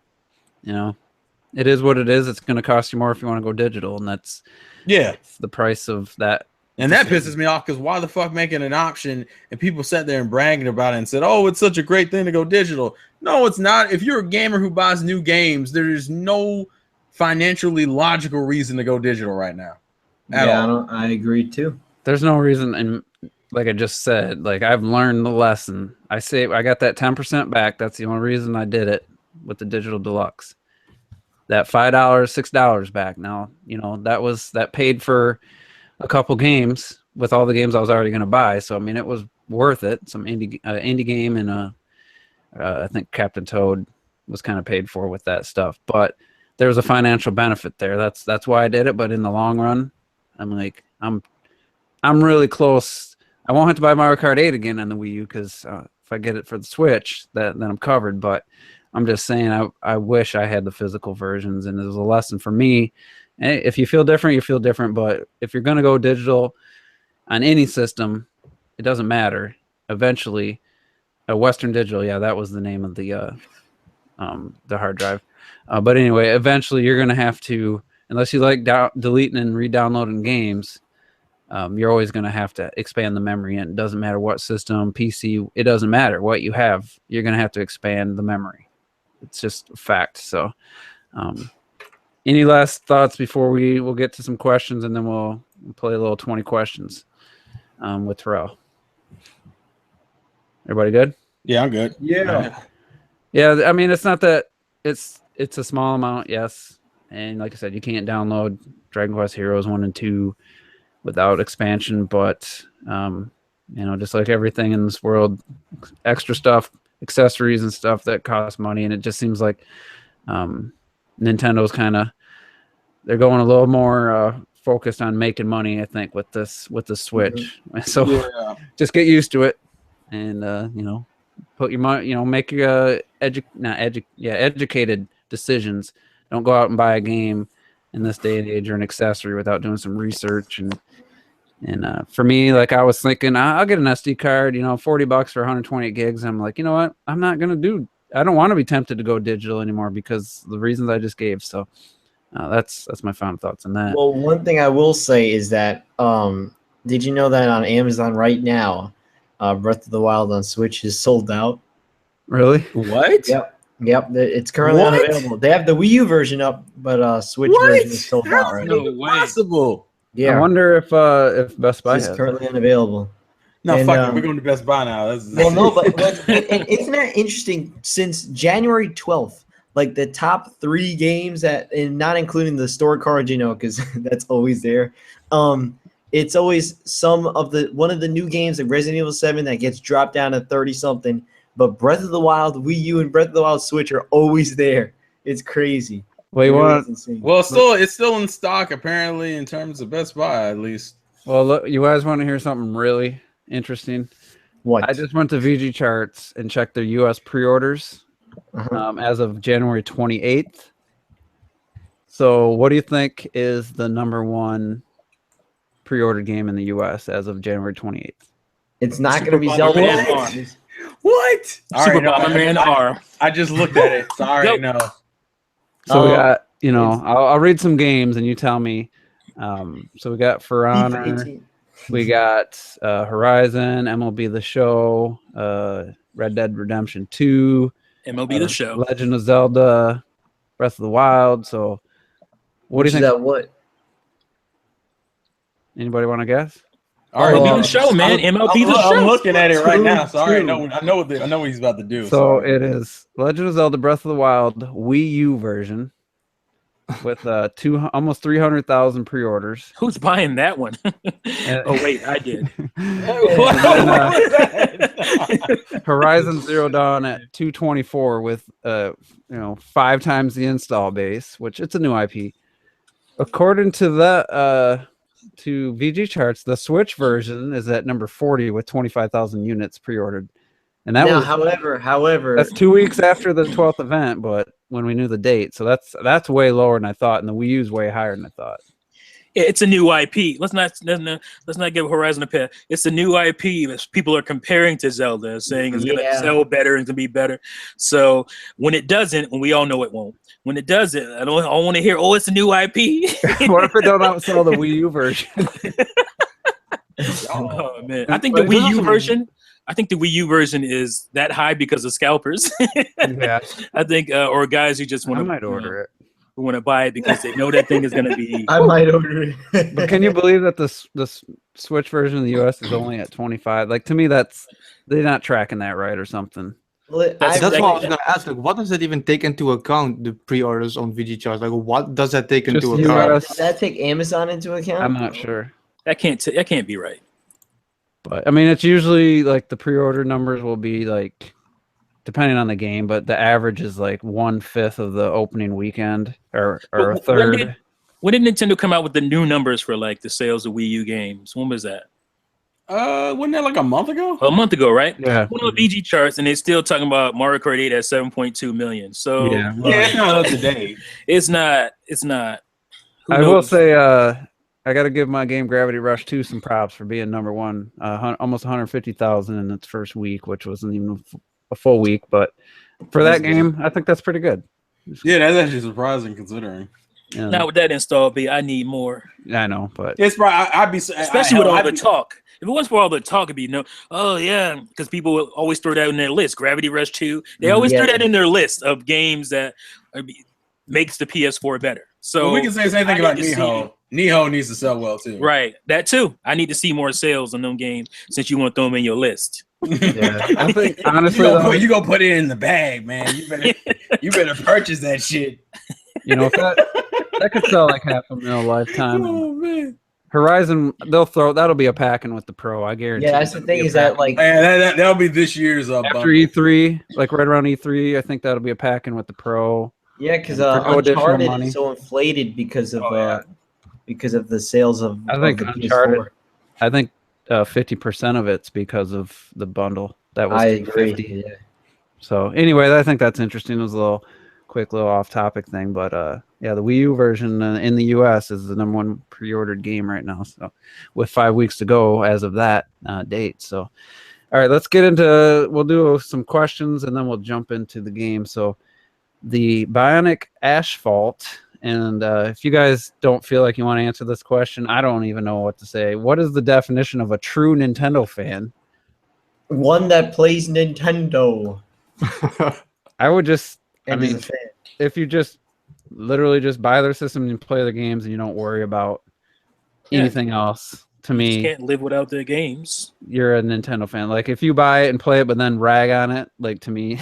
it is what it is. It's going to cost you more if you want to go digital, and that's the price of that. And that pisses me off because why the fuck make it an option? And people sat there and bragging about it and said, "Oh, it's such a great thing to go digital." No, it's not. If you're a gamer who buys new games, there is no financially logical reason to go digital right now. I agree too. There's no reason, and like I just said, like I've learned the lesson. I got that 10% back. That's the only reason I did it with the digital deluxe. That $5, $6 back. Now that paid for a couple games with all the games I was already going to buy. So I mean, it was worth it. Some indie game and I think Captain Toad was kind of paid for with that stuff. But there was a financial benefit there. That's why I did it. But in the long run, I'm really close. I won't have to buy Mario Kart 8 again on the Wii U because if I get it for the Switch, then I'm covered. But I'm just saying I wish I had the physical versions, and it was a lesson for me. If you feel different, you feel different. But if you're going to go digital on any system, it doesn't matter. Eventually, Western Digital, that was the name of the hard drive. But anyway, eventually you're going to have to, unless you like deleting and re-downloading games, you're always going to have to expand the memory. And it doesn't matter what system, PC, it doesn't matter what you have. You're going to have to expand the memory. It's just a fact. So any last thoughts before we'll get to some questions, and then we'll play a little 20 questions with Terrell. Everybody good? Yeah, I'm good. Yeah. Yeah, I mean, it's not that it's a small amount, yes. And like I said, you can't download Dragon Quest Heroes 1 and 2 without expansion, but just like everything in this world, extra stuff, accessories and stuff that cost money, and it just seems like Nintendo's they're going a little more focused on making money, I think, with the Switch. Mm-hmm. So just get used to it, and put your money, make your educated decisions. Don't go out and buy a game in this day and age or an accessory without doing some research. And for me, like I was thinking, I'll get an SD card, $40 for 128 gigs. I'm like, you know what? I don't want to be tempted to go digital anymore because the reasons I just gave. So that's my final thoughts on that. Well, one thing I will say is that did you know that on Amazon right now, Breath of the Wild on Switch is sold out? Really? What? Yep. It's currently unavailable. They have the Wii U version up, but Switch version is sold out right now. No way. Possible. Yeah. I wonder if Best Buy is currently unavailable. No, fuck it. We're going to Best Buy now. Well, no, but and isn't that interesting? Since January 12th, like the top 3 games and not including the store cards, because that's always there. It's always one of the new games, like Resident Evil 7, that gets dropped down to 30 something. But Breath of the Wild Wii U and Breath of the Wild Switch are always there. It's crazy. Well, it's still in stock apparently in terms of Best Buy at least. Well, look, you guys want to hear something really interesting? What? I just went to VG Charts and checked their U.S. pre-orders as of January 28th. So, what do you think is the number one pre-ordered game in the U.S. as of January 28th? It's not Super going to be Zelda. Bomberman R. What? All Super right, no, Bomberman R. I just looked at it. Sorry, Go. no. So we Oh, got, it's- I'll read some games and you tell me. So we got For FIFA Honor, 18. we got Horizon, MLB The Show, Red Dead Redemption 2, MLB The Show. Legend of Zelda, Breath of the Wild. So what Which do is you think? that what? Anybody want to guess? All right, MLB The Show, man. MLB The I'm Show. looking at it right now. Two. Sorry, I know what he's about to do. So Sorry. it is Legend of Zelda Breath of the Wild Wii U version with almost 300,000 pre-orders. Who's buying that one? Oh, wait, I did. What? And then, What is that? Horizon Zero Dawn at 224 with 5 times the install base, which it's a new IP. According to the to VG Charts, the Switch version is at number 40 with 25,000 units pre-ordered. And that Now, was however, that's 2 weeks after the 12th event, but when we knew the date. So that's way lower than I thought, and the Wii U is way higher than I thought. It's a new IP. Let's not give Horizon a pass. It's a new IP that people are comparing to Zelda, saying it's going to sell better and to be better. So when it doesn't, and we all know it won't. When it doesn't, I don't want to hear, "Oh, it's a new IP." What if it don't outsell the Wii U version? Oh man, I think the Wii U version. I think the Wii U version is that high because of scalpers. Yeah, I think, or guys who just want to. I might order it. Who want to buy it because they know that thing is going to be. I might order it. But can you believe that the Switch version in the US is only at 25? Like, to me, they're not tracking that right or something. That's what I was gonna ask. Like, what does that even take into account? The pre-orders on VG Charts. Like, what does that take into account? Does that take Amazon into account? I'm not sure. That can't be right. But I mean, it's usually like the pre-order numbers will be like, depending on the game, but the average is like 1/5 of the opening weekend or a third. When did Nintendo come out with the new numbers for like the sales of Wii U games? When was that? Wasn't that like a month ago? A month ago, right? Yeah. One of the VG Charts, and they're still talking about Mario Kart 8 at 7.2 million. So Yeah, it's not up to date. It's not. Who I will knows? say, I got to give my game Gravity Rush 2 some props for being number one. Almost 150,000 in its first week, which wasn't even a full week, but for that game, I think that's pretty good. Yeah, that's actually surprising considering. Yeah. Not with that install, B. I need more. I know, but It's probably I'd be Especially with all the talk. If it wasn't for all the talk, it'd be oh yeah, because people will always throw that in their list. Gravity Rush 2. They always throw that in their list of games that makes the PS4 better. So we can say the same thing about Nihon. Nihon needs to sell well too. Right, that too. I need to see more sales on them games since you want to throw them in your list. yeah, I think honestly, you gonna put it in the bag, man. You better purchase that shit. That could sell like 500,000 lifetime. Oh man. Horizon, that'll be a packing with the Pro, I guarantee. Yeah, that's the thing is that like that'll be this year's after bumper. E3, like right around E3, I think that'll be a packing with the Pro. yeah, because For no additional Uncharted money. is so inflated because of the sales of. I think of the Uncharted. PS4. I think 50% of it's because of the bundle. That was I agree. 250. Yeah. So anyway, I think that's interesting. It was a quick little off-topic thing, but yeah, the Wii U version in the U.S. is the number one pre-ordered game right now. So with 5 weeks to go as of that date. So all right, let's get into. We'll do some questions and then we'll jump into the game. So the Bionic Asphalt. And if you guys don't feel like you want to answer this question, I don't even know what to say. What is the definition of a true Nintendo fan? One that plays Nintendo. I would just, And is a fan. if you just literally just buy their system and play their games and you don't worry about anything else, to You me, can't live without their games. you're a Nintendo fan. Like if you buy it and play it, but then rag on it, like to me,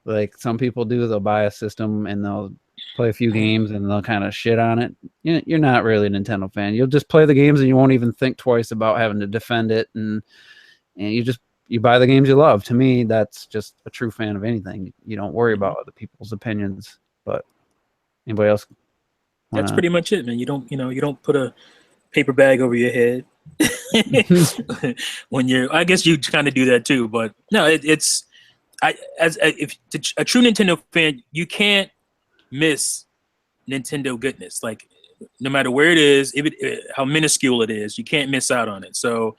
like some people do, they'll buy a system and they'll play a few games and they'll kind of shit on it. You're not really a Nintendo fan. You'll just play the games and you won't even think twice about having to defend it, and you buy the games you love. To me, that's just a true fan of anything. You don't worry about other people's opinions. But anybody else? That's pretty much it, man. You don't put a paper bag over your head. When you're, I guess you kind of do that too, but no, it's if a true Nintendo fan, you can't miss Nintendo goodness. Like no matter where it is, how minuscule it is, you can't miss out on it. So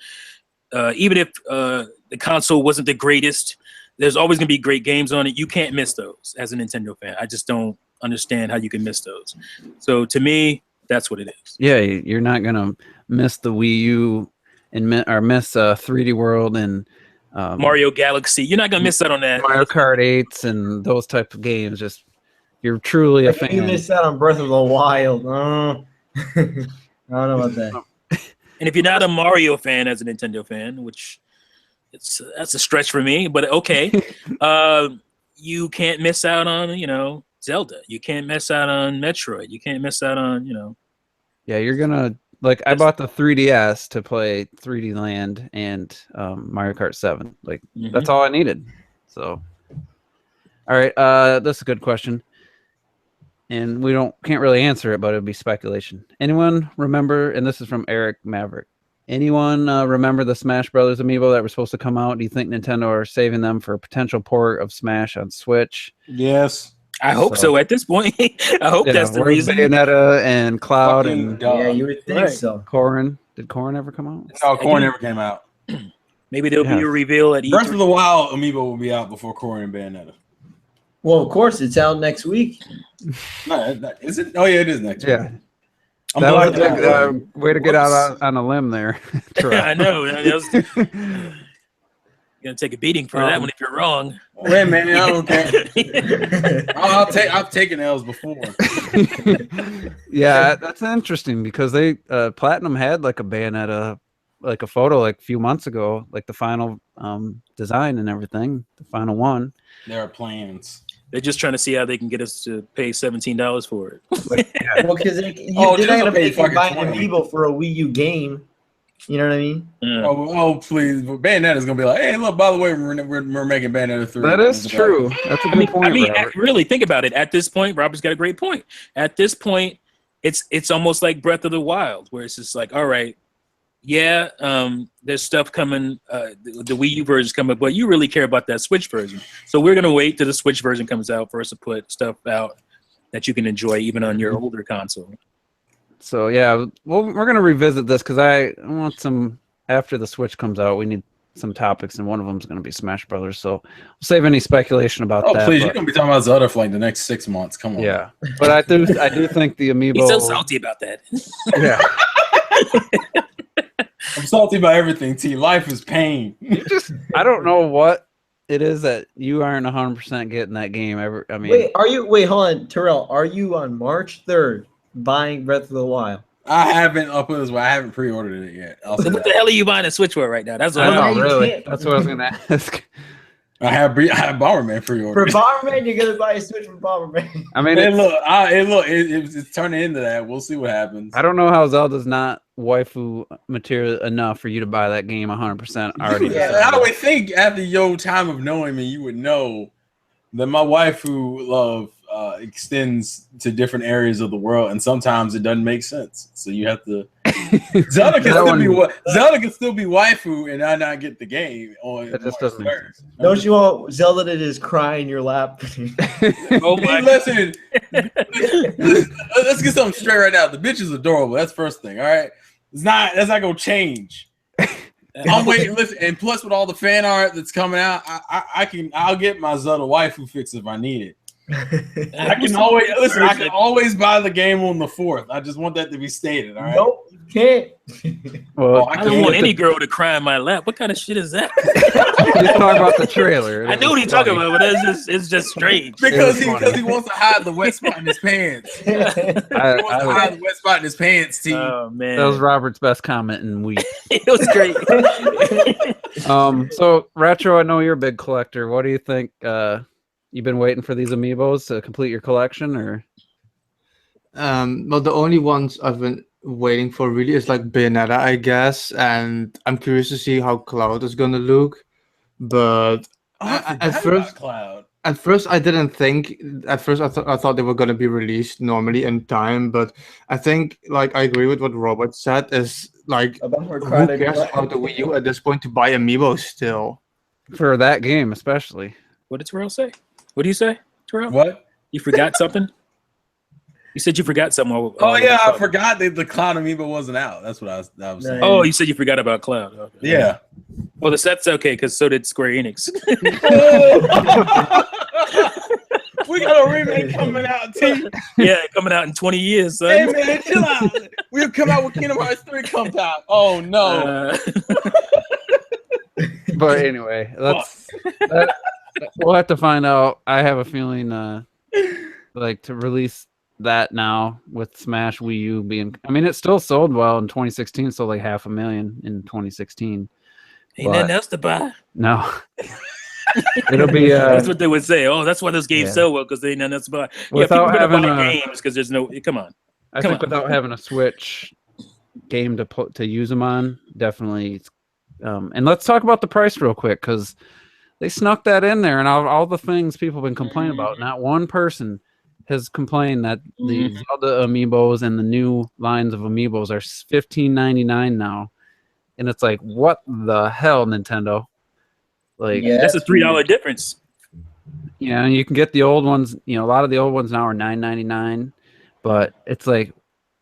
even if the console wasn't the greatest, there's always gonna be great games on it. You can't miss those as a Nintendo fan. I just don't understand how you can miss those. So to me, that's what it is. Yeah, you're not gonna miss the Wii U and miss 3D World and Mario Galaxy. You're not gonna miss out on that. Mario Kart 8s and those type of games. Just you're truly a fan. You missed out on Breath of the Wild. I don't know about that. And if you're not a Mario fan as a Nintendo fan, which that's a stretch for me, but okay, you can't miss out on Zelda. You can't miss out on Metroid. You can't miss out on Yeah, you're gonna like. I bought the 3DS to play 3D Land and Mario Kart 7. Like that's all I needed. So, all right, that's a good question, and we can't really answer it, but it'd be speculation. Anyone remember? And this is from Eric Maverick. Anyone remember the Smash Brothers amiibo that were supposed to come out? Do you think Nintendo are saving them for a potential port of Smash on Switch? Yes. I hope so. At this point, I hope that's the reason. Bayonetta and Cloud and yeah, you would think so. Corrin. Did Corrin ever come out? No, Corrin never came out. Maybe there'll be a reveal at Breath E3. of the Wild amiibo will be out before Corrin and Bayonetta. Well, of course, it's out next week. No, is it? Oh yeah, it is next week. Yeah. I'm That was blacked out. a way to get out on a limb there. I know. You're gonna take a beating for that one if you're wrong. Wait, man, I don't care. I've taken L's before. Yeah, that's interesting because they Platinum had like a Bayonetta, like a photo like a few months ago, like the final design and everything, the final one. There are plans. They're just trying to see how they can get us to pay $17 for it. Well, because they're not gonna make you buy an amiibo for a Wii U game. You know what I mean? Yeah. Oh, please! Bayonetta's gonna be like, hey, look. By the way, we're making Bayonetta 3. That is true. That's a good point. I mean, Robert. really think about it. At this point, Robert's got a great point. At this point, it's almost like Breath of the Wild, where it's just like, all right, yeah, there's stuff coming. The Wii U version's coming, but you really care about that Switch version. So we're gonna wait till the Switch version comes out for us to put stuff out that you can enjoy even on your older console. So yeah, well, we're gonna revisit this because I want some after the Switch comes out. We need some topics, and one of them is gonna be Smash Brothers. So we'll save any speculation about that. Oh please, you're gonna be talking about Zelda for like the next 6 months. Come on. Yeah, but I do think the amiibo. He's so salty about that. Yeah. I'm salty about everything. T. Life is pain. I don't know what it is that you aren't 100% getting that game ever. I mean, wait, hold on, Terrell. Are you on March 3rd buying Breath of the Wild? I haven't. I'll put it this way. I haven't pre-ordered it yet. So what the hell are you buying a Switch for right now? That's what I I'm know, really. That's what I was gonna ask. I have Bomberman pre-ordered. For Bomberman, you're gonna buy a Switch for Bomberman. I mean, it's turning into that. We'll see what happens. I don't know how Zelda's not waifu material enough for you to buy that game 100% already. Yeah, I would think after your time of knowing me, you would know that my waifu love extends to different areas of the world, and sometimes it doesn't make sense. So you have to. Zelda can still be waifu, and I not get the game. That just doesn't make sense. Don't you want Zelda to just cry in your lap? Oh my! Listen, let's get something straight right now. The bitch is adorable. That's first thing. All right, that's not gonna change. I'm waiting. Listen, and plus with all the fan art that's coming out, I'll get my Zelda waifu fix if I need it. I can always buy the game on the 4th. I just want that to be stated. All right. Nope, you can't. Well, I don't want any girl to cry in my lap. What kind of shit is that? You're talking about the trailer. I know what he's talking about, but it's just strange. Because he wants to hide the wet spot in his pants. He wants to hide the wet spot in his pants, T. Oh man, that was Robert's best comment in week. It was great. So Retro, I know you're a big collector. What do you think? You've been waiting for these amiibos to complete your collection, or? Well, the only ones I've been waiting for really is like Bayonetta, I guess, and I'm curious to see how Cloud is gonna look. But at first, Cloud. At first, I didn't think. At first, I thought they were going to be released normally in time, but I think like I agree with what Robert said. Is like About her who crying to cares die. about the Wii U at this point to buy amiibo still? For that game, especially. What did Terrell say? What do you say, Terrell? What? You forgot something? You said you forgot something. Oh yeah, I forgot that the Clown Amiibo wasn't out. That's what I was saying. Oh, you said you forgot about Cloud. Okay. Yeah. Well, that's okay because so did Square Enix. We got a remake coming out, T. Yeah, coming out in 20 years, son. Hey man, chill out. We'll come out with Kingdom Hearts 3 comes out. Oh no. But anyway, we'll have to find out. I have a feeling like to release that now with Smash Wii U being, I mean, it still sold well in 2016, sold like 500,000 in 2016. Ain't nothing else to buy. No. It'll be that's what they would say. Oh, that's why those games sell well, because they ain't nothing else to buy. Without people having buy games because there's no, come on. I think without having a Switch game to use them on, definitely. And let's talk about the price real quick, because they snuck that in there, and all the things people have been complaining about. Not one person has complained that the Zelda amiibos and the new lines of amiibos are $15.99 now, and it's like, what the hell, Nintendo? Like, that's a $3 difference. Yeah, and you can get the old ones. You know, a lot of the old ones now are $9.99, but it's like,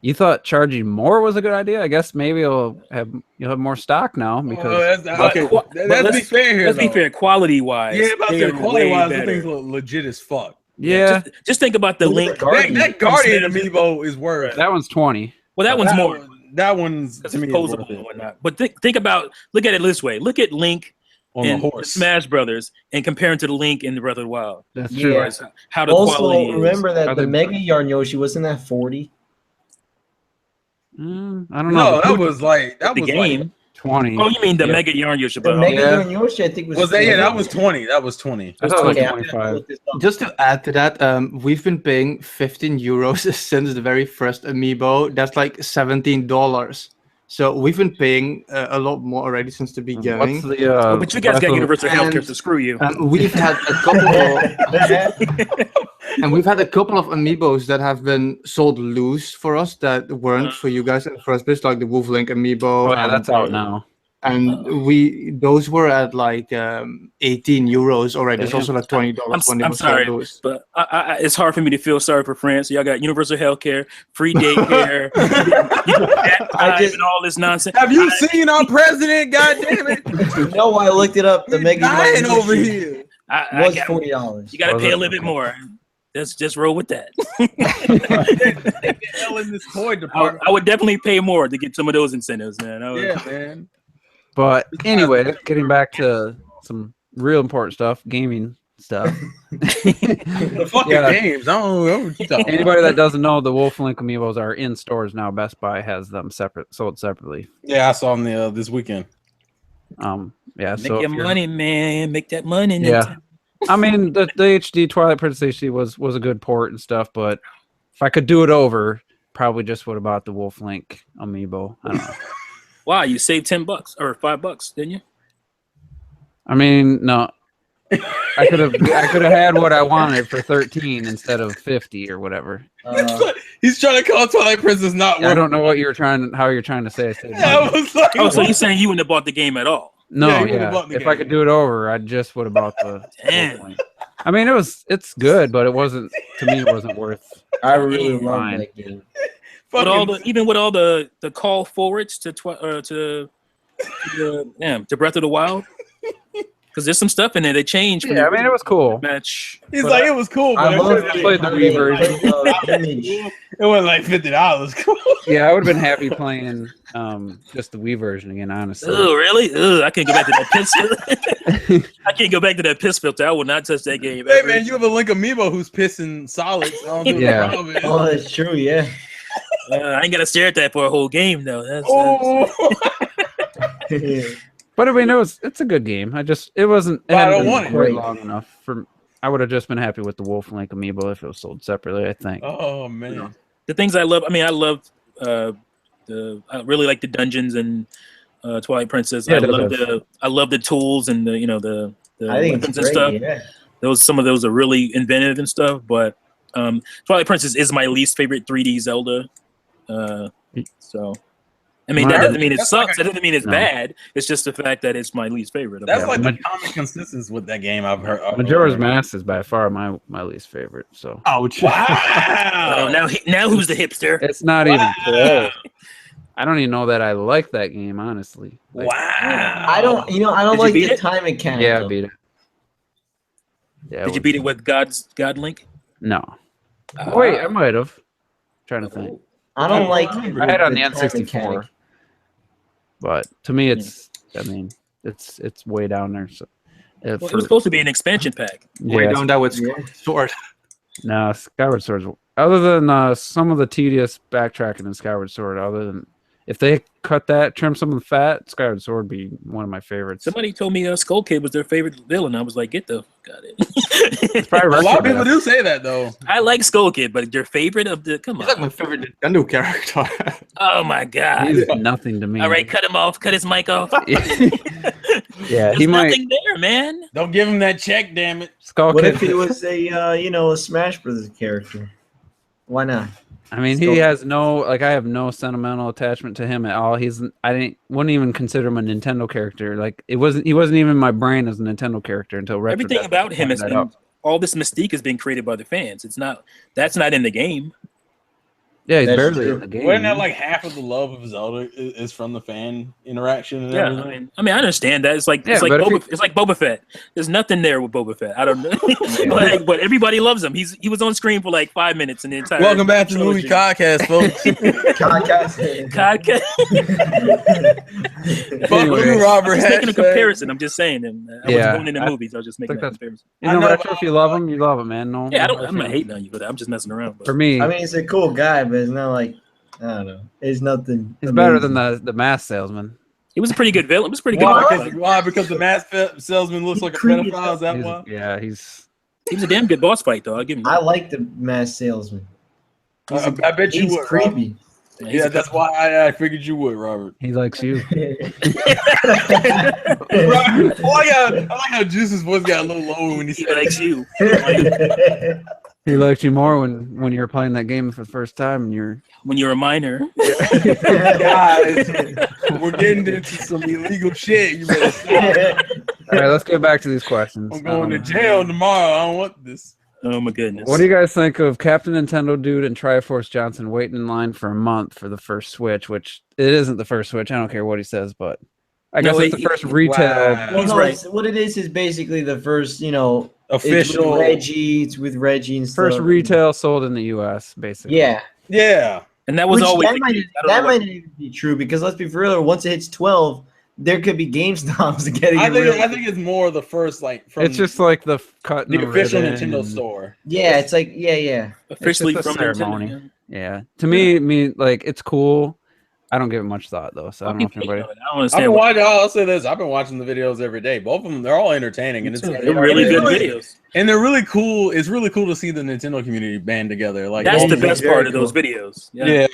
you thought charging more was a good idea. I guess maybe you'll have more stock now because. Let's be fair here. Let's be fair, quality wise. Yeah, about the quality wise, I think it's legit as fuck. Yeah, just think about the Link. That Guardian amiibo is worth. That one's $20. Well, that one's more. That one's to me posable and whatnot. But think about, look at it this way. Look at Link and the Smash Brothers and compare it to the Link in the Breath of the Wild. That's true. How the quality is. Remember that the Mega Yarn Yoshi wasn't that 40? I don't know. No, that was like the game. Like 20. Oh, you mean the Mega Yarn Yoshi? The Mega Yarn Yoshi, I think was. That? Yeah, that was 20. That was 20. I thought it was 25. Just to add to that, we've been paying 15 euros since the very first amiibo. That's like $17. So we've been paying a lot more already since the beginning. What's the, but you guys got universal healthcare, so screw you. We've had a couple of, and we've had a couple of amiibos that have been sold loose for us that weren't for you guys in the first place, like the Wolf Link amiibo. Oh, yeah, that's out now. And those were at like 18 euros already. It's also like $20. I'm sorry, but it's hard for me to feel sorry for France. Y'all got universal healthcare, free daycare, and all this nonsense. Have you seen our president? God damn it! No, I looked it up. The Mega Yarn over here was $40. You got to pay a little bit more. Just roll with that. I would definitely pay more to get some of those incentives, man. Yeah, man. But anyway, getting back to some real important stuff, gaming stuff. The fucking games. I don't know what you're talking Anybody that doesn't know, the Wolf Link amiibos are in stores now. Best Buy has them sold separately. Yeah, I saw them this weekend. Yeah. Make your money, man. Make that money. Yeah. I mean, the HD Twilight Princess HD was a good port and stuff, but if I could do it over, probably just would have bought the Wolf Link amiibo. I don't know. Wow, you saved $10 or $5, didn't you? I mean, no. I could have had what I wanted for 13 instead of 50 or whatever. He's trying to call Twilight Princess not worth. I don't know what how you're trying to say. I was like, so you're saying you wouldn't have bought the game at all? No, if I could do it over, I just would have bought the. Damn. I mean, it's good, but it wasn't worth. I really love that game. Even with all the call forwards to Breath of the Wild, because there's some stuff in there they changed. Yeah, I mean, it was cool. Match. He's like, it was cool, but I played the Wii version. It wasn't like $50. Yeah, I would have been happy playing just the Wii version again, honestly. Oh, really? I can't go back to that piss filter. I can't go back to that piss filter. I will not touch that game. Hey, man, you have a Link amiibo who's pissing solids. Yeah. Oh, that's true. Yeah. I ain't gonna stare at that for a whole game though. But I mean, it's a good game. It wasn't quite long enough for. I would have just been happy with the Wolf Link amiibo if it was sold separately. I think. Oh man, the things I love. I mean, I love I really like the dungeons and Twilight Princess. Yeah, I love the tools and the I think weapons it's and great, stuff. Some of those are really inventive and stuff. But Twilight Princess is my least favorite 3D Zelda. So. I mean, that doesn't mean it sucks. That doesn't mean it's bad. It's just the fact that it's my least favorite. That's like the common consensus with that game I've heard. Majora's Mask is by far my least favorite. So. Ouch. Wow. Now who's the hipster? It's not even close. I don't even know that I like that game, honestly. Like, wow. I don't like the time mechanic. Yeah, though. I beat it. Yeah, Did you beat it with God Link? No. Wait, I might have. Trying to think. I don't like. I had it on the time N64, mechanic. but to me, it's. I mean, it's way down there. So, it was supposed to be an expansion pack. Way down that with Sword. No, Skyward Sword's other than some of the tedious backtracking in Skyward Sword. Other than if they cut that, trim some of the fat, Skyward Sword would be one of my favorites. Somebody told me Skull Kid was their favorite villain. I was like, get the fuck out of it. It's probably A lot of people do say that though. I like Skull Kid, but your favorite of the He's like my favorite Nintendo character. Oh my god. He's nothing to me. All right, cut him off. Cut his mic off. Yeah, There's nothing there, man. Don't give him that check, damn it. Skull What Kid. if he was a Smash Brothers character? Why not? I mean, he has no I have no sentimental attachment to him at all. Wouldn't even consider him a Nintendo character. Like he wasn't even in my brain as a Nintendo character until Retro Everything Death about him pointed is that out. all this mystique has been created by the fans. That's not in the game. Yeah, he's That's barely true. in the game. Wasn't that like half of the love of Zelda is from the fan interaction and Yeah, everything? I mean, I understand that. It's like Yeah, but if it's like Boba Fett. There's nothing there with Boba Fett. I don't know, but everybody loves him. He was on screen for like 5 minutes in the entire. Welcome back to the movie podcast, folks. Podcast. Fuck you, Robert. I'm just making a Hashtag. comparison. I'm just saying. I Yeah, wasn't going into movies. I was just making think that comparison. You I know, know, Retro, if you love him, you love him, man. No, Yeah, no I'm not hating on you for that. I'm just messing around. But. For me, I mean, he's a cool guy, but it's not like I don't know. It's nothing. he's better than the mask salesman. He was a pretty good villain. It was pretty good. Why? Because the mask salesman looks like a pedophile. Is that why? Yeah, He was a damn good boss fight, though. I'll give him I that. like the mask salesman. I bet you He's would. creepy. Yeah, that's why I figured you would, Robert. he likes you. Robert, I like how Juice's voice got a little lower when he He said likes you. He liked you more when you were playing that game for the first time. And you're When you're a minor. Guys, we're getting into some illegal shit. You better stop. all right. Let's get back to these questions. I'm going to jail tomorrow. I don't want this. Oh my goodness. What do you guys think of Captain Nintendo Dude and Triforce Johnson waiting in line for a month for the first Switch? Which it isn't the first Switch. I don't care what he says, but I guess it's the first retail. Wow. Well, no, right. what it is basically the first, Official. It's with Reggie and stuff. First retail sold in the U.S. basically. Yeah. Yeah. And that was always that might not even be true because let's be for real. Once it hits 12, there could be GameStops getting I it real. think it's more the first from It's just like the cut. the official ribbon Nintendo and- store. Yeah, it's like yeah. officially It's just from a Nintendo. ceremony. Yeah. To me, like it's cool. I don't give it much thought though, so I don't know if anybody. I don't I've understand. been watching. I'll say this: I've been watching the videos every day. Both of them, they're all entertaining, and They're really good videos. and they're really cool. It's really cool to see the Nintendo community band together. Like That's Yeah, the it's best very part of cool. those videos. yeah.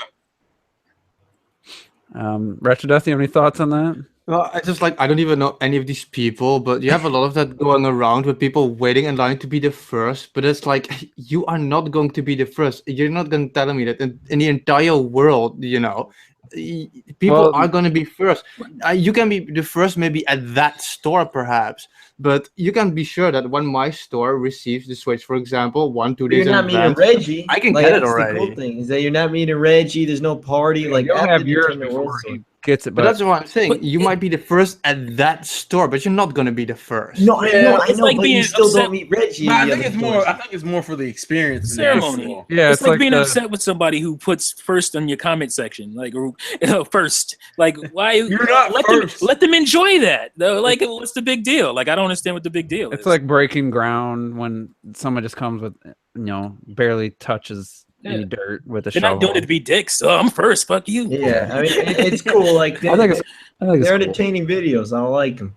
Retro Death, you have any thoughts on that? Well, I don't even know any of these people, but you have a lot of that going around with people waiting in line to be the first. But it's like, you are not going to be the first. You're not going to tell me that in the entire world, people are going to be first. You can be the first maybe at that store perhaps, but you can be sure that when my store receives the Switch, for example, 1-2 days You're in not meeting advance, Reggie. I can like, get it that's already. The cool thing is that you're not meeting Reggie. There's no party. Like You'll at have the yours Nintendo World before Store. he gets it, But but that's what I'm saying. But You might be the first at that store, but you're not going to be the first. No, I Yeah, know, I it's know, like but being you still upset- don't meet Reggie. But in I the think other it's more. stores. I think it's more for the experience. than the Ceremony. actual- yeah, It's like being the- upset with somebody who puts first on your comment section, like or, first. Like why? You're not let first. Let them enjoy that. Though. Like what's the big deal? Like I don't understand what the big deal It's is. like breaking ground when someone just comes with, barely touches any dirt with a they're shovel. not doing it to be dicks. Oh, I'm first. Fuck you. Yeah, I mean it's cool. Like I think it's they're cool. entertaining videos. I like them.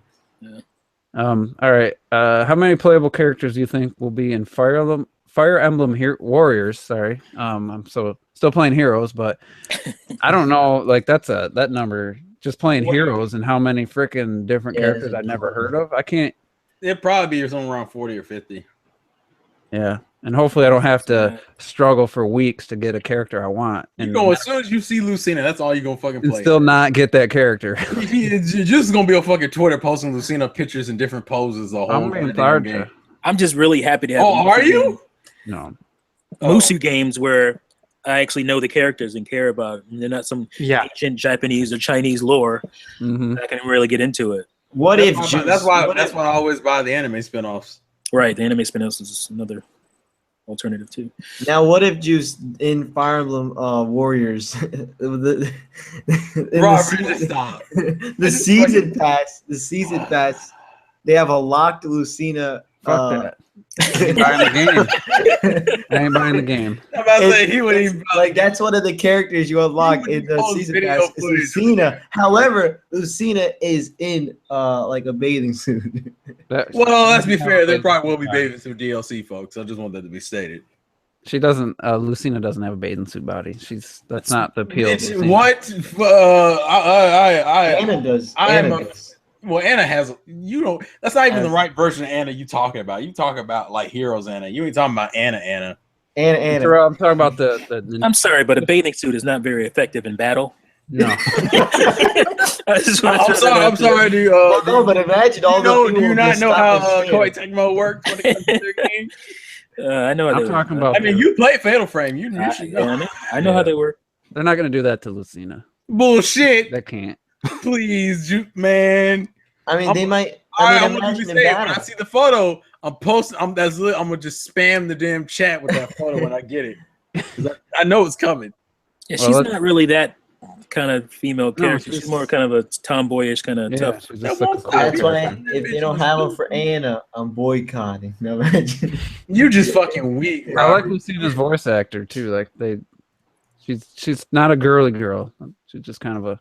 All right. How many playable characters do you think will be in Fire Emblem Warriors? Sorry. I'm still playing Heroes, but I don't know. Like that number. Just playing Heroes and how many freaking different Yeah, characters that's I've never heard of. I can't. It'd probably be somewhere around 40 or 50. Yeah, and hopefully I don't have to struggle for weeks to get a character I want, You and know, as soon as you see Lucina, that's all you're gonna fucking and play. still not get that character. You're just gonna be on fucking Twitter posting Lucina pictures in different poses the whole I'm being goddamn tired game. to. I'm just really happy to have. Oh, are you? No, Musu games where I actually know the characters and care about them. They're not some ancient Japanese or Chinese lore. Mhm. I can really get into it. What if That's why I always buy the anime spinoffs. Right, the anime spin-offs is another alternative too. Now, what if Juice in Fire Emblem Warriors, Stop. the season pass, they have a locked Lucina. fuck that. I ain't buying the game. I ain't buying the game. I'm about to say he would even like that's one of the characters you unlock in the season pass. Is Lucina. However, Lucina is in like a bathing suit. Well, let's be fair. There probably will be bathing suit DLC, folks. I just want that to be stated. She doesn't. Lucina doesn't have a bathing suit body. That's not the appeal. Of Lucina. What? Anna does. Well, Anna has. You know, that's not even the right version of Anna you talking about. You talk about like Heroes Anna. You ain't talking about Anna. Anna. I'm talking about the I'm sorry, but a bathing suit is not very effective in battle. No. I'm sorry, dude. No, but imagine all the people. Do you not know how Koei Tecmo works when it comes to their games? I know. I'm talking about. I mean, you play Fatal Frame. You should know. I know how they work. They're not going to do that to Lucina. Bullshit. They can't. Please, man. I mean, they might. I'm gonna say when I see the photo, I'm posting. I'm gonna just spam the damn chat with that photo when I get it. I know it's coming. Yeah, she's not really that kind of female character. She's more kind of a tomboyish kind of tough. That's why if they don't have her for Anna, I'm boycotting. No, you just fucking weak. I like Lucina's voice actor too. Like she's not a girly girl. She's just kind of a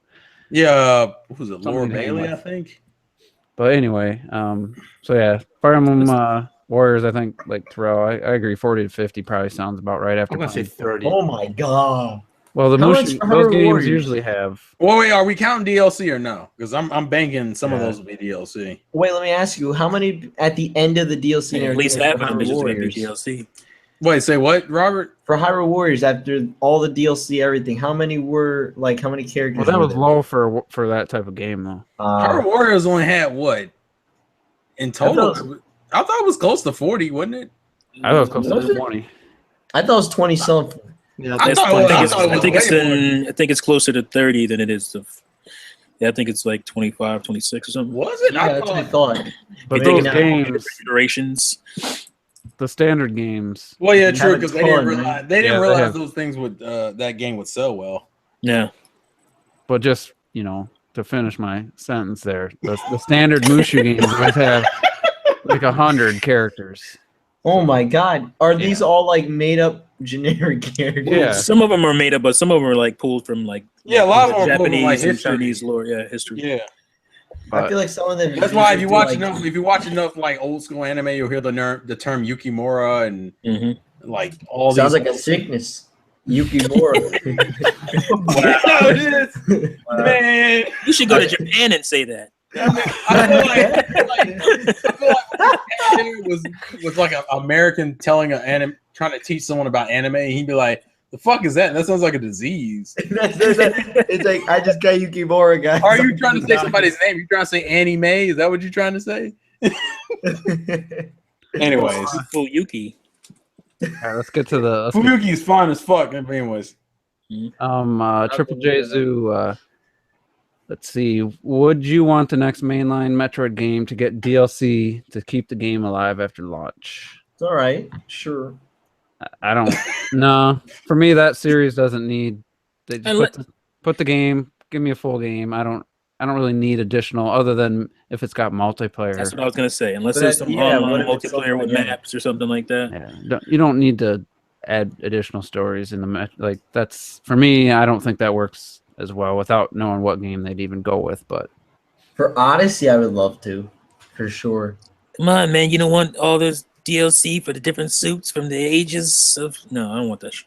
what was it, Laura Bailey, I think. But anyway, so yeah, Fire Emblem Warriors. I think like Terrell. I agree. 40 to 50 probably sounds about right. After I'm gonna say 30. Oh my god. Well, those games usually have. Well, wait, are we counting DLC or no? Because I'm banking some of those will be DLC. Wait, let me ask you, how many at the end of the DLC? At least half of them is just going to be DLC. Wait, say what, Robert? For Hyrule Warriors, after all the DLC, everything, how many characters? Well, that was low for that type of game, though. Hyrule Warriors only had what in total? I thought it was close to 40, wasn't it? I thought it was close to 20. I thought it was 20 something. Yeah, I think it's closer to 30 than it is to. Yeah, I think it's like 25, 26 or something. Was it? Yeah, that's what I thought. But those games, iterations, the standard games. Well, yeah, true, because they didn't realize those things would that game would sell well. Yeah, but just to finish my sentence there, the standard Mushu games always have like 100 characters. Oh my god, are these all like made up generic characters? Yeah, some of them are made up, but some of them are like pulled from like a lot of them Japanese and Chinese lore. Yeah, history. Yeah. I feel like some of them. That's why if you watch enough like old school anime, you'll hear the term Yukimura and like all. Sounds like a sickness. Yukimura. Wow. Man, you should go to Japan and say that. I feel like was like an American telling trying to teach someone about anime, and he'd be like, "The fuck is that? That sounds like a disease." It's like I just got Yukimura, guys. Are you trying to say somebody's name? You trying to say anime? Is that what you're trying to say? Anyways, Fuyuki. All right, let's get to the. Fuyuki is fine as fuck. Anyways, Triple J Zoo. Let's see. Would you want the next mainline Metroid game to get DLC to keep the game alive after launch? It's all right. Sure. I don't. No, for me that series doesn't need. They just put the game. Give me a full game. I don't really need additional other than if it's got multiplayer. That's what I was gonna say. Unless there's some multiplayer with maps or something like that. Yeah, you don't need to add additional stories in the that's for me. I don't think that works as well without knowing what game they'd even go with. But for Odyssey, I would love to, for sure. Come on, man! You don't want all this DLC for the different suits from the ages of. No, I don't want that shit.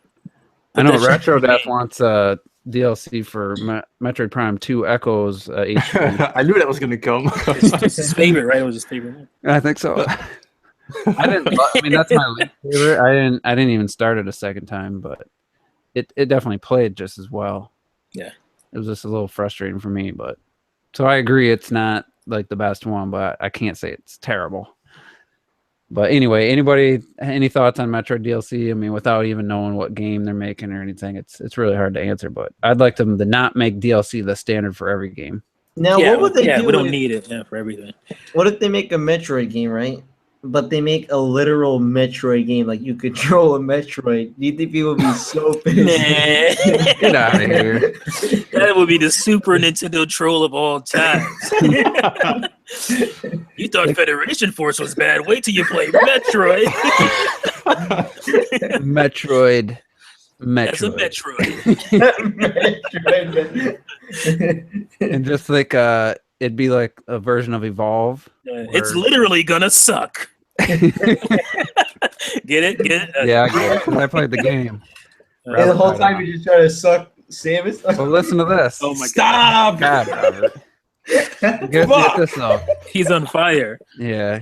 I know Retro Death wants DLC for Metroid Prime 2 Echoes HD. I knew that was going to come. It's his favorite, right? It was his favorite. I think so. I didn't. I mean, that's my least favorite. I didn't even start it a second time, but it definitely played just as well. Yeah. It was just a little frustrating for me, but so I agree it's not like the best one, but I can't say it's terrible. But anyway, any thoughts on Metroid DLC? I mean, without even knowing what game they're making or anything, it's really hard to answer. But I'd like them to not make DLC the standard for every game. Now, what would they do? We don't need it for everything. What if they make a Metroid game, right? But they make a literal Metroid game, like you control a Metroid. Do you think people would be so pissed? Get out of here. That would be the Super Nintendo troll of all time. You thought Federation Force was bad. Wait till you play Metroid. Metroid. That's a Metroid. And just like it'd be like a version of Evolve. It's literally gonna suck. Get it? Yeah, I get it. 'Cause I played the game. And the whole time you're just trying to suck Samus. Well, listen to this. Oh my Stop! God, Robert. Get this though. He's on fire. Yeah.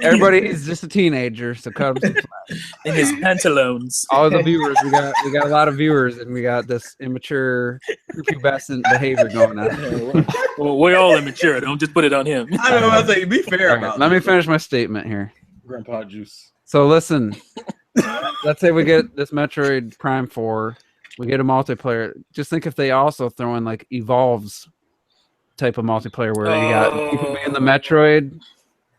Everybody is just a teenager, so cut him some slack. In his pantaloons. All the viewers, we got a lot of viewers, and we got this immature, prepubescent behavior going on. Well, we're all immature. Don't just put it on him. I don't know. I think be fair All right, about let me finish my statement here. Grandpa Juice. So listen, let's say we get this Metroid Prime 4, we get a multiplayer. Just think if they also throw in like Evolves type of multiplayer where you got people being the Metroid,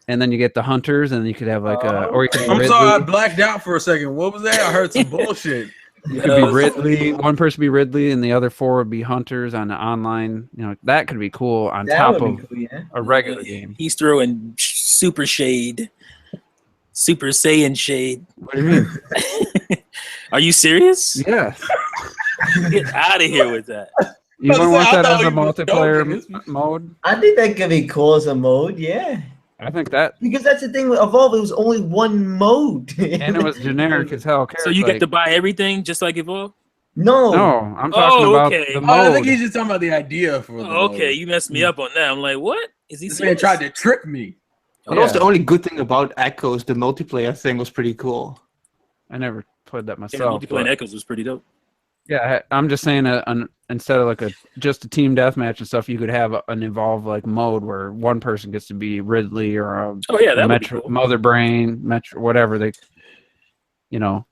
and then you get the hunters, and you could have like or you could be I'm Ridley. sorry, I blacked out for a second. What was that? I heard some bullshit. You could be Ridley. One person be Ridley, and the other four would be hunters on the online. You know, that could be cool on top of a regular game. He's throwing Super Shade. Super Saiyan Shade. What do you mean? Are you serious? Yeah. Get out of here with that. You wouldn't want that as a he was multiplayer mode? I think that could be cool as a mode, yeah. I think that. Because that's the thing with Evolve, it was only one mode. And it was generic as hell. So you get to buy everything just like Evolve? No, I'm talking about okay. the mode. I think he's just talking about the idea for the Okay, mode. you messed me up on that. I'm like, what? Is he This man serious? tried to trick me. But also, the only good thing about Echoes, the multiplayer thing, was pretty cool. I never played that Yeah, myself. multiplayer but- Echoes was pretty dope. Yeah, I'm just saying instead of like just a team deathmatch and stuff, you could have an Evolve like mode where one person gets to be Ridley or a That would be Metro, cool. Mother Brain, Metro, whatever they,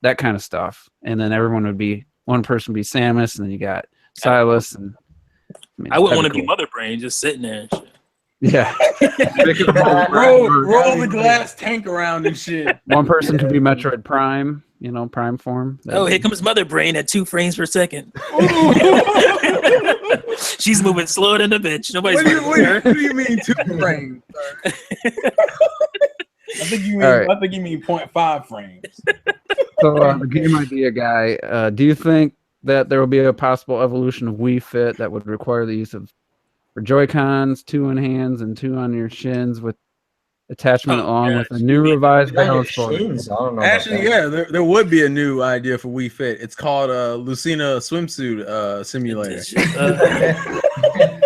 that kind of stuff, and then everyone would be one person would be Samus, and then you got Silas, and I wouldn't want that'd to be cool. Mother Brain just sitting there and shit. Yeah, Roll the glass tank around and shit. One person could be Metroid Prime, Prime form. Oh, here comes Mother Brain at 2 frames per second. She's moving slower than a bitch. Nobody's What do you mean 2 frames? Sir? I think you mean All right. 0.5 frames. So, the game idea guy, do you think that there will be a possible evolution of Wii Fit that would require the use of Joy-Cons, 2 in hands and 2 on your shins with attachment along with a new revised balance board? I don't know. Actually, yeah, there would be a new idea for Wii Fit. It's called Lucina Swimsuit Simulator.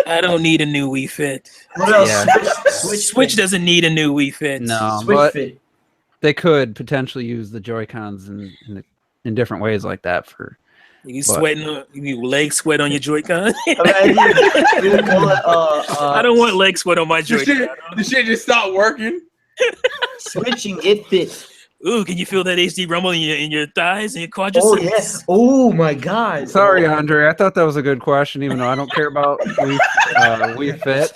I don't need a new Wii Fit. What else? Yeah. Switch doesn't need a new Wii Fit. No, Switch but Fit. they could potentially use the Joy-Cons in different ways like that for. You sweating? You leg sweat on your Joy-Con? I I don't want leg sweat on my Joy-Con. The shit just stopped working. Switch and get fit. Ooh, can you feel that HD rumble in your thighs and your quadriceps? Oh yes. Oh my God. Sorry, Andre. I thought that was a good question, even though I don't care about Wii Fit.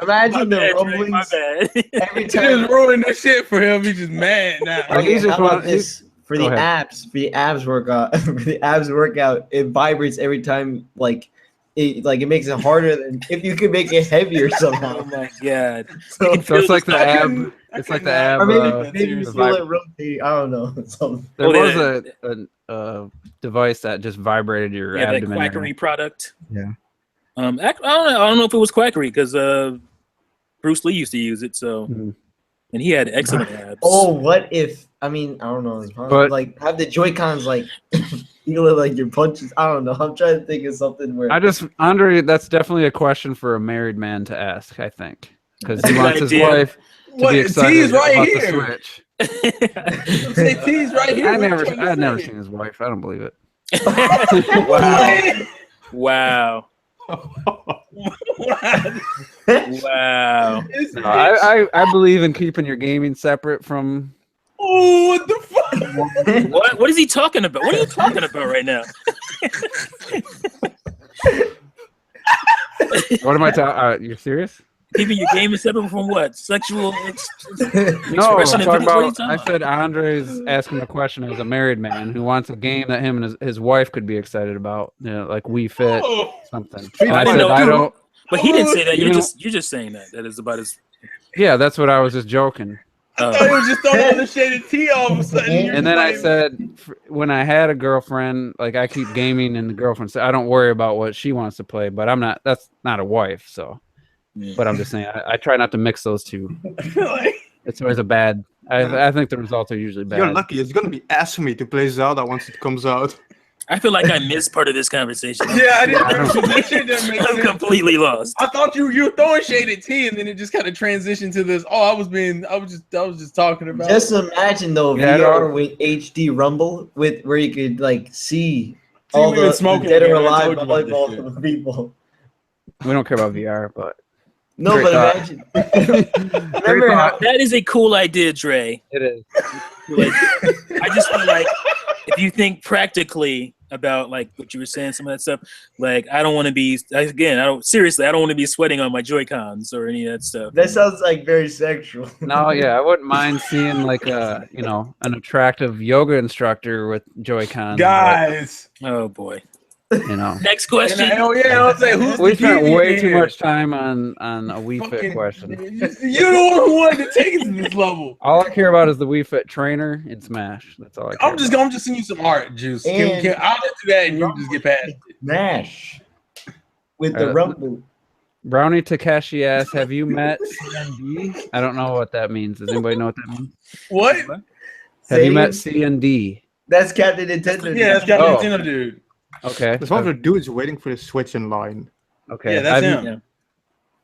Imagine the Dre, my rumblings bad. every He time. just ruined the shit for him. He's just mad now. Like, Okay, he's just how about one- this? For Go the ahead. abs workout, it vibrates every time. It makes it harder than if you could make it heavier Oh somehow. my God. So, So it's like the I ab. couldn't- I It's like couldn't the ab. or maybe that maybe you seriously. feel it rotating. I don't know. Something. There Oh, was a device that just vibrated your Yeah, that abdomen. quackery product. Yeah. I don't know if it was quackery because Bruce Lee used to use it. So, Mhm. and he had excellent abs. Oh, what if? I mean, I don't know. But- Like, have the Joy Cons feel it like your punches. I don't know. I'm trying to think of something where. Andre, that's definitely a question for a married man to ask, I think. Because That's he a good wants his idea. wife. What? be excited T's right about here. the Switch. Say T's right here. I've never seen his wife. I don't believe it. Wow. Wow. No, I believe in keeping your gaming separate from. Oh, what the fuck? What is he talking about? What are you talking about right now? What am I talking? You're serious? Keeping your gaming separate from what? Sexual No, expression I'm of talking videos? What are you about. talking I about? said Andre's asking a question as a married man who wants a game that him and his wife could be excited about, like Wii Fit, Oh. something. Street And I Fighter said I 2. don't. But he didn't say that. Even- You're just saying that. That is about his. Yeah, that's what I was just joking. I thought he was just throwing on the shaded T all of a sudden. You're And just then I like, said, when I had a girlfriend, like I keep gaming, and the girlfriend said, I don't worry about what she wants to play, but I'm not. That's not a wife, so. But I'm just saying, I try not to mix those two. like, It's always a bad. I think the results are usually bad. You're lucky. It's gonna be ass for me to play Zelda once it comes out. I feel like I missed part of this conversation. yeah, I didn't. That shit didn't make I'm sense. completely lost. I thought you were throwing shaded T, and then it just kind of transitioned to this. Oh, I was just talking about. Just imagine though, Yeah, VR with HD Rumble, with where you could like see See, all we been the smoking dead or again. I alive told you about this volleyball people. We don't care about VR, but No, Great but thought. imagine. Great Remember how thought. That is a cool idea, Dre. It is. Like, I just feel like if you think practically about like what you were saying, some of that stuff, like I don't want to be I don't want to be sweating on my Joy-Cons or any of that stuff. that sounds like very sexual. No, yeah, I wouldn't mind seeing like an attractive yoga instructor with Joy-Cons. guys. Oh boy. but, Next And question. I'll say who's we the spent deviant way too here? much time on a Wii Fit Fucking- question. You're the one who wanted to take it to this level. All I care about is the Wii Fit trainer and Smash. That's all I care I'm just about. sending you some art, Juice. And- I'll just do that, and you just get past it. Smash with the Uh, Rumble. Brownie Takeshi asks, "Have you met CND?" I don't know what that means. Does anybody know what that means? What? Have you Say met it. CND? That's Captain Nintendo. Yeah, that's got Oh. Nintendo, dude. Okay. There's one of the dudes waiting for the Switch in line. Okay. Yeah, that's I've- him.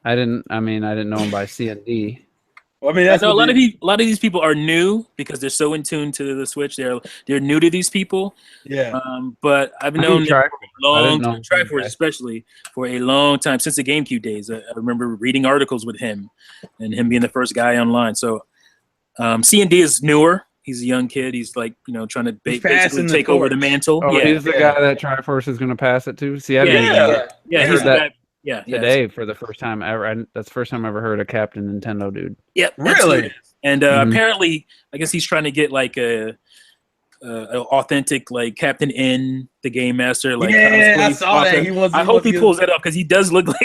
I didn't know him by CND. Well, I mean, I that's know a what lot of these people are new because they're so in tune to the Switch. They're new to these people. Yeah. But I've I known think them Triforce. for a I long didn't know time, him. Triforce especially, for a long time, since the GameCube days. I remember reading articles with him and him being the first guy online. So C&D is newer. He's a young kid. He's like, trying to He's basically passing the take over the torch. mantle. Oh, yeah. he's the guy that Triforce is going to pass it to. See, I Yeah, didn't even know yeah. that Yeah, I he's heard the that guy. Yeah, today for the first time ever. That's the first time I ever heard a Captain Nintendo dude. Yeah, Really? And Mhm. apparently, I guess he's trying to get like a authentic like Captain N, the Game Master. Like Yeah, I cosplay saw that. author. I hope he pulls that off because he does look like.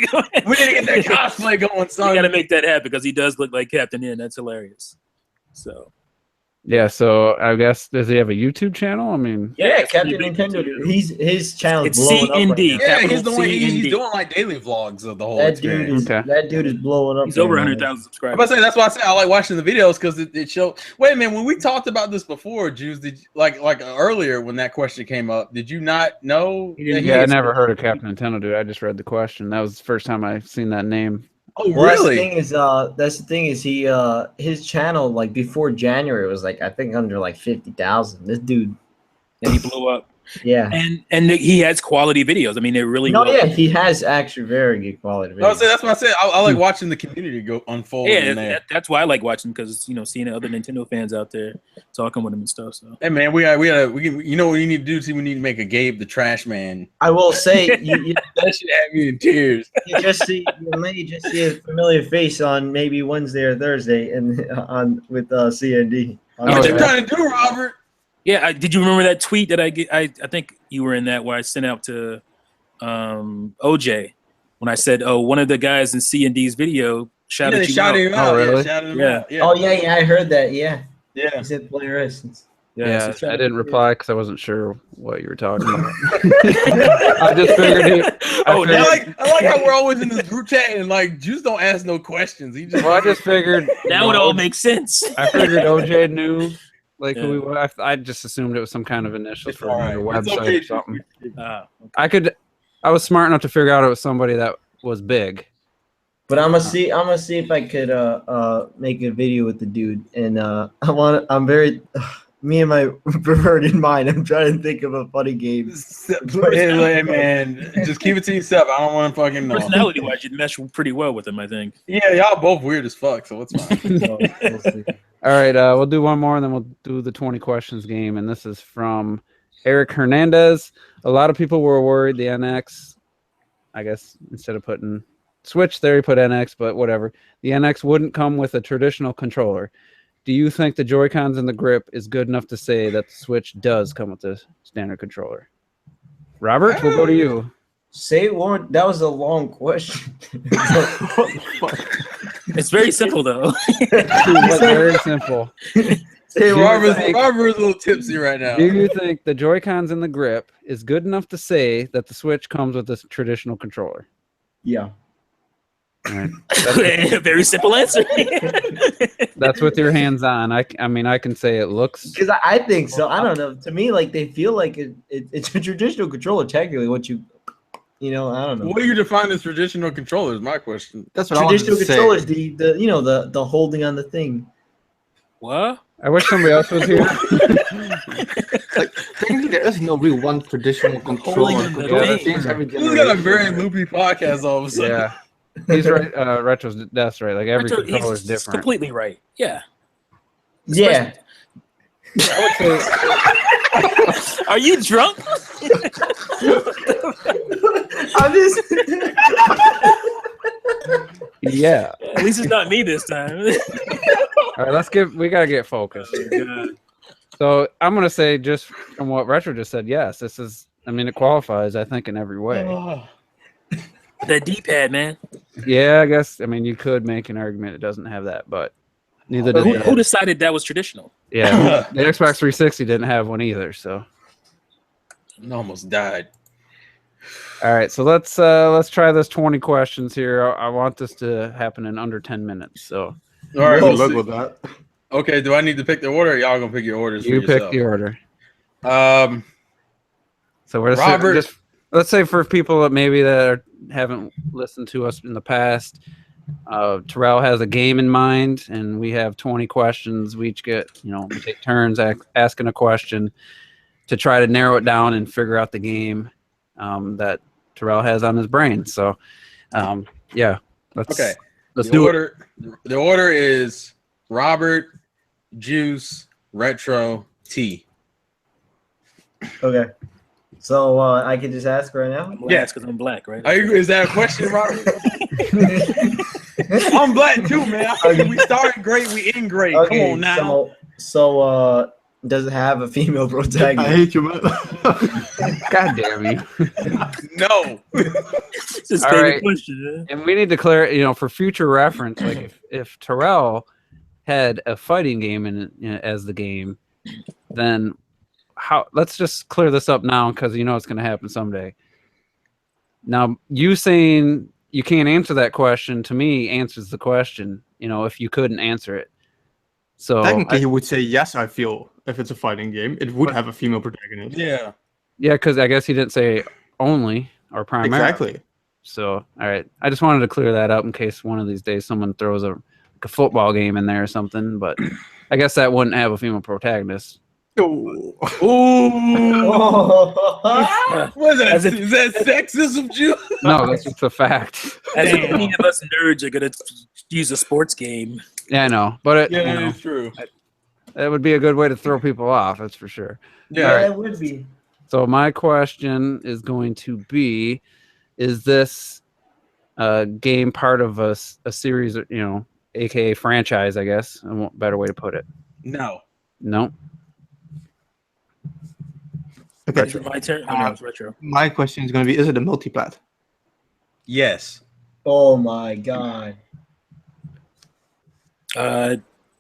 We need to get that cosplay going, We son. got to make that happen because he does look like Captain N. That's hilarious. So Yeah, so I guess does he have a YouTube channel? I mean, Yeah, it's Captain pretty big Nintendo. YouTube. His channel's It's blowing up right C&D. now. Yeah, Capital he's the one. He's C&D. doing like daily vlogs of the whole That dude experience. is Okay. that dude is blowing up. he's over right now. 100,000 I'm subscribers. about to say that's why I say I like watching the videos because it showed. Wait a minute, when we talked about this before, Juice, did you, like earlier when that question came up, did you not know? He didn't- that yeah, I is- never heard of Captain Nintendo dude. I just read the question. That was the first time I seen that name. Oh, Well, really? that's the thing is he his channel like before January was like I think under like 50,000. This dude, And he blew up. yeah. And he has quality videos. I mean, they're really No, well. yeah, he has actually very good quality. I would say videos. that's what I said. I like watching the community go unfold. Yeah, in there. that's why I like watching because seeing other Nintendo fans out there talking with him and stuff. So Hey man, we you know what you need to do? See, we need to make a Gabe the Trash Man. I will say you That should have me in tears. you may just see a familiar face on maybe Wednesday or Thursday and on with CND. Oh, What you yeah. trying to do, Robert? yeah, did you remember that tweet that I get? I think you were in that where I sent out to OJ when I said, "Oh, one of the guys in C&D's video shouted Yeah, they you shouted out." him out. really? Yeah, shouted him Yeah. out. Yeah. Oh yeah, I heard that. Yeah, Yeah. he said player essence. Yeah, so I shout- didn't reply because I wasn't sure what you were talking about. I just figured Oh, figured- now I like how we're always in this group chat and like Juice don't ask no questions. He just Well, I just figured. now it all makes sense. I figured OJ knew like who Yeah. he was. I just assumed it was some kind of initials It's for all like, a right. It's website okay, or something. Ah, I was smart enough to figure out it was somebody that was big. But I'm gonna see if I could make a video with the dude, and I'm very me and my perverted mind. I'm trying to think of a funny game. Hey, man, just keep it to yourself. I don't want to fucking know. Personality-wise, you'd mesh pretty well with him, I think. Yeah, y'all both weird as fuck, so it's fine. So, we'll see. All right, we'll do one more, and then we'll do the 20 questions game. And this is from Eric Hernandez. A lot of people were worried the NX, I guess instead of putting Switch there, he put NX, but whatever. The NX wouldn't come with a traditional controller. Do you think the Joy-Cons and the grip is good enough to say that the Switch does come with a standard controller? Robert, we'll go to you. Say it one. That was a long question. It's very simple, though. It's very simple. Robert's a little tipsy right now. Do you think the Joy-Cons and the grip is good enough to say that the Switch comes with a traditional controller? Yeah. All right. Very simple answer. That's with your hands on. I mean, I can say it looks. Because I think so. I don't know. To me, like they feel like it's a traditional controller. Technically, what you know, I don't know. What do you define as traditional controller? Is my question. That's what Traditional I wanted to controllers, say. the holding on the thing. What? I wish somebody else was here. Like, technically, there is no real one traditional controller. Holding the Controller thing. changes every This has got a generation. very loopy podcast all of a sudden. Yeah, he's right. Retro's that's right. Like every controller is He's different. completely right. Yeah. Yeah. Are you drunk? I'm just. Yeah. At least it's not me this time. All right, we gotta get focused. So I'm gonna say, just from what Retro just said, yes, this is. I mean, it qualifies. I think in every way. That D-pad, man. Yeah, I guess. I mean, you could make an argument it doesn't have that, but neither But did who decided that was traditional? Yeah, the Xbox 360 didn't have one either. So. I almost died. All right, so let's try this 20 questions here. I want this to happen in under 10 minutes. So. All right, Good we'll luck see. with that. Okay, do I need to pick the order? Or y'all gonna pick your orders? You for pick yourself? the order. So we're Robert- just let's say for people that maybe haven't listened to us in the past, Terrell has a game in mind, and we have 20 questions. We each get, we take turns asking a question to try to narrow it down and figure out the game that Terrell has on his brain. So, yeah, let's do it. The order is Robert, Juice, Retro, T. Okay. So I can just ask right now. Yes, because I'm black, right? Is that a question, Robert? I'm black too, man. We started great, we end great. Okay, Come on now. So does it have a female I protagonist? hate you, man. God damn you. No. It's his All favorite right. question. And we need to clear, for future reference, like if Terrell had a fighting game as the game, then let's just clear this up now, because it's going to happen someday. Now, you saying you can't answer that question, to me, answers the question, if you couldn't answer it. So Technically, he would say yes, I feel, if it's a fighting game. It would have a female protagonist. Yeah. yeah, because I guess he didn't say only or primarily. Exactly. So, all right. I just wanted to clear that up in case one of these days someone throws a football game in there or something, but I guess that wouldn't have a female protagonist. Oh. What is that? As if- Is that sexism, Juice? No, that's just a fact. As if any of us nerds are gonna use a sports game. Yeah, I know, but Yeah, it's true. that would be a good way to throw people off. That's for sure. Yeah. Yeah, it would be. So my question is going to be: is this game part of a series, aka franchise? I guess a better way to put it. No. No. Okay. Is it my turn? Oh, no, it's retro. My question is going to be: is it a multiplat? Yes. Oh my god.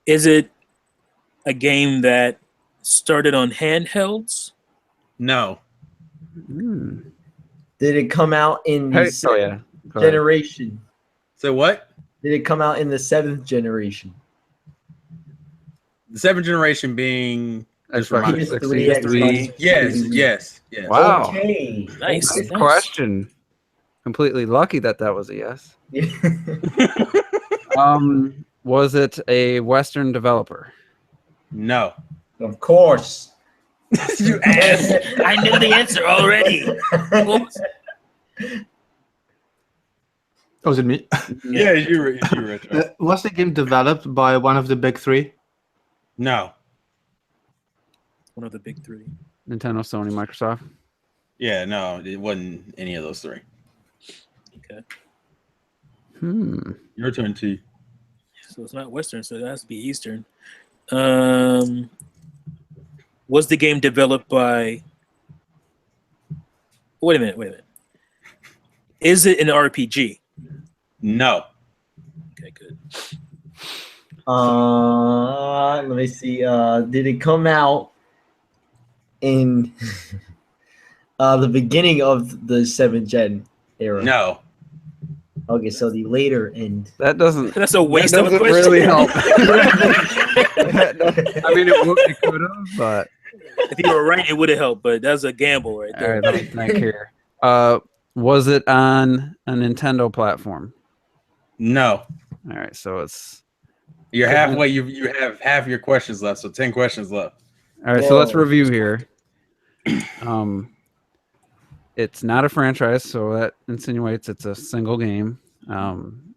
Is it a game that started on handhelds? No. Hmm. Did it come out in the Hey, oh seventh yeah. Go ahead. generation? So what? Did it come out in the 7th generation? The 7th generation being Xbox remind me. 360. PS3, Xbox Yes, 360. yes. Wow. Okay. Nice. Nice question. completely lucky that was a yes. Was it a Western developer? No. Of course. You ass. I knew the answer already. Was it me? Yeah, you Retro. Was the game developed by one of the big three? No. One of the big three. Nintendo, Sony, Microsoft. Yeah, no, it wasn't any of those three. Okay. Your turn, T. So it's not Western, so it has to be Eastern. Was the game developed by... Wait a minute. Is it an RPG? No. Okay, good. Let me see. Did it come out in the beginning of the 7th gen era? No. Okay, so the later end. That doesn't. That's a waste that of a doesn't question. really help. I mean, it could have, but If you were right, it would have helped, but that's a gamble right all there. right, let me think here. Was it on a Nintendo platform? No. All right, so it's You're halfway. You have half your questions left, so 10 questions left. all right. So let's Whoa. review here. It's not a franchise, so that insinuates it's a single game.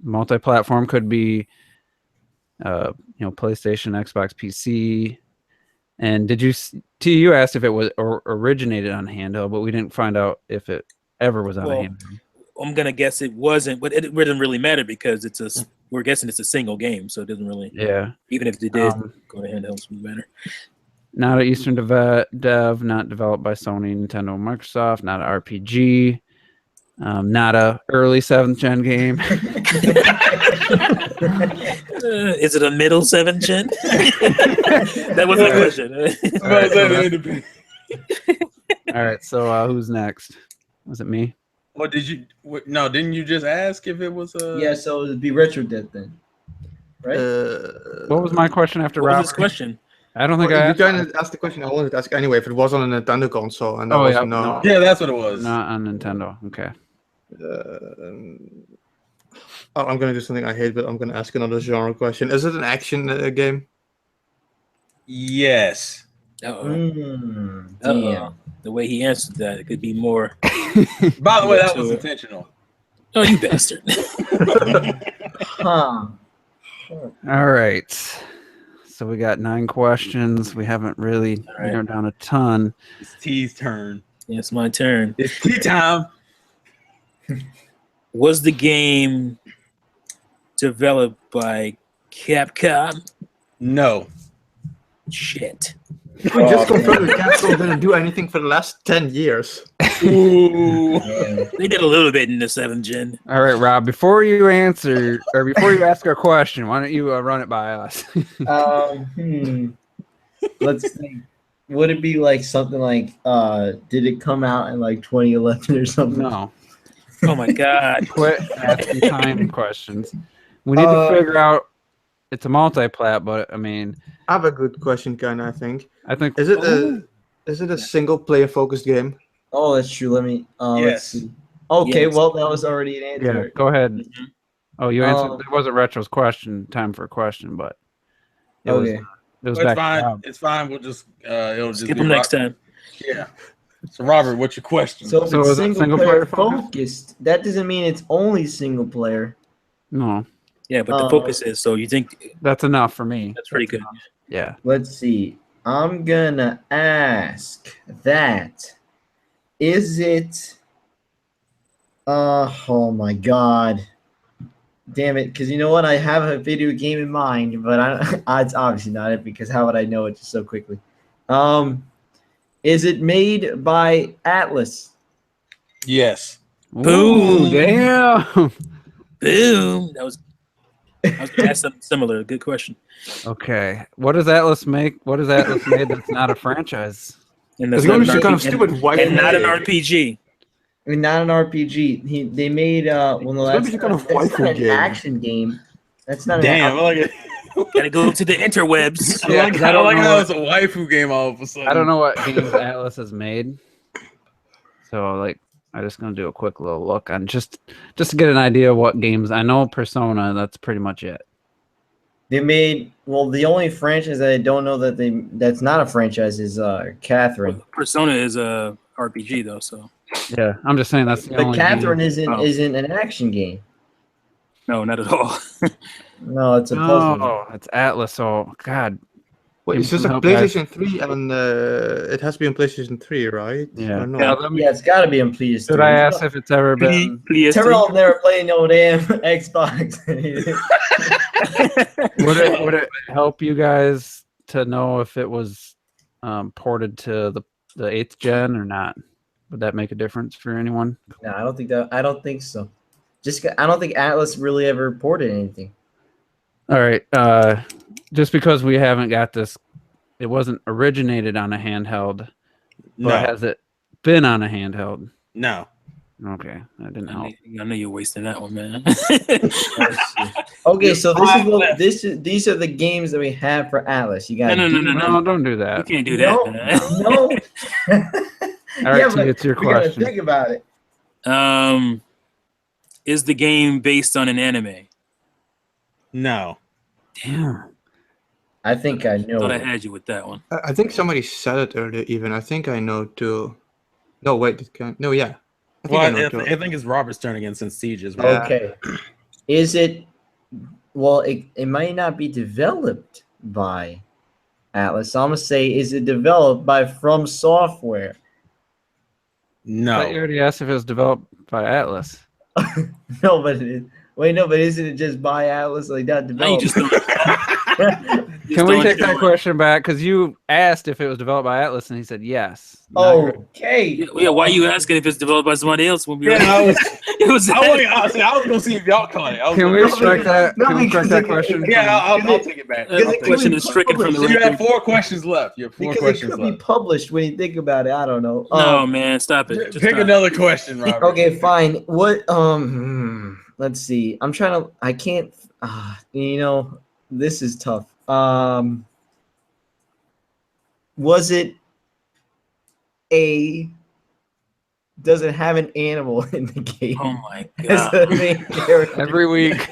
Multi-platform could be, PlayStation, Xbox, PC. And you asked if it was originated on handheld, but we didn't find out if it ever was on a handheld. I'm gonna guess it wasn't, but it doesn't really matter because we're guessing it's a single game, so it doesn't really. Yeah. Even if it did go to handhelds, would matter. Not an Eastern dev, not developed by Sony, Nintendo, Microsoft, not an RPG, not a early 7th gen game. Is it a middle 7th gen? That was my question. All right, so who's next? Was it me? What did you? No, didn't you just ask if it was a? Yeah, so it'd be Retro Dead then, right? What was my question after What Robert? was his question? I don't think Well, I you asked. kind of asked the question I wanted to ask anyway. If it was on a Nintendo console, and that Oh, was yeah, no. Yeah, that's what it was. Not on Nintendo. Okay. I'm gonna do something I hate, but I'm gonna ask another genre question. Is it an action game? Yes. Damn. The way he answered that, it could be more. By the way, that To was it. intentional. Oh, you bastard! Huh. All right. So we got 9 questions. We haven't really narrowed down a ton. It's T's turn. Yeah, it's my turn. It's tea time. Was the game developed by Capcom? No. Shit. We just confirmed that Capcom didn't do anything for the last 10 years. Ooh. They did a little bit in the 7th gen. All right, Rob, before you answer or before you ask our question, why don't you run it by us? Let's think. Would it be like something like did it come out in like 2011 or something? No. Oh my god. Quit asking time questions. We need to figure out it's a multi-plat, but I mean I have a good question, I think. I think Is it a single player focused game? Oh, that's true. Let me let's Yes. see. Okay, Yes. well that was already an answer. yeah, go ahead. Mhm. Oh, you answered. It wasn't Retro's question. Time for a question, but it was. Okay. It was It's back. fine. to Rob. It's fine. We'll just it'll just Skip be them next Rob- time. Yeah. So Robert, what's your question? So if So it's is it single player focused? focused, that doesn't mean it's only single player. No, Yeah, but the focus is, so you think that's enough for me. that's pretty good. Yeah. Let's see. I'm gonna ask that. Is it? Oh my god. Damn it! Because you know what, I have a video game in mind, but it's obviously not it. Because how would I know it just so quickly? Is it made by Atlas? Yes. Boom. Ooh, damn. Boom. I was gonna ask something similar. Good question. Okay. What does Atlas make? What does Atlas made that's not a franchise? And that's It's gonna be not some an kind of RPG stupid white and not an game. RPG. I mean, not an RPG. They made well, no, It's gonna that's be some kind of that's waifu not an game. action game. That's not Damn. an I like it. Gotta go to the interwebs. Yeah, 'cause I don't know how what- it's a waifu game all of a sudden. I don't know what games Atlas has made. So like I'm just gonna do a quick little look on just to get an idea of what games. I know Persona. That's pretty much it. They made the only franchise that I don't know that's not a franchise is Catherine. Persona is a RPG though, so Yeah, I'm just saying that's the But only Catherine game. isn't an action game. no, not at all. No, it's a puzzle. No, it's Atlas. Oh God. Wait, Give it's me just some a help, guys. PlayStation 3, and it has to be on PlayStation 3, right? Yeah. Or no? Yeah, let me- Yeah, it's got to be on PS3. Should I ask if it's ever been? Terrell never played no damn Xbox. Would it help you guys to know if it was ported to the 8th gen or not? Would that make a difference for anyone? No, I don't think so. I don't think Atlas really ever ported anything. All right. Just because we haven't got this, it wasn't originated on a handheld, but No, has it been on a handheld? no. Okay, that didn't help. I know you're wasting that one, man. Okay, so these are the games that we have for Atlas. You got No, don't do You that. can't do that, man. No. All right, Yeah, T, but it's your we gotta question. think about it. Is the game based on an anime? No. Damn. I think I know. Thought I had you with that one. I think somebody said it earlier. Even I think I know too. No, wait, it can't. No, yeah. I think Well, I know too. I think it's Robert's turn again since Siege is. Yeah. Okay. Is it? Well, it might not be developed by Atlas. So I'm gonna say, is it developed by From Software? I thought you No. already asked if it was developed by Atlas. No, but isn't it just by Atlas? Like not Now you developed. just Can we take that question back? Because you asked if it was developed by Atlas, and he said yes. Now you're- Okay. Yeah, why are you asking if it's developed by somebody else? When we Yeah, I was, it was I was gonna see if y'all caught it. Can we strike that? No, Can we strike because that it- question? Yeah, I'll take it back. The I'll take it question back. is stricken from the So you have record. 4 questions left. You have 4 Because it questions could be left. published when you think about it. I don't know. No, man, stop it. Just Pick stop. another question, Robert. Okay, fine. What? Let's see. I'm trying to. I can't. This is tough. Was it a? Does it have an animal in the game? Oh my As god. the main character? Every week.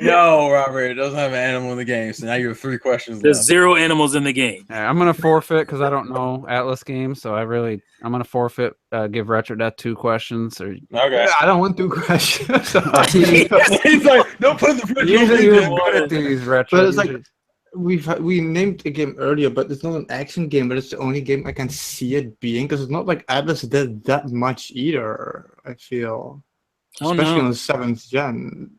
No, Robert, it doesn't have an animal in the game. So now you have 3 questions There's left. 0 animals in the game. Yeah, I'm gonna forfeit because I don't know Atlas games, so I'm gonna forfeit. Give Retro Death 2 questions. Or Okay. I don't want 2 questions. He's like, don't put the pressure usually on you're me. good at these Retro. But it's like Usually- we named a game earlier, but it's not an action game. But it's the only game I can see it being because it's not like Atlas did that much either. I feel, Oh especially on no. the 7th gen.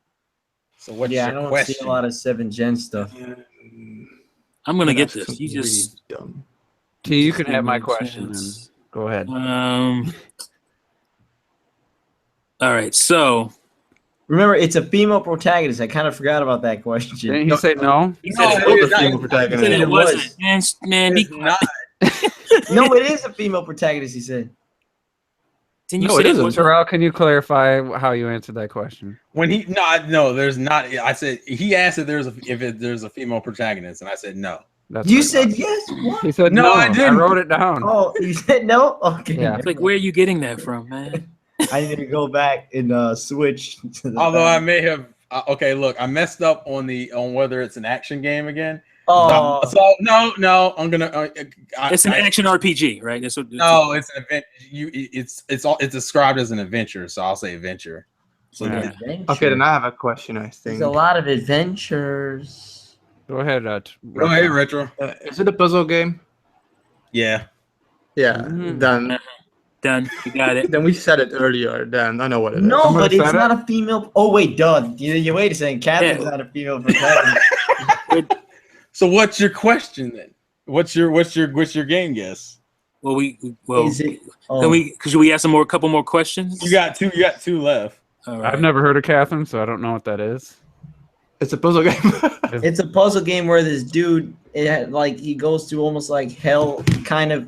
So what's Yeah, I your don't question? see a lot of 7th gen stuff. I'm gonna get That's this. You really just dumb. T, you can give have me my a question. And chance. go ahead. All right, so Remember, it's a female protagonist. I kind of forgot about that question. Didn't he say no? he No, said it it, is not. he said it It wasn't. was. Man, It's not. No, it is a female protagonist. He said. didn't you No, say it it isn't. wasn't? Terrell, can you clarify how you answered that question? When he no, there's not. I said he asked if there's a female protagonist, and I said no. That's You what it said was. yes. What? He said No, no. I didn't. wrote it down. Oh, you said no. Okay. Yeah. It's like, where are you getting that from, man? I need to go back and switch. To the Although I back. may have. Okay, look, I messed up on whether it's an action game again. Oh, So no, I'm gonna. It's an action RPG, right? That's what, No, it's an event. It's described as an adventure, so I'll say adventure. So Yeah. adventure. Okay, then I have a question. I There's think. a lot of adventures. Go ahead. go ahead, retro. Is it a puzzle game? Yeah. Yeah. Mhm. Then done. You got it. we said it earlier. Then I know what it is. No, Somebody but it's said not a female. Oh wait, duh. You wait a second. Catherine's Yeah. not a female protagonist. So what's your question then? What's your game guess? Well, Is it? Oh. should we ask a couple more questions? You got 2 left. All right. I've never heard of Catherine, so I don't know what that is. It's a puzzle game. It's a puzzle game where this dude, he goes through almost like hell, kind of,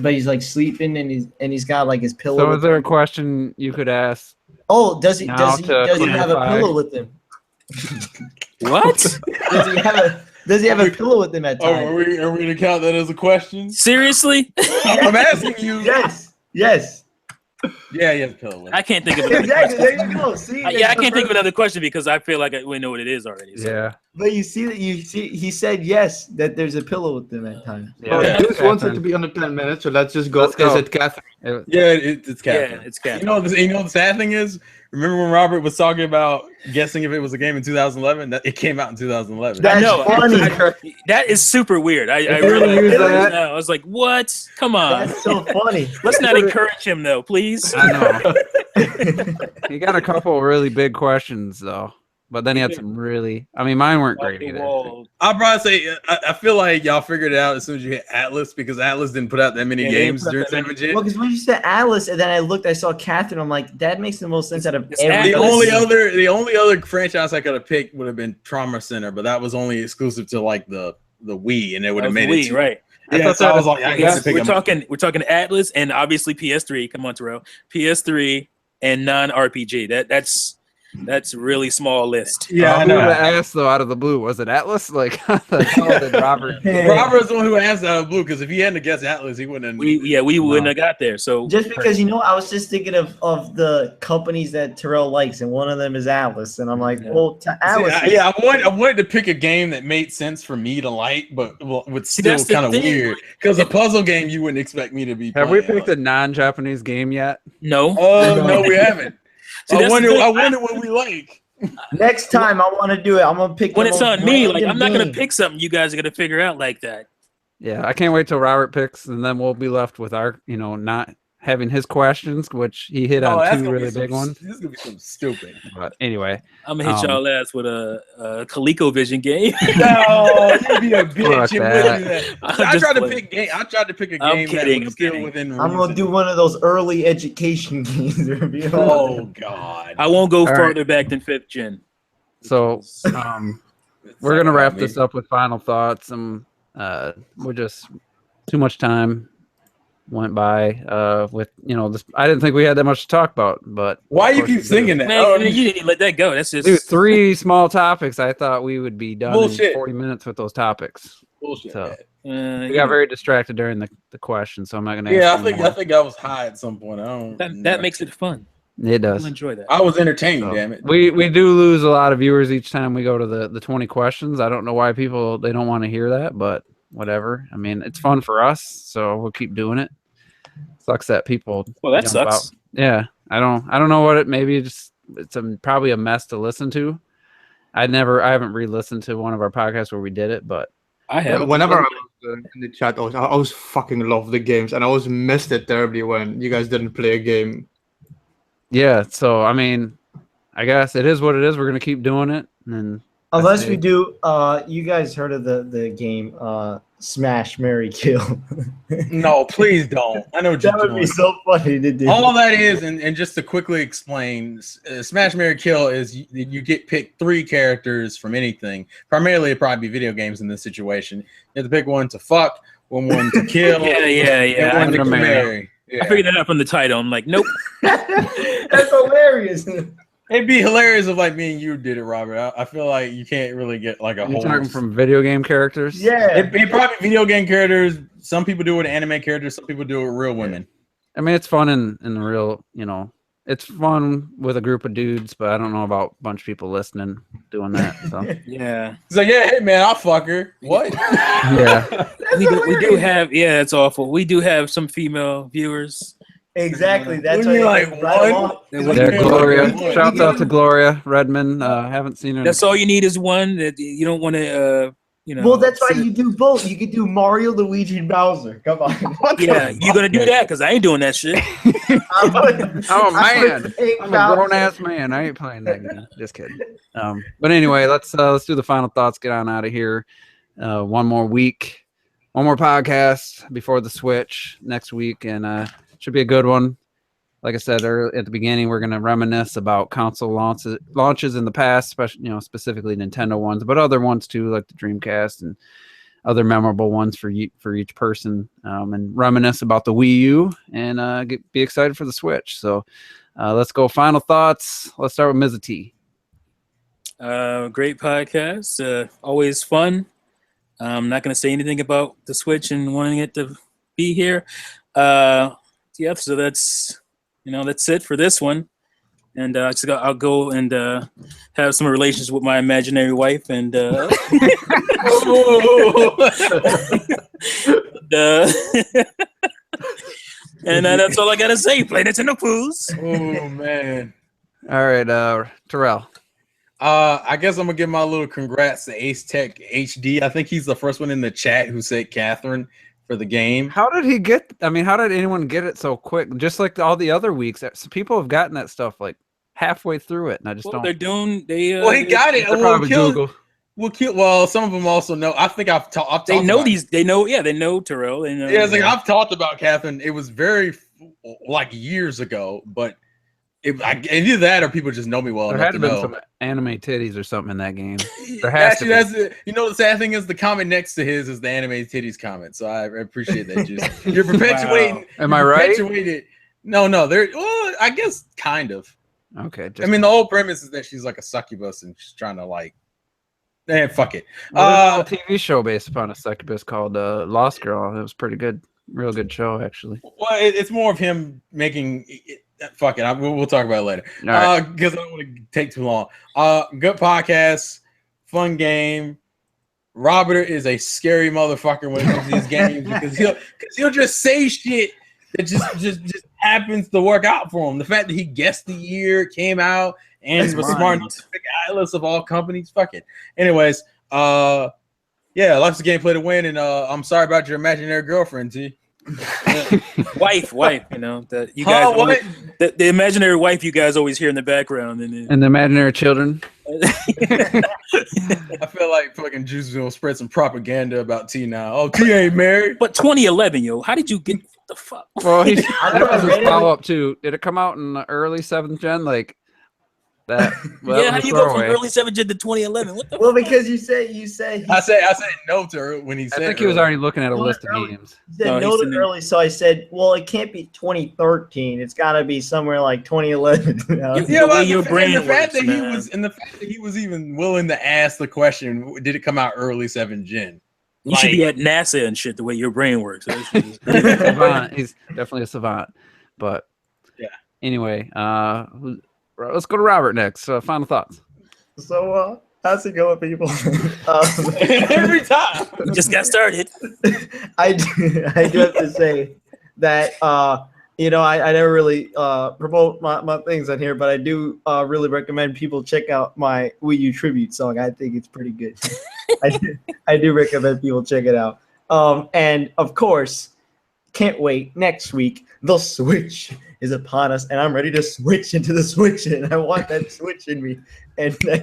but he's like sleeping and he's got like his pillow. So, with is there a him. question you could ask? Oh, does he Now does he to does he have a clarify- pillow with him? What? Does he have a pillow with him at Oh, times? are we gonna count that as a question? Seriously? I'm asking you. Yes. Yeah, you have to kill it with. I can't think of another Exactly. question. There you go. See, I can't think of another question because I feel like we know what it is already. So. Yeah. But you see that he said yes that there's a pillow with them at times. Well, Yeah. Deuce wants it to be under 10 minutes, so let's just go. Let's go. Is it Catherine? Yeah, it's Catherine. Yeah, it's Catherine. You know what the sad thing is? Remember when Robert was talking about guessing if it was a game in 2011? That it came out in 2011. That's know. funny. That is super weird. I really realized use that. that. Now. I was like, what? Come on. That's so funny. Let's not encourage him though, please. I know. He got a couple really big questions though, but then he had some really. I mean, mine weren't great either. I'll probably say I feel like y'all figured it out as soon as you hit Atlas because Atlas didn't put out that many Yeah, games they didn't during put out that Cinema Jet. Well, because when you said Atlas, and then I looked, I saw Catherine. I'm like, that makes the most sense out of It's every. The Atlas. only other franchise I could have picked would have been Trauma Center, but that was only exclusive to like the Wii, and it would have made it. right. Yeah, so I was like, I guess We're talking Atlas and obviously PS3. Come on, Terrell. PS3 and non-RPG. That's a really small list. Yeah, I Who know. would have asked though out of the blue? Was it Atlas? Like the hell did Robert? Robert's the one who asked out of blue because if he hadn't guessed Atlas, he wouldn't. We wouldn't have got there. So Just because I was just thinking of the companies that Terrell likes, and one of them is Atlas, and I'm like, Yeah. well, to Atlas, I wanted to pick a game that made sense for me to like, but was still that's the kind of thing. weird because a puzzle game you wouldn't expect me to be. Have we playing. picked a non-Japanese game yet? no. No, we haven't. See, I that's the wonder thing. what we like. next time I want to do it, I'm gonna pick When the it's most on me, like random I'm not gonna game. pick something you guys are gonna figure out like that. Yeah, I can't wait till Robert picks, and then we'll be left with our, not having his questions, which he hit on that's two gonna be really some- big ones. This is gonna be something stupid. But anyway, I'm gonna hit Um, y'all ass with a ColecoVision game. No, you'd be a Fuck bitch. You that. wouldn't do that. I'm I just tried to playing. pick game. I tried to pick a I'm game kidding, that I'm was still kidding. within I'm gonna reason. do one of those early education games review. Oh God. I won't go right. farther back than 5th gen. so we're gonna wrap this up with final thoughts. We're just too much time went by with this. I didn't think we had that much to talk about, but Why of you course keep we do. singing that? Man, Oh, you didn't let that go. That's just Dude, 3 small topics. I thought we would be done in Bullshit. 40 minutes with those topics. bullshit. So, man. We you got know, very distracted during the question, so I'm not gonna. Yeah, ask I think I was high at some point. I don't. that makes it fun. it I'll does. enjoy that. I was entertained. So, Damn it. we do lose a lot of viewers each time we go to the 20 questions. I don't know why people they don't want to hear that, but whatever. I mean, it's fun for us, so we'll keep doing it. Sucks that people. Well, that jump sucks. out. Yeah, I don't know what it. Maybe it's probably a mess to listen to. I haven't re-listened to one of our podcasts where we did it, but I have. Whenever I was in the chat, I always fucking love the games, and I always missed it terribly when you guys didn't play a game. yeah. So I mean, I guess it is what it is. We're gonna keep doing it, and Unless That's we it. do, you guys heard of the game Smash, Marry, Kill? No, please don't. I know what you're That would doing. be so funny to do. All that is, and just to quickly explain, Smash, Marry, Kill is you get picked 3 characters from anything. Primarily, it'd probably be video games in this situation. You have to pick one to fuck, one to kill, Yeah. and one I'm to gonna marry. marry. Yeah. I figured that out from the title. I'm like, nope. That's hilarious. It'd be hilarious if like me and you did it, Robert. I feel like you can't really get like a you're whole. talking from video game characters. Yeah. It probably video game characters. Some people do it with anime characters. Some people do it with real women. I mean, it's fun in the real, it's fun with a group of dudes, but I don't know about a bunch of people listening doing that. So Yeah. It's like, yeah, hey man, I'll fuck her. What? yeah, We do have, yeah, it's awful. We do have some female viewers. Exactly. That's Wouldn't why you you like right one? along. there, Yeah, Gloria. yeah. Shouts out to Gloria Redmond. Haven't seen her. That's all you need is one. That you don't want to, Well, that's why sit- you do both. You could do Mario, Luigi, and Bowser. Come on. Yeah, you're gonna do that because I ain't doing that shit. Oh man, I'm a grown ass man. I ain't playing that game. Just kidding. But anyway, let's do the final thoughts. Get on out of here. One more week, one more podcast before the Switch next week, and should be a good one. Like I said earlier at the beginning, we're going to reminisce about console launches in the past, especially specifically Nintendo ones, but other ones too, like the Dreamcast and other memorable ones for each person, and reminisce about the Wii U and be excited for the Switch. So let's go. Final thoughts. Let's start with Ms. T. Great podcast. Always fun. I'm not going to say anything about the Switch and wanting it to be here. Yeah, so that's that's it for this one. And I'll go and have some relations with my imaginary wife, and and that's all I gotta say. Play Nintendo Fools. Oh man. All right, Terrell. I guess I'm gonna give my little congrats to Ace Tech HD. I think he's the first one in the chat who said Catherine for the game. How did he get? I mean, how did anyone get it so quick? Just like all the other weeks, people have gotten that stuff like halfway through it, and I just don't. They're doing. He got it. Google. Well, some of them also know. I think I've talked. They know these. They know. Yeah, they know Terrell. They know. Yeah, it's like I've talked about Catherine. It was very like years ago, but either that or people just know me well there enough had to been know. some anime titties or something in that game. There has to be. That's it. You know, the sad thing is the comment next to his is the anime titties comment. So I appreciate that. You're perpetuating. Wow. Am I right? No. There. Well, I guess kind of. Okay. I mean, the whole premise is that she's like a succubus and she's trying to like. Fuck it. Well, there's a TV show based upon a succubus called Lost Girl. It was pretty good. Real good show, actually. Well, it's more of him making. Fuck it. We'll talk about it later. Because I don't want to take too long. Good podcast, fun game. Robert is a scary motherfucker when it comes to these games because he'll just say shit that just happens to work out for him. The fact that he guessed the year, came out, and was smart enough to pick Atlas of all companies. Fuck it. Anyways, yeah, life's a game, play to win, and I'm sorry about your imaginary girlfriend, T. wife, that you guys the imaginary wife you guys always hear in the background and the imaginary children. I feel like fucking Juice is gonna spread some propaganda about T now. Oh, T ain't married. But 2011, how did you get the fuck? Well, that was his follow-up too. Did it come out in the early 7th gen like that? Well, yeah, how do you go from early 7th gen to 2011? What the well, because you said I said no to her when he said. I think he was already looking at a list of games. You said no to early, so I said, well, it can't be 2013. It's got to be somewhere like 2011. Yeah, but the fact that he was even willing to ask the question, did it come out early 7th gen? You should be at NASA and shit the way your brain works. Savant. He's definitely a savant. But yeah. Anyway, let's go to Robert next. Final thoughts. So, how's it going, people? Every time. We just got started. I do have to say that, I never really promote my things on here, but I do really recommend people check out my Wii U tribute song. I think it's pretty good. I do recommend people check it out. And, of course, can't wait. Next week, the Switch is upon us, and I'm ready to switch into the Switch, and I want that Switch in me, and I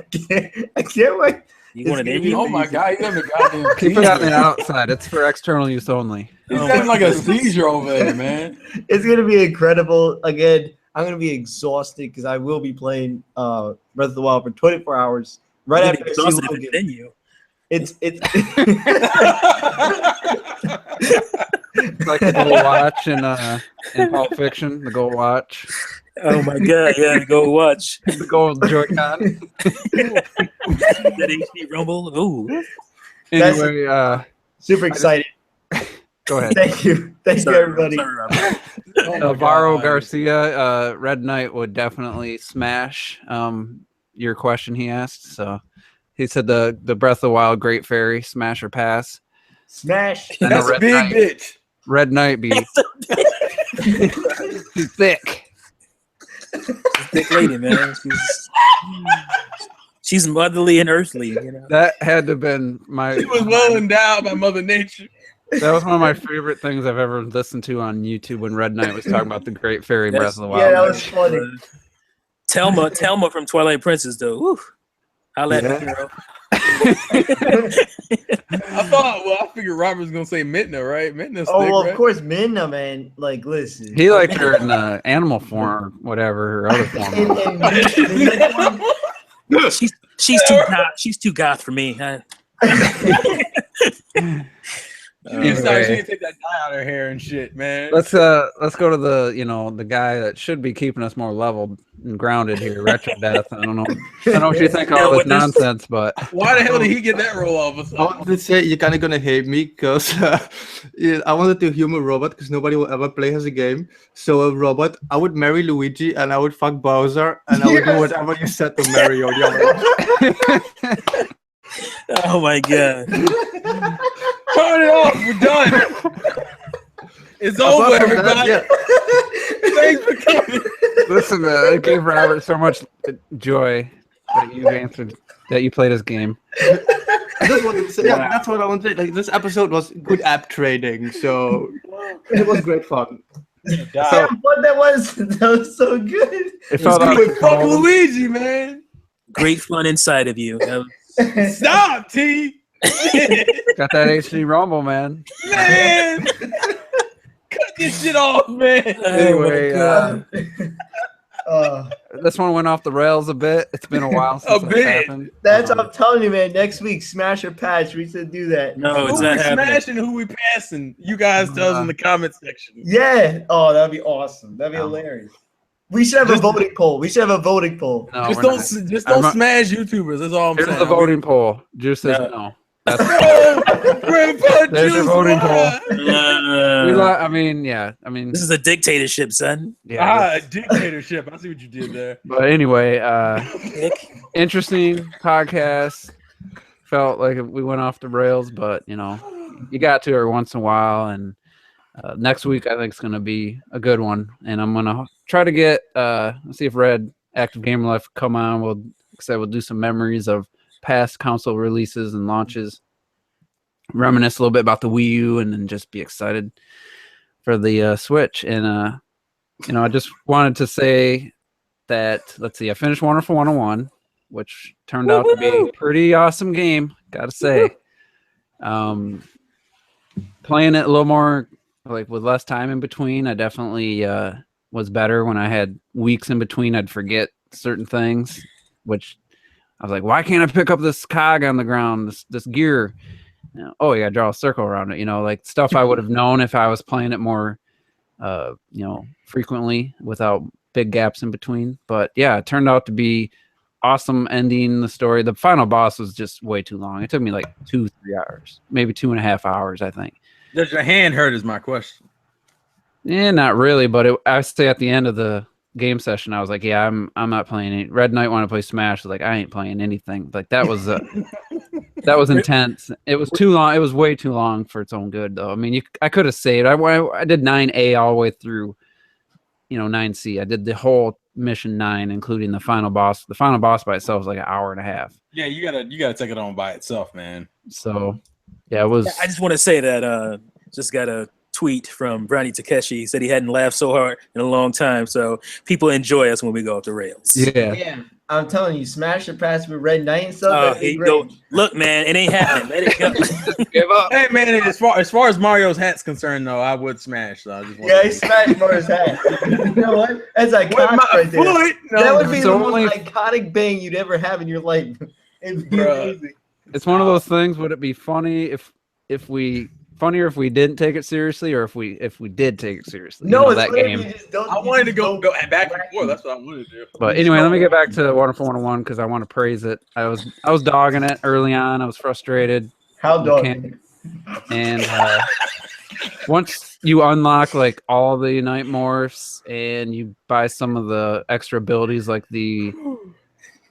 can't wait. You want an Oh my god, he's having a goddamn keep it on the outside. It's for external use only. He's having like a seizure over there, man. It's gonna be incredible. Again, I'm gonna be exhausted because I will be playing Breath of the Wild for 24 hours. Right after I see Logan. It's like the Gold Watch in Pulp Fiction. The Gold Watch. Oh my god! Yeah, go watch the Gold Joy-Con. That HD Rumble. Ooh. Anyway, super excited. Go ahead. Thank you, everybody. Sorry, Alvaro Garcia, Red Knight would definitely smash your question he asked. So he said the Breath of the Wild Great Fairy, smash or pass. Smash. That's a big bitch. Red Knight be too thick. Thick lady, man. She's motherly and earthly. That had to have been She was well endowed by Mother Nature. That was one of my favorite things I've ever listened to on YouTube when Red Knight was talking about the Great Fairy Breath of the Wild. Yeah, that was funny. Thelma from Twilight Princess, though. Woo. I'll let her girl. I figured Robert was gonna say Midna, right? Midna's thick, well, right? of course, Midna, man. Like, listen. He liked her in animal form or whatever, her other form. She's too goth. She's too goth for me. She need to stop. She Anyway. need to take that dye out of her hair and shit, man. Let's go to the guy that should be keeping us more leveled and grounded here, Retro Death. I don't know what you think of all this nonsense, but Why the hell did he get that role off of I wanted to say you're kind of gonna hate me because I wanted to humor Robert because nobody will ever play as a game. So Robert, I would marry Luigi and I would fuck Bowser and I would do whatever you said to Mario. Oh my god. Turn it off. We're done. It's over, everybody. Thanks for coming. Listen, it gave Robert so much joy that you answered, that you played his game. I just wanted to say, yeah, that's what I wanted to say. Like, this episode was good app trading, so it was great fun. So, what that was so good. It felt out of Fuck control. Luigi, man. Great fun inside of you. Stop, T. Got that HD Rumble, man. Man. Cut this shit off, man. Anyway, Uh, this one went off the rails a bit. It's been a while since A that bit. happened. that's what I'm telling you, man. Next week, Smash or Patch. We should do that. No, it's Who not we happening. smashing? Who we passing? You guys tell us in the comment section. Yeah. Oh, that'd be awesome. That'd be hilarious. We should have a voting poll. We should have a voting poll. No, Just we're don't, not. just don't I'm not- smash YouTubers. That's all I'm Here's saying. the voting poll. Juice says No. no. That's Grandpa There's your Juice, voting why? I mean, yeah. I mean, This is a dictatorship, son. yeah. Dictatorship. I see what you did there. But anyway, interesting podcast. Felt like we went off the rails, but you got to every once in a while. And next week, I think it's going to be a good one. And I'm going to try to get, let's see if Red Active Gamer Life come on. We'll do some memories of past console releases and launches, reminisce a little bit about the Wii U, and then just be excited for the Switch. And I just wanted to say that, let's see, I finished Wonderful 101, which turned out to be a pretty awesome game, gotta say. Playing it a little more like with less time in between, I definitely was better. When I had weeks in between, I'd forget certain things, which I was like, why can't I pick up this cog on the ground, this gear? Oh, you gotta draw a circle around it, like stuff I would have known if I was playing it more frequently without big gaps in between. But yeah, it turned out to be awesome ending the story. The final boss was just way too long. It took me like 2-3 hours, maybe 2.5 hours, I think. Does your hand hurt is my question. Yeah, not really, but I say at the end of the game session, I was like, yeah, I'm not playing it. Red Knight wanted to play Smash. I was like, I ain't playing anything. Like that was that was intense. It was too long. It was way too long for its own good, though. I mean, I could have saved. I did 9A all the way through, 9C. I did the whole mission 9, including the final boss. The final boss by itself was like an hour and a half. Yeah, you gotta take it on by itself, man. So yeah, it was. I just want to say that just got a tweet from Brownie Takeshi. He said he hadn't laughed so hard in a long time. So people enjoy us when we go off the rails. Yeah. Yeah, I'm telling you, Smash or Pass with Red Knight and stuff. Oh, that'd be here you great. go. Look, man, it ain't happening. Let it go. Give up. Hey man, as far as Mario's hat's concerned, though, I would smash. So I just Yeah, he smashed Mario's hat. You know what? That's with iconic my right there. foot. No, That would be so the most only- iconic bang you'd ever have in your life. It'd be Bruh. amazing. It's one of those things. Would it be funny if we didn't take it seriously, or if we did take it seriously? No, it's that whatever game. you just don't. I you wanted to just go don't- back and forth. That's what I wanted to do. But anyway, let me get back to Wonderful 101 because I want to praise it. I was dogging it early on. I was frustrated, How dog? can't- and once you unlock like all the Unite morphs and you buy some of the extra abilities, like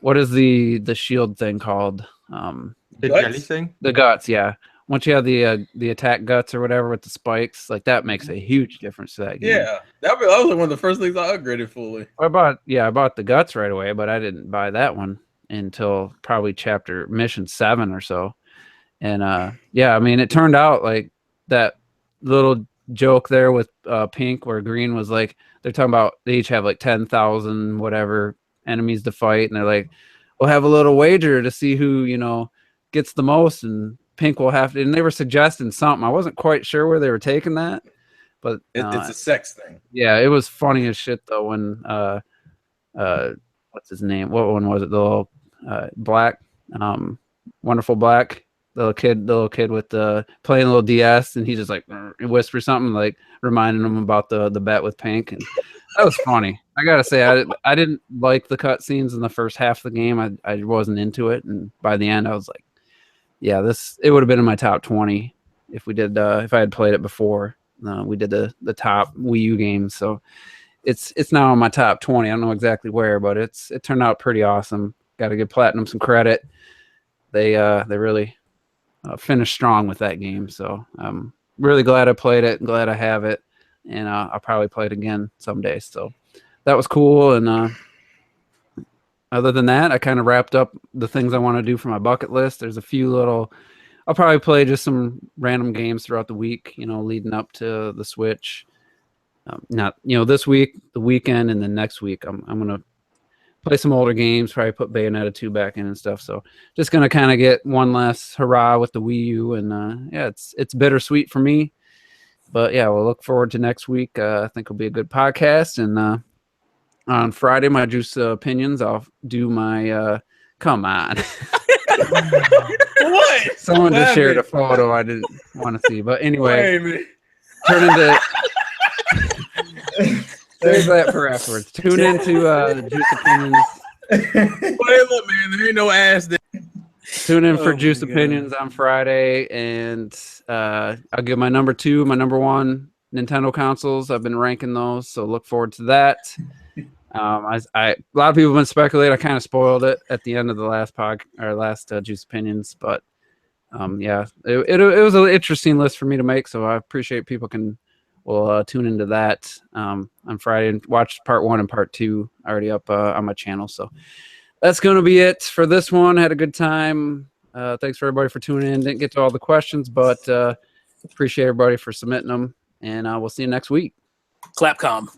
what is the shield thing called? The Guts? jelly thing. The guts, yeah. Once you have the attack guts or whatever with the spikes, like that makes a huge difference to that game. Yeah, that was like one of the first things I upgraded fully. I bought the guts right away, but I didn't buy that one until probably mission 7 or so. And yeah, I mean, it turned out like that little joke there with Pink, where Green was like, they're talking about they each have like 10,000 whatever enemies to fight, and they're like, we'll have a little wager to see who gets the most, and Pink will have to. And they were suggesting something. I wasn't quite sure where they were taking that, but It's a sex thing. yeah, it was funny as shit though when what's his name? What one was it? The little Black, Wonderful Black. the little kid with the playing a little DS, and he just like whispers something like reminding him about the bet with Pink, and that was funny. I gotta say, I didn't like the cutscenes in the first half of the game. I wasn't into it, and by the end, I was like, yeah, it would have been in my top 20 if we did if I had played it before. We did the top Wii U games, so it's now in my top 20. I don't know exactly where, but it turned out pretty awesome. Got to give Platinum some credit. They really finished strong with that game, so I'm really glad I played it. Glad I have it, and I'll probably play it again someday. So that was cool. And other than that, I kind of wrapped up the things I want to do for my bucket list. There's a few little. I'll probably play just some random games throughout the week, leading up to the Switch. Not this week, the weekend, and then next week I'm gonna play some older games. Probably put Bayonetta 2 back in and stuff. So just gonna kind of get one last hurrah with the Wii U, and yeah, it's bittersweet for me. But yeah, we'll look forward to next week. I think it'll be a good podcast. And on Friday, my juice opinions, I'll do my. Come on. What? Someone just shared a photo I didn't want to see. But anyway, turn into. Save that for afterwards. Tune into the Juice Opinions. Wait, look, man, there ain't no ass there. Tune in for Juice Opinions on Friday, and I'll give my number 2, my number 1 Nintendo consoles. I've been ranking those, so look forward to that. A lot of people have been speculating. I kind of spoiled it at the end of the last Juice Opinions, but yeah, it was an interesting list for me to make. So I appreciate people will tune into that on Friday and watch part 1 and part 2 already up on my channel. So that's going to be it for this one. Had a good time. Thanks for everybody for tuning in. Didn't get to all the questions, but appreciate everybody for submitting them. And we'll see you next week. Clapcom.